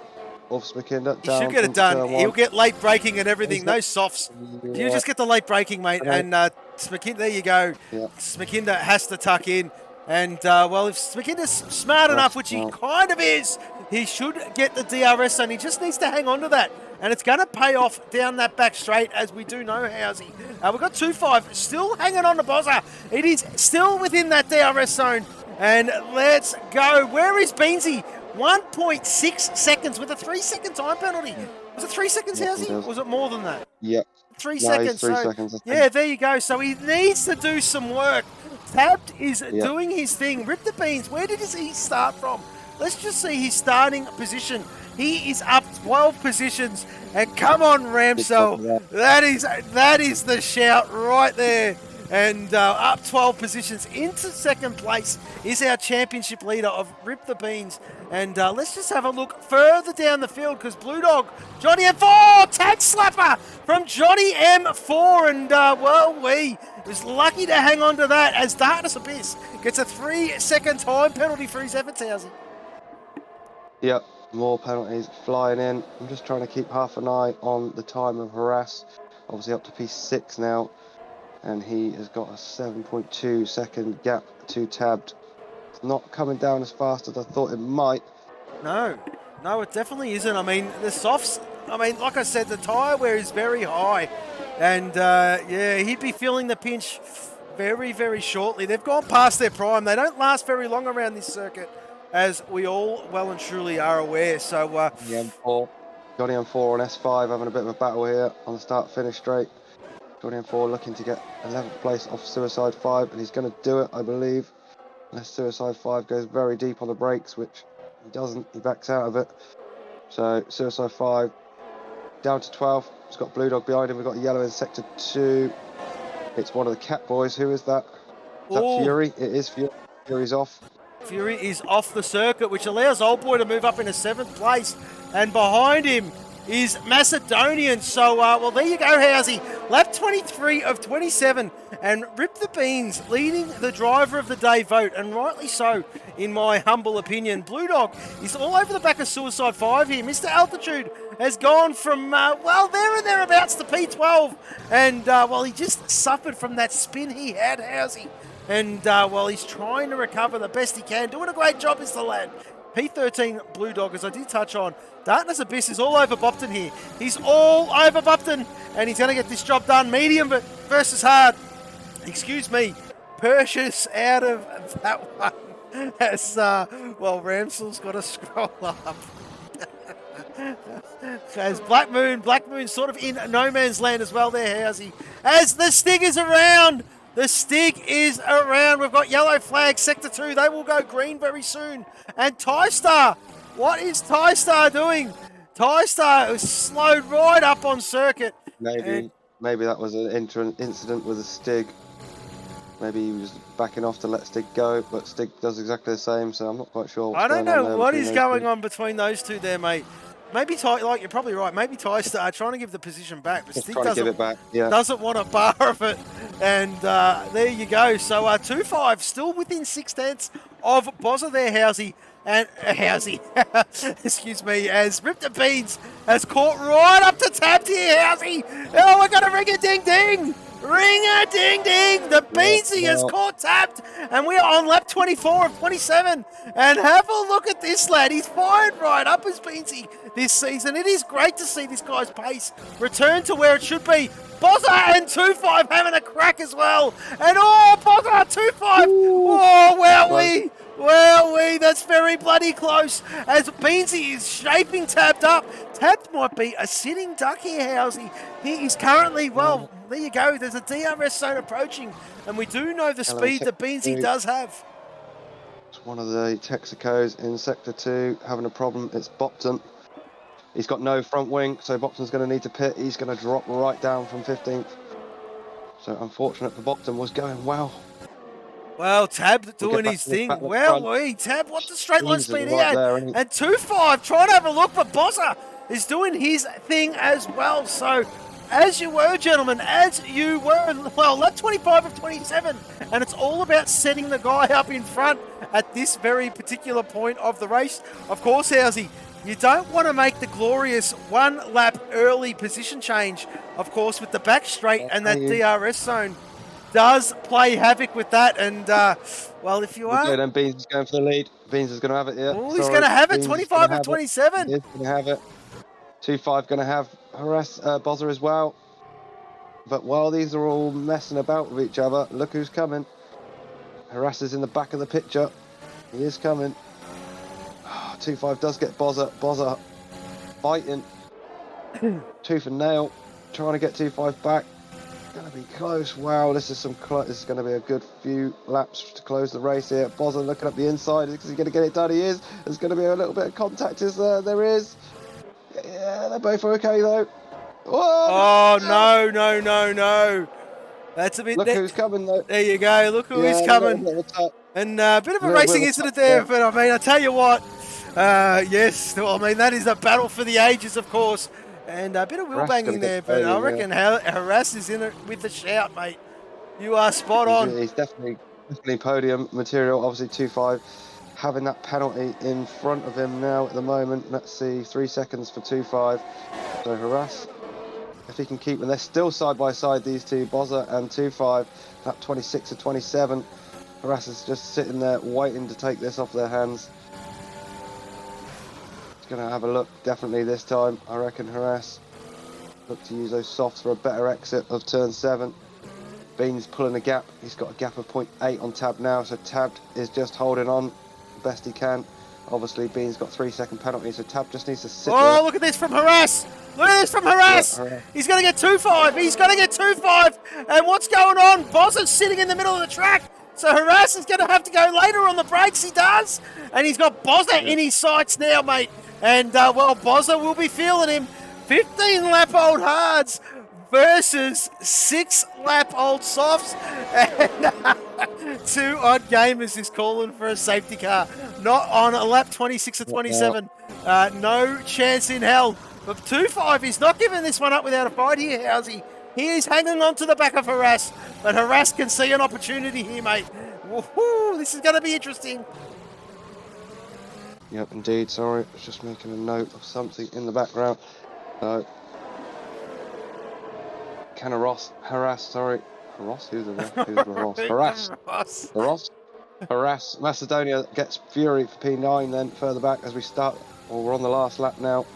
Speaker 2: of Smakinda.
Speaker 3: He should get it done. He'll get late braking and everything. No softs. You just get the late braking, mate. And Smakinda, there you go. Yeah. Smakinda has to tuck in. And, if Smakinda's smart enough, which he kind of is, he should get the DRS zone. He just needs to hang on to that. And it's going to pay off down that back straight, as we do know, Housey. We've got 2-5 still hanging on to Bozza. It is still within that DRS zone. And let's go. Where is Beansy? 1.6 seconds with a 3-second time penalty. Was it 3 seconds, Housey? Or was it more than that?
Speaker 2: Yep.
Speaker 3: 3 seconds.
Speaker 2: 3 seconds.
Speaker 3: Yeah, there you go. So he needs to do some work. Tabbed is doing his thing. Rip the Beans. Where did he start from? Let's just see his starting position. He is up 12 positions. And come on, Ramsell. That is the shout right there. And up 12 positions into second place is our championship leader of Rip the Beans. And let's just have a look further down the field, because Blue Dog, Johnny M4, tag slapper from Johnny M4. And we was lucky to hang on to that, as Darkness Abyss gets a 3-second time penalty for his efforts, Housey.
Speaker 2: Yep, more penalties flying in. I'm just trying to keep half an eye on the time of Harass. Obviously up to P6 now. And he has got a 7.2 second gap to Tabbed. It's not coming down as fast as I thought it might.
Speaker 3: No, it definitely isn't. I mean, the softs, like I said, the tyre wear is very high. And, yeah, he'd be feeling the pinch very, very shortly. They've gone past their prime. They don't last very long around this circuit, as we all well and truly are aware. So,
Speaker 2: Johnny M4 on S5 having a bit of a battle here on the start-finish straight. Johnny M4 looking to get 11th place off Suicide 5, and he's going to do it, I believe. Unless Suicide 5 goes very deep on the brakes, which he doesn't. He backs out of it. So Suicide 5 down to 12. He's got Blue Dog behind him. We've got Yellow in sector 2. It's one of the Cat boys. Who is that? Is that Fury? It is Fury. Fury's off.
Speaker 3: Fury is off the circuit, which allows Old Boy to move up into 7th place. And behind him is Macedonian. So, well, there you go, Housey. Lap 23 of 27. And Rip the Beans leading the driver of the day vote. And rightly so, in my humble opinion. Blue Dog is all over the back of Suicide 5 here. Mr. Altitude has gone from, well, there and thereabouts to P12. And, well, he just suffered from that spin he had, Housey. And, well, he's trying to recover the best he can. Doing a great job is the lad. P13 Blue Dog, as I did touch on. Darkness Abyss is all over Bopton here. He's all over Bopton, and he's going to get this job done. Medium versus hard. Excuse me. Purchase out of that one. As, well, Ramsel's got to scroll up. As Black Moon sort of in no man's land as well there, Housey. As the Stig is around. The Stig is around. We've got yellow flag, sector 2. They will go green very soon. And TieStar, what is TieStar doing? TieStar is slowed right up on circuit.
Speaker 2: Maybe that was an incident with a Stig. Maybe he was backing off to let Stig go, but Stig does exactly the same, so I'm not quite sure.
Speaker 3: I don't know what is going on between those two there, mate. Maybe like you're probably right. Maybe TieStar trying to give the position back, but Stig doesn't want a bar of it. And there you go. So 2-5 still within 6/10 of Bozza there, Housey. And Housey, excuse me, as Rip the Beans has caught right up to tapped here, Housey. Oh, we're going to ring a ding ding. Ring a ding ding. The Beansy has caught tapped, and we are on lap 24 of 27. And have a look at this lad. He's fired right up as Beansy this season. It is great to see this guy's pace return to where it should be. Bozza and 2-5 having a crack as well. And Bozza 2-5. Oh, wowee, that's very bloody close. As Beansy is shaping Tapped up. Tapped might be a sitting duck here, Housey. He is currently, well, there you go. There's a DRS zone approaching. And we do know the speed that Beansy does have.
Speaker 2: It's one of the Texacos in Sector 2 having a problem. It's Bopton. He's got no front wing, so Bopton's going to need to pit. He's going to drop right down from 15th. So unfortunate for Bopton, was going well.
Speaker 3: Well, Tab doing his thing. Well, Tab, what the straight line speed he had. And 2-5 trying to have a look, but Bozza is doing his thing as well. So, as you were, gentlemen, well, lap 25 of 27. And it's all about setting the guy up in front at this very particular point of the race. Of course, Housey, you don't want to make the glorious one lap early position change, of course, with the back straight and that DRS zone does play havoc with that. And, well, if you are...
Speaker 2: Okay, then Beans is going for the lead. Beans is going to have it, yeah.
Speaker 3: Oh, he's going to have it, 25 of 27.
Speaker 2: He's going to have it. 2-5 going to have Bozza as well. But while these are all messing about with each other, look who's coming. Harass is in the back of the picture. He is coming. 2-5 does get Bozza. Bozza fighting. Tooth and nail. Trying to get 2-5 back. Going to be close. Wow, this is going to be a good few laps to close the race here. Bozza looking up the inside. Is he going to get it done? He is. There's going to be a little bit of contact. There is. Yeah, they're both okay though.
Speaker 3: Whoa, no. That's a bit...
Speaker 2: Look who's coming though.
Speaker 3: There you go. Look who is coming. And a bit of a racing incident there. But I mean, I tell you what. Yes, well, I mean, that is a battle for the ages, of course. And a bit of wheel banging there, but I reckon Harass is in it with the shout, mate. You are spot on.
Speaker 2: He's definitely podium material. Obviously, 2-5 having that penalty in front of him now at the moment. Let's see, 3 seconds for 2-5. So Harass, if he can keep, and they're still side by side, these two, Bozza and 2-5, at 26 to 27. Harass is just sitting there waiting to take this off their hands. He's going to have a look, definitely this time. I reckon Harass look to use those softs for a better exit of turn 7. Beans pulling a gap. He's got a gap of 0.8 on Tab now, so Tab is just holding on the best he can. Obviously, Beans got 3-second penalty, so Tab just needs to sit there.
Speaker 3: Oh, look at this from Harass. Look at this from Harass.
Speaker 2: Yeah,
Speaker 3: He's going to get 2-5. He's going to get 2-5. And what's going on? Bozza's sitting in the middle of the track. So Harass is going to have to go later on the brakes. He does. And he's got Bozza in his sights now, mate. And, well, Bozza will be feeling him. 15-lap-old hards versus 6-lap-old softs. And 2 odd gamers is calling for a safety car. Not on a lap 26 or 27. No chance in hell. But 2-5 is not giving this one up without a fight here, Housey. He is hanging on to the back of Harass. But Harass can see an opportunity here, mate. Woohoo, this is going to be interesting.
Speaker 2: Yep, indeed. Sorry, I was just making a note of something in the background. Can Harass, sorry. Harass? Who's the Harass? Harass. Macedonia gets Fury for P9 then further back as we start, or we're on the last lap now.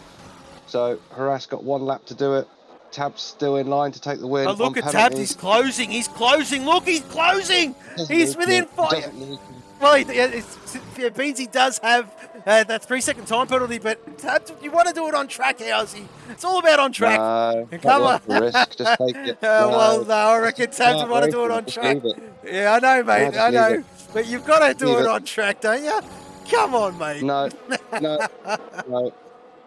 Speaker 2: So Harass got 1 lap to do it. Tab's still in line to take the win.
Speaker 3: Oh, look at Tab, he's closing. Look, he's closing. He's within 5. Well, Beansy does have that 3-second time penalty, but Tab, you want to do it on track, Housey. It's all about on track.
Speaker 2: No,
Speaker 3: come on.
Speaker 2: Risk, just take it.
Speaker 3: Well, no, I reckon Tab would want to do it on track. Yeah, I know, mate. I know. But you've got to do it on track, don't you? Come on, mate.
Speaker 2: No.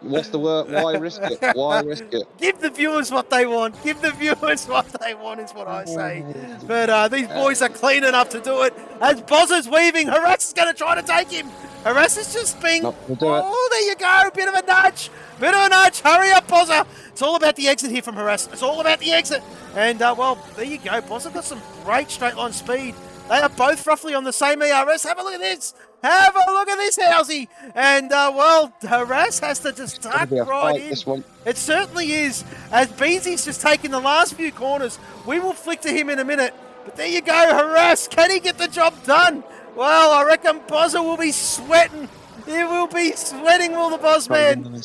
Speaker 2: What's the word? Why risk it? Why risk it?
Speaker 3: Give the viewers what they want. Give the viewers what they want is what I say. But these boys are clean enough to do it. As Bozza's weaving, Harass is going to try to take him. Harass is just being... Oh, there you go. Bit of a nudge. Hurry up, Bozza. It's all about the exit here from Harass. It's all about the exit. And, well, there you go. Bozza got some great straight line speed. They are both roughly on the same ERS. Have a look at this. Have a look at this, Housey. And, well, Harass has to just tuck right in.
Speaker 2: This one.
Speaker 3: It certainly is. As Beansy's just taken the last few corners, we will flick to him in a minute. But there you go, Harass. Can he get the job done? Well, I reckon Bozza will be sweating. He will be sweating, will the boss man.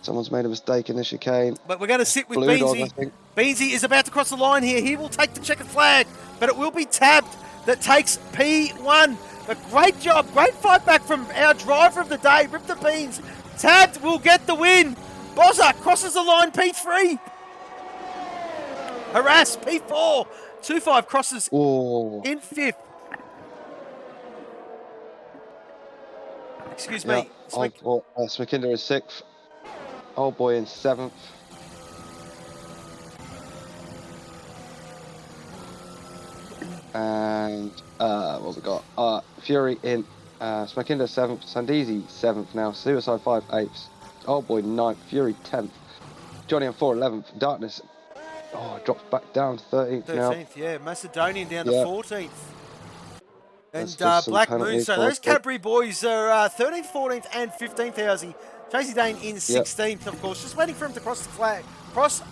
Speaker 2: Someone's made a mistake in the chicane.
Speaker 3: But we're going to sit with Beansy. Beansy is about to cross the line here. He will take the checkered flag, but it will be Tabbed that takes P1. But great job, great fight back from our driver of the day, Rip the Beans. Tabbed will get the win. Bozza crosses the line, P3. Harass, P4. 2-5 crosses in 5th. Excuse me.
Speaker 2: Smakinder is 6th. Old boy in 7th. And what we got? Fury in Smakinder 7th, Sandeezy 7th now, Suicide 5 8th, Old Boy 9th, Fury 10th, Johnny and 4 11th, Darkness drops back down to 13th now.
Speaker 3: 13th, yeah, Macedonian down to 14th. And Black Moon, so those Cadbury boys are 13th, 14th and 15th, Housey. Tracy Dane in 16th, of course, just waiting for him to cross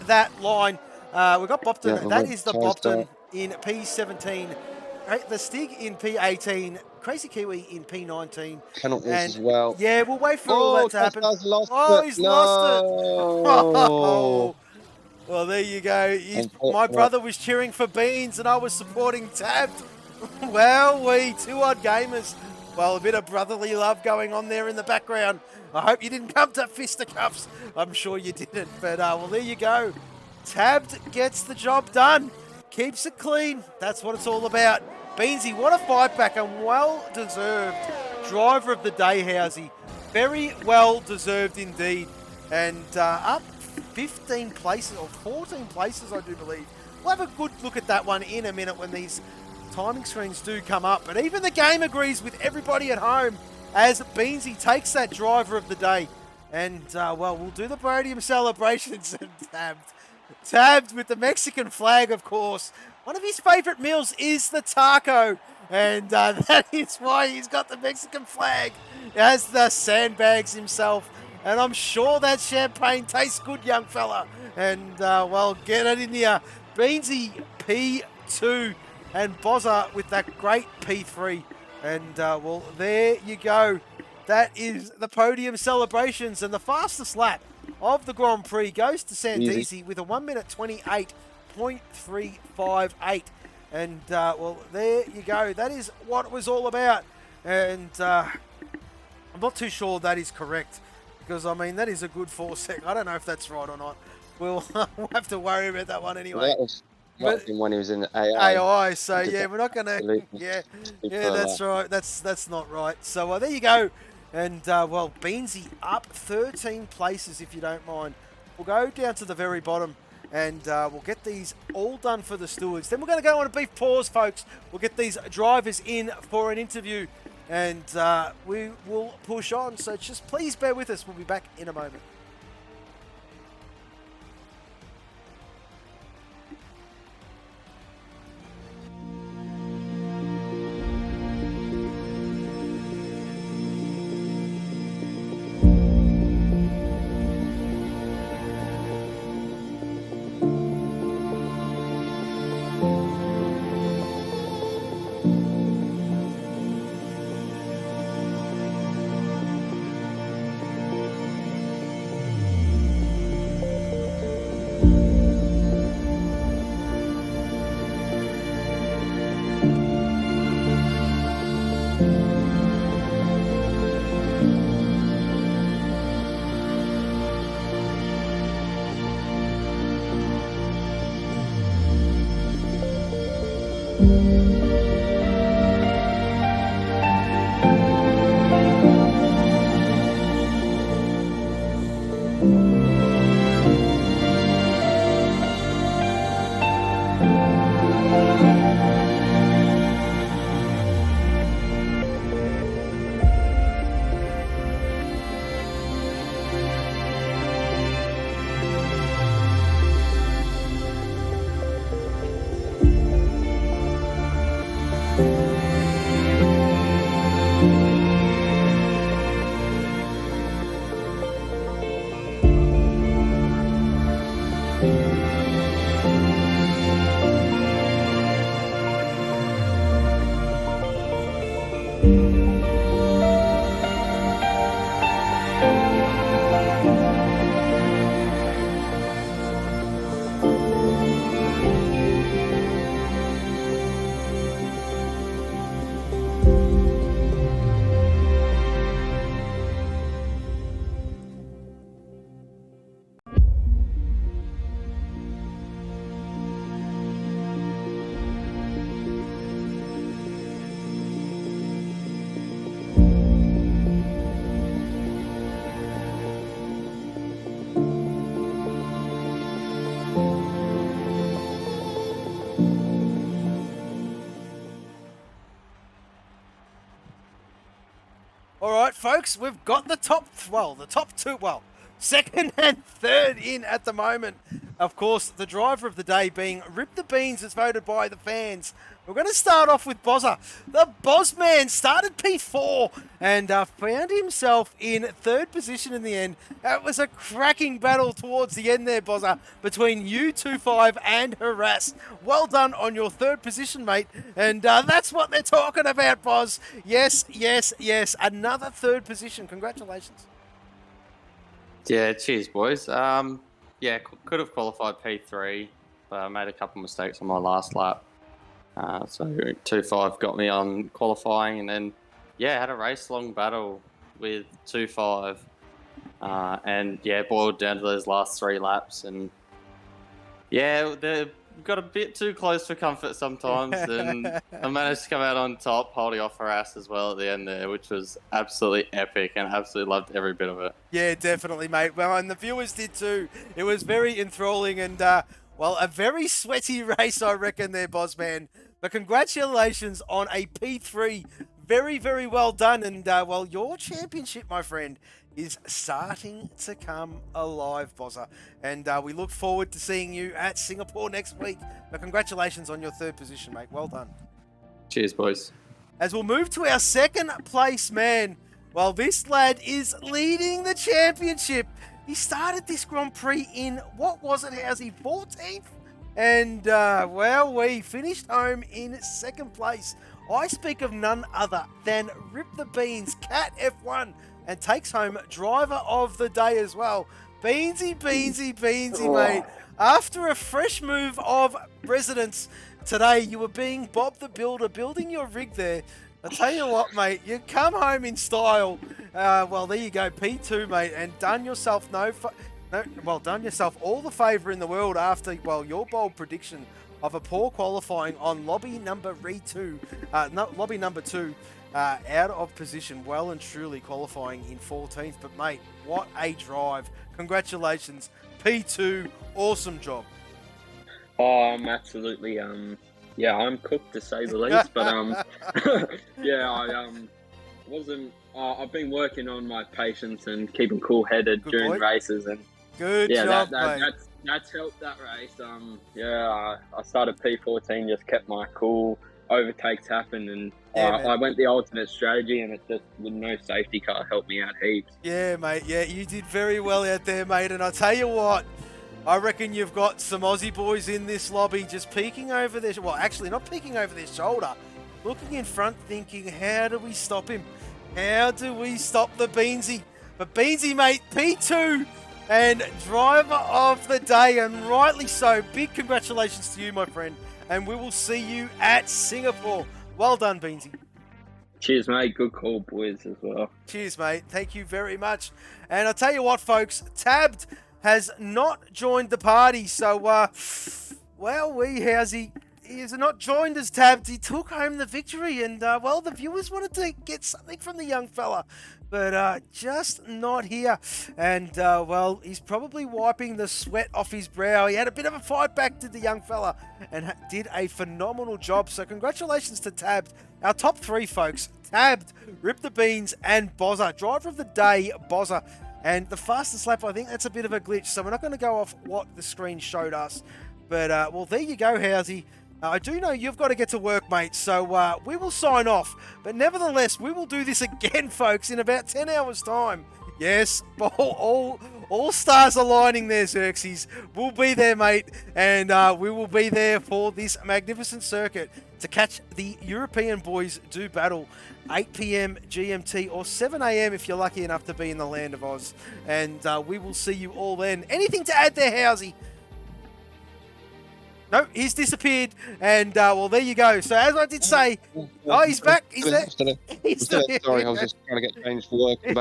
Speaker 3: that line. We've got Bopton, that is the Bopton in P17, the Stig in P18, Crazy Kiwi in P19.
Speaker 2: Penalties as well.
Speaker 3: Yeah, we'll wait for all that to happen.
Speaker 2: He's lost
Speaker 3: it. Oh. Well, there you go. My brother was cheering for Beans and I was supporting Tabbed. Well, 2 odd gamers. Well, a bit of brotherly love going on there in the background. I hope you didn't come to fisticuffs. I'm sure you didn't. But, well, there you go. Tabbed gets the job done. Keeps it clean. That's what it's all about. Beansy, what a fight back and well-deserved driver of the day, Housey. Very well-deserved indeed. And up 15 places, or 14 places, I do believe. We'll have a good look at that one in a minute when these timing screens do come up. But even the game agrees with everybody at home as Beansy takes that driver of the day. And, well, we'll do the podium celebrations and Tabbed with the Mexican flag, of course. One of his favourite meals is the taco. And that is why he's got the Mexican flag as the sandbags himself. And I'm sure that champagne tastes good, young fella. And, well, get it in here. Beansy P2 and Bozza with that great P3. And, well, there you go. that is the podium celebrations, and the fastest lap of the Grand Prix goes to Sandeesi with a 1 minute 28.358. And, well, there you go. That is what it was all about. And I'm not too sure that is correct because, I mean, that is a good 4 sec. I don't know if that's right or not. We'll have to worry about that one anyway.
Speaker 2: That was when he was in AI.
Speaker 3: AI, so yeah, we're not going to... Yeah, that's right. That's not right. So there you go. And, well, Beansy up 13 places, if you don't mind. We'll go down to the very bottom and we'll get these all done for the stewards. Then we're going to go on a brief pause, folks. We'll get these drivers in for an interview and we will push on. So just please bear with us. We'll be back in a moment. All right, folks, we've got the top two, second and third in at the moment. Of course, the driver of the day being Rip the Beans as voted by the fans. We're going to start off with Bozza. The Bozman started P4 and found himself in third position in the end. It was a cracking battle towards the end there, Bozza, between you, 2-5, and Harass. Well done on your third position, mate. And that's what they're talking about, Boz. Yes, yes, yes. Another third position. Congratulations.
Speaker 4: Yeah, cheers, boys. Yeah, could have qualified P3, but I made a couple of mistakes on my last lap. So 2-5 got me on qualifying, and then, yeah, had a race-long battle with 2-5. And, yeah, boiled down to those last 3 laps. And, yeah, they got a bit too close for comfort sometimes. And I managed to come out on top, holding off Harass as well at the end there, which was absolutely epic, and absolutely loved every bit of it.
Speaker 3: Yeah, definitely, mate. Well, and the viewers did too. It was very enthralling and, well, a very sweaty race, I reckon there, Bozman. But congratulations on a P3. Very, very well done. And, well, your championship, my friend, is starting to come alive, Bozza. And we look forward to seeing you at Singapore next week. But congratulations on your third position, mate. Well done.
Speaker 4: Cheers, boys.
Speaker 3: As we'll move to our second place man, well, this lad is leading the championship. He started this Grand Prix in, what was it, Housey, 14th? And, well, we finished home in second place I speak of none other than Rip the Beans, Cat F1, and takes home driver of the day as well. Beansy, mate. After a fresh move of residence today, you were being Bob the Builder, building your rig there. I tell you what, mate, you come home in style. Well, there you go, P2, mate, and done yourself done yourself all the favour in the world after, well, your bold prediction of a poor qualifying on lobby number 2, out of position, well and truly qualifying in 14th. But mate, what a drive! Congratulations, P2, awesome job.
Speaker 5: Oh, I'm absolutely yeah, I'm cooked to say the least, but yeah, I wasn't. I've been working on my patience and keeping cool-headed during races, and
Speaker 3: good job, mate.
Speaker 5: That's helped that race. Yeah, I started P14, just kept my cool. Overtakes happened, and I went the alternate strategy, and it just, with no safety car, helped me out heaps.
Speaker 3: Yeah, mate. Yeah, you did very well out there, mate. And I tell you what, I reckon you've got some Aussie boys in this lobby just peeking over their, well, actually not peeking over their shoulder, looking in front, thinking, how do we stop him? How do we stop the Beansy? But Beansy, mate, P2 and driver of the day, and rightly so. Big congratulations to you, my friend. And we will see you at Singapore. Well done, Beansy.
Speaker 5: Cheers, mate. Good call, boys, as well.
Speaker 3: Cheers, mate. Thank you very much. And I'll tell you what, folks, Tabbed has not joined the party. So, well, he has not joined us, Tabbed. He took home the victory. And, well, the viewers wanted to get something from the young fella. But just not here. And, well, he's probably wiping the sweat off his brow. He had a bit of a fight back, did the young fella, and did a phenomenal job. So congratulations to Tabbed. Our top 3, folks, Tabbed, Rip the Beans, and Bozza. Driver of the day, Bozza. And the fastest lap, I think that's a bit of a glitch. So we're not going to go off what the screen showed us. But, well, there you go, Housey. I do know you've got to get to work, mate, so we will sign off. But nevertheless, we will do this again, folks, in about 10 hours' time. Yes, all stars aligning there, Xerxes. We'll be there, mate, and we will be there for this magnificent circuit to catch the European boys do battle. 8 p.m. GMT or 7 a.m. if you're lucky enough to be in the land of Oz. And we will see you all then. Anything to add there, Housey? No, he's disappeared, and well, there you go. So as I did say, oh, he's back. He's there. He's there.
Speaker 2: Sorry, I was just trying to get changed for work. In the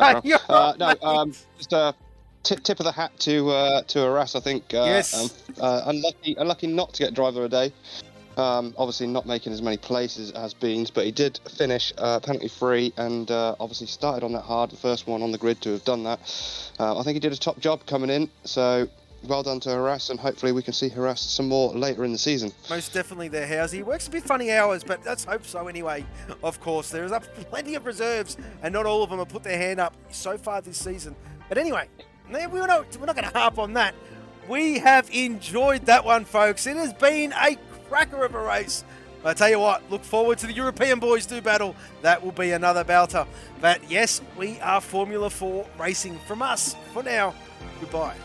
Speaker 2: background. Just a tip of the hat to Aras. I think.
Speaker 3: Yes.
Speaker 2: Unlucky not to get driver of the day. Obviously not making as many places as Beans, but he did finish penalty free, and obviously started on that hard, the first one on the grid to have done that. I think he did a top job coming in. So. Well done to Harass, and hopefully we can see Harass some more later in the season.
Speaker 3: Most definitely there, House. He works a bit funny hours, but let's hope so anyway. Of course, there is plenty of reserves, and not all of them have put their hand up so far this season. But anyway, we're not going to harp on that. We have enjoyed that one, folks. It has been a cracker of a race. I tell you what, look forward to the European boys do battle. That will be another belter. But yes, we are Formula 4 Racing. From us, for now, goodbye.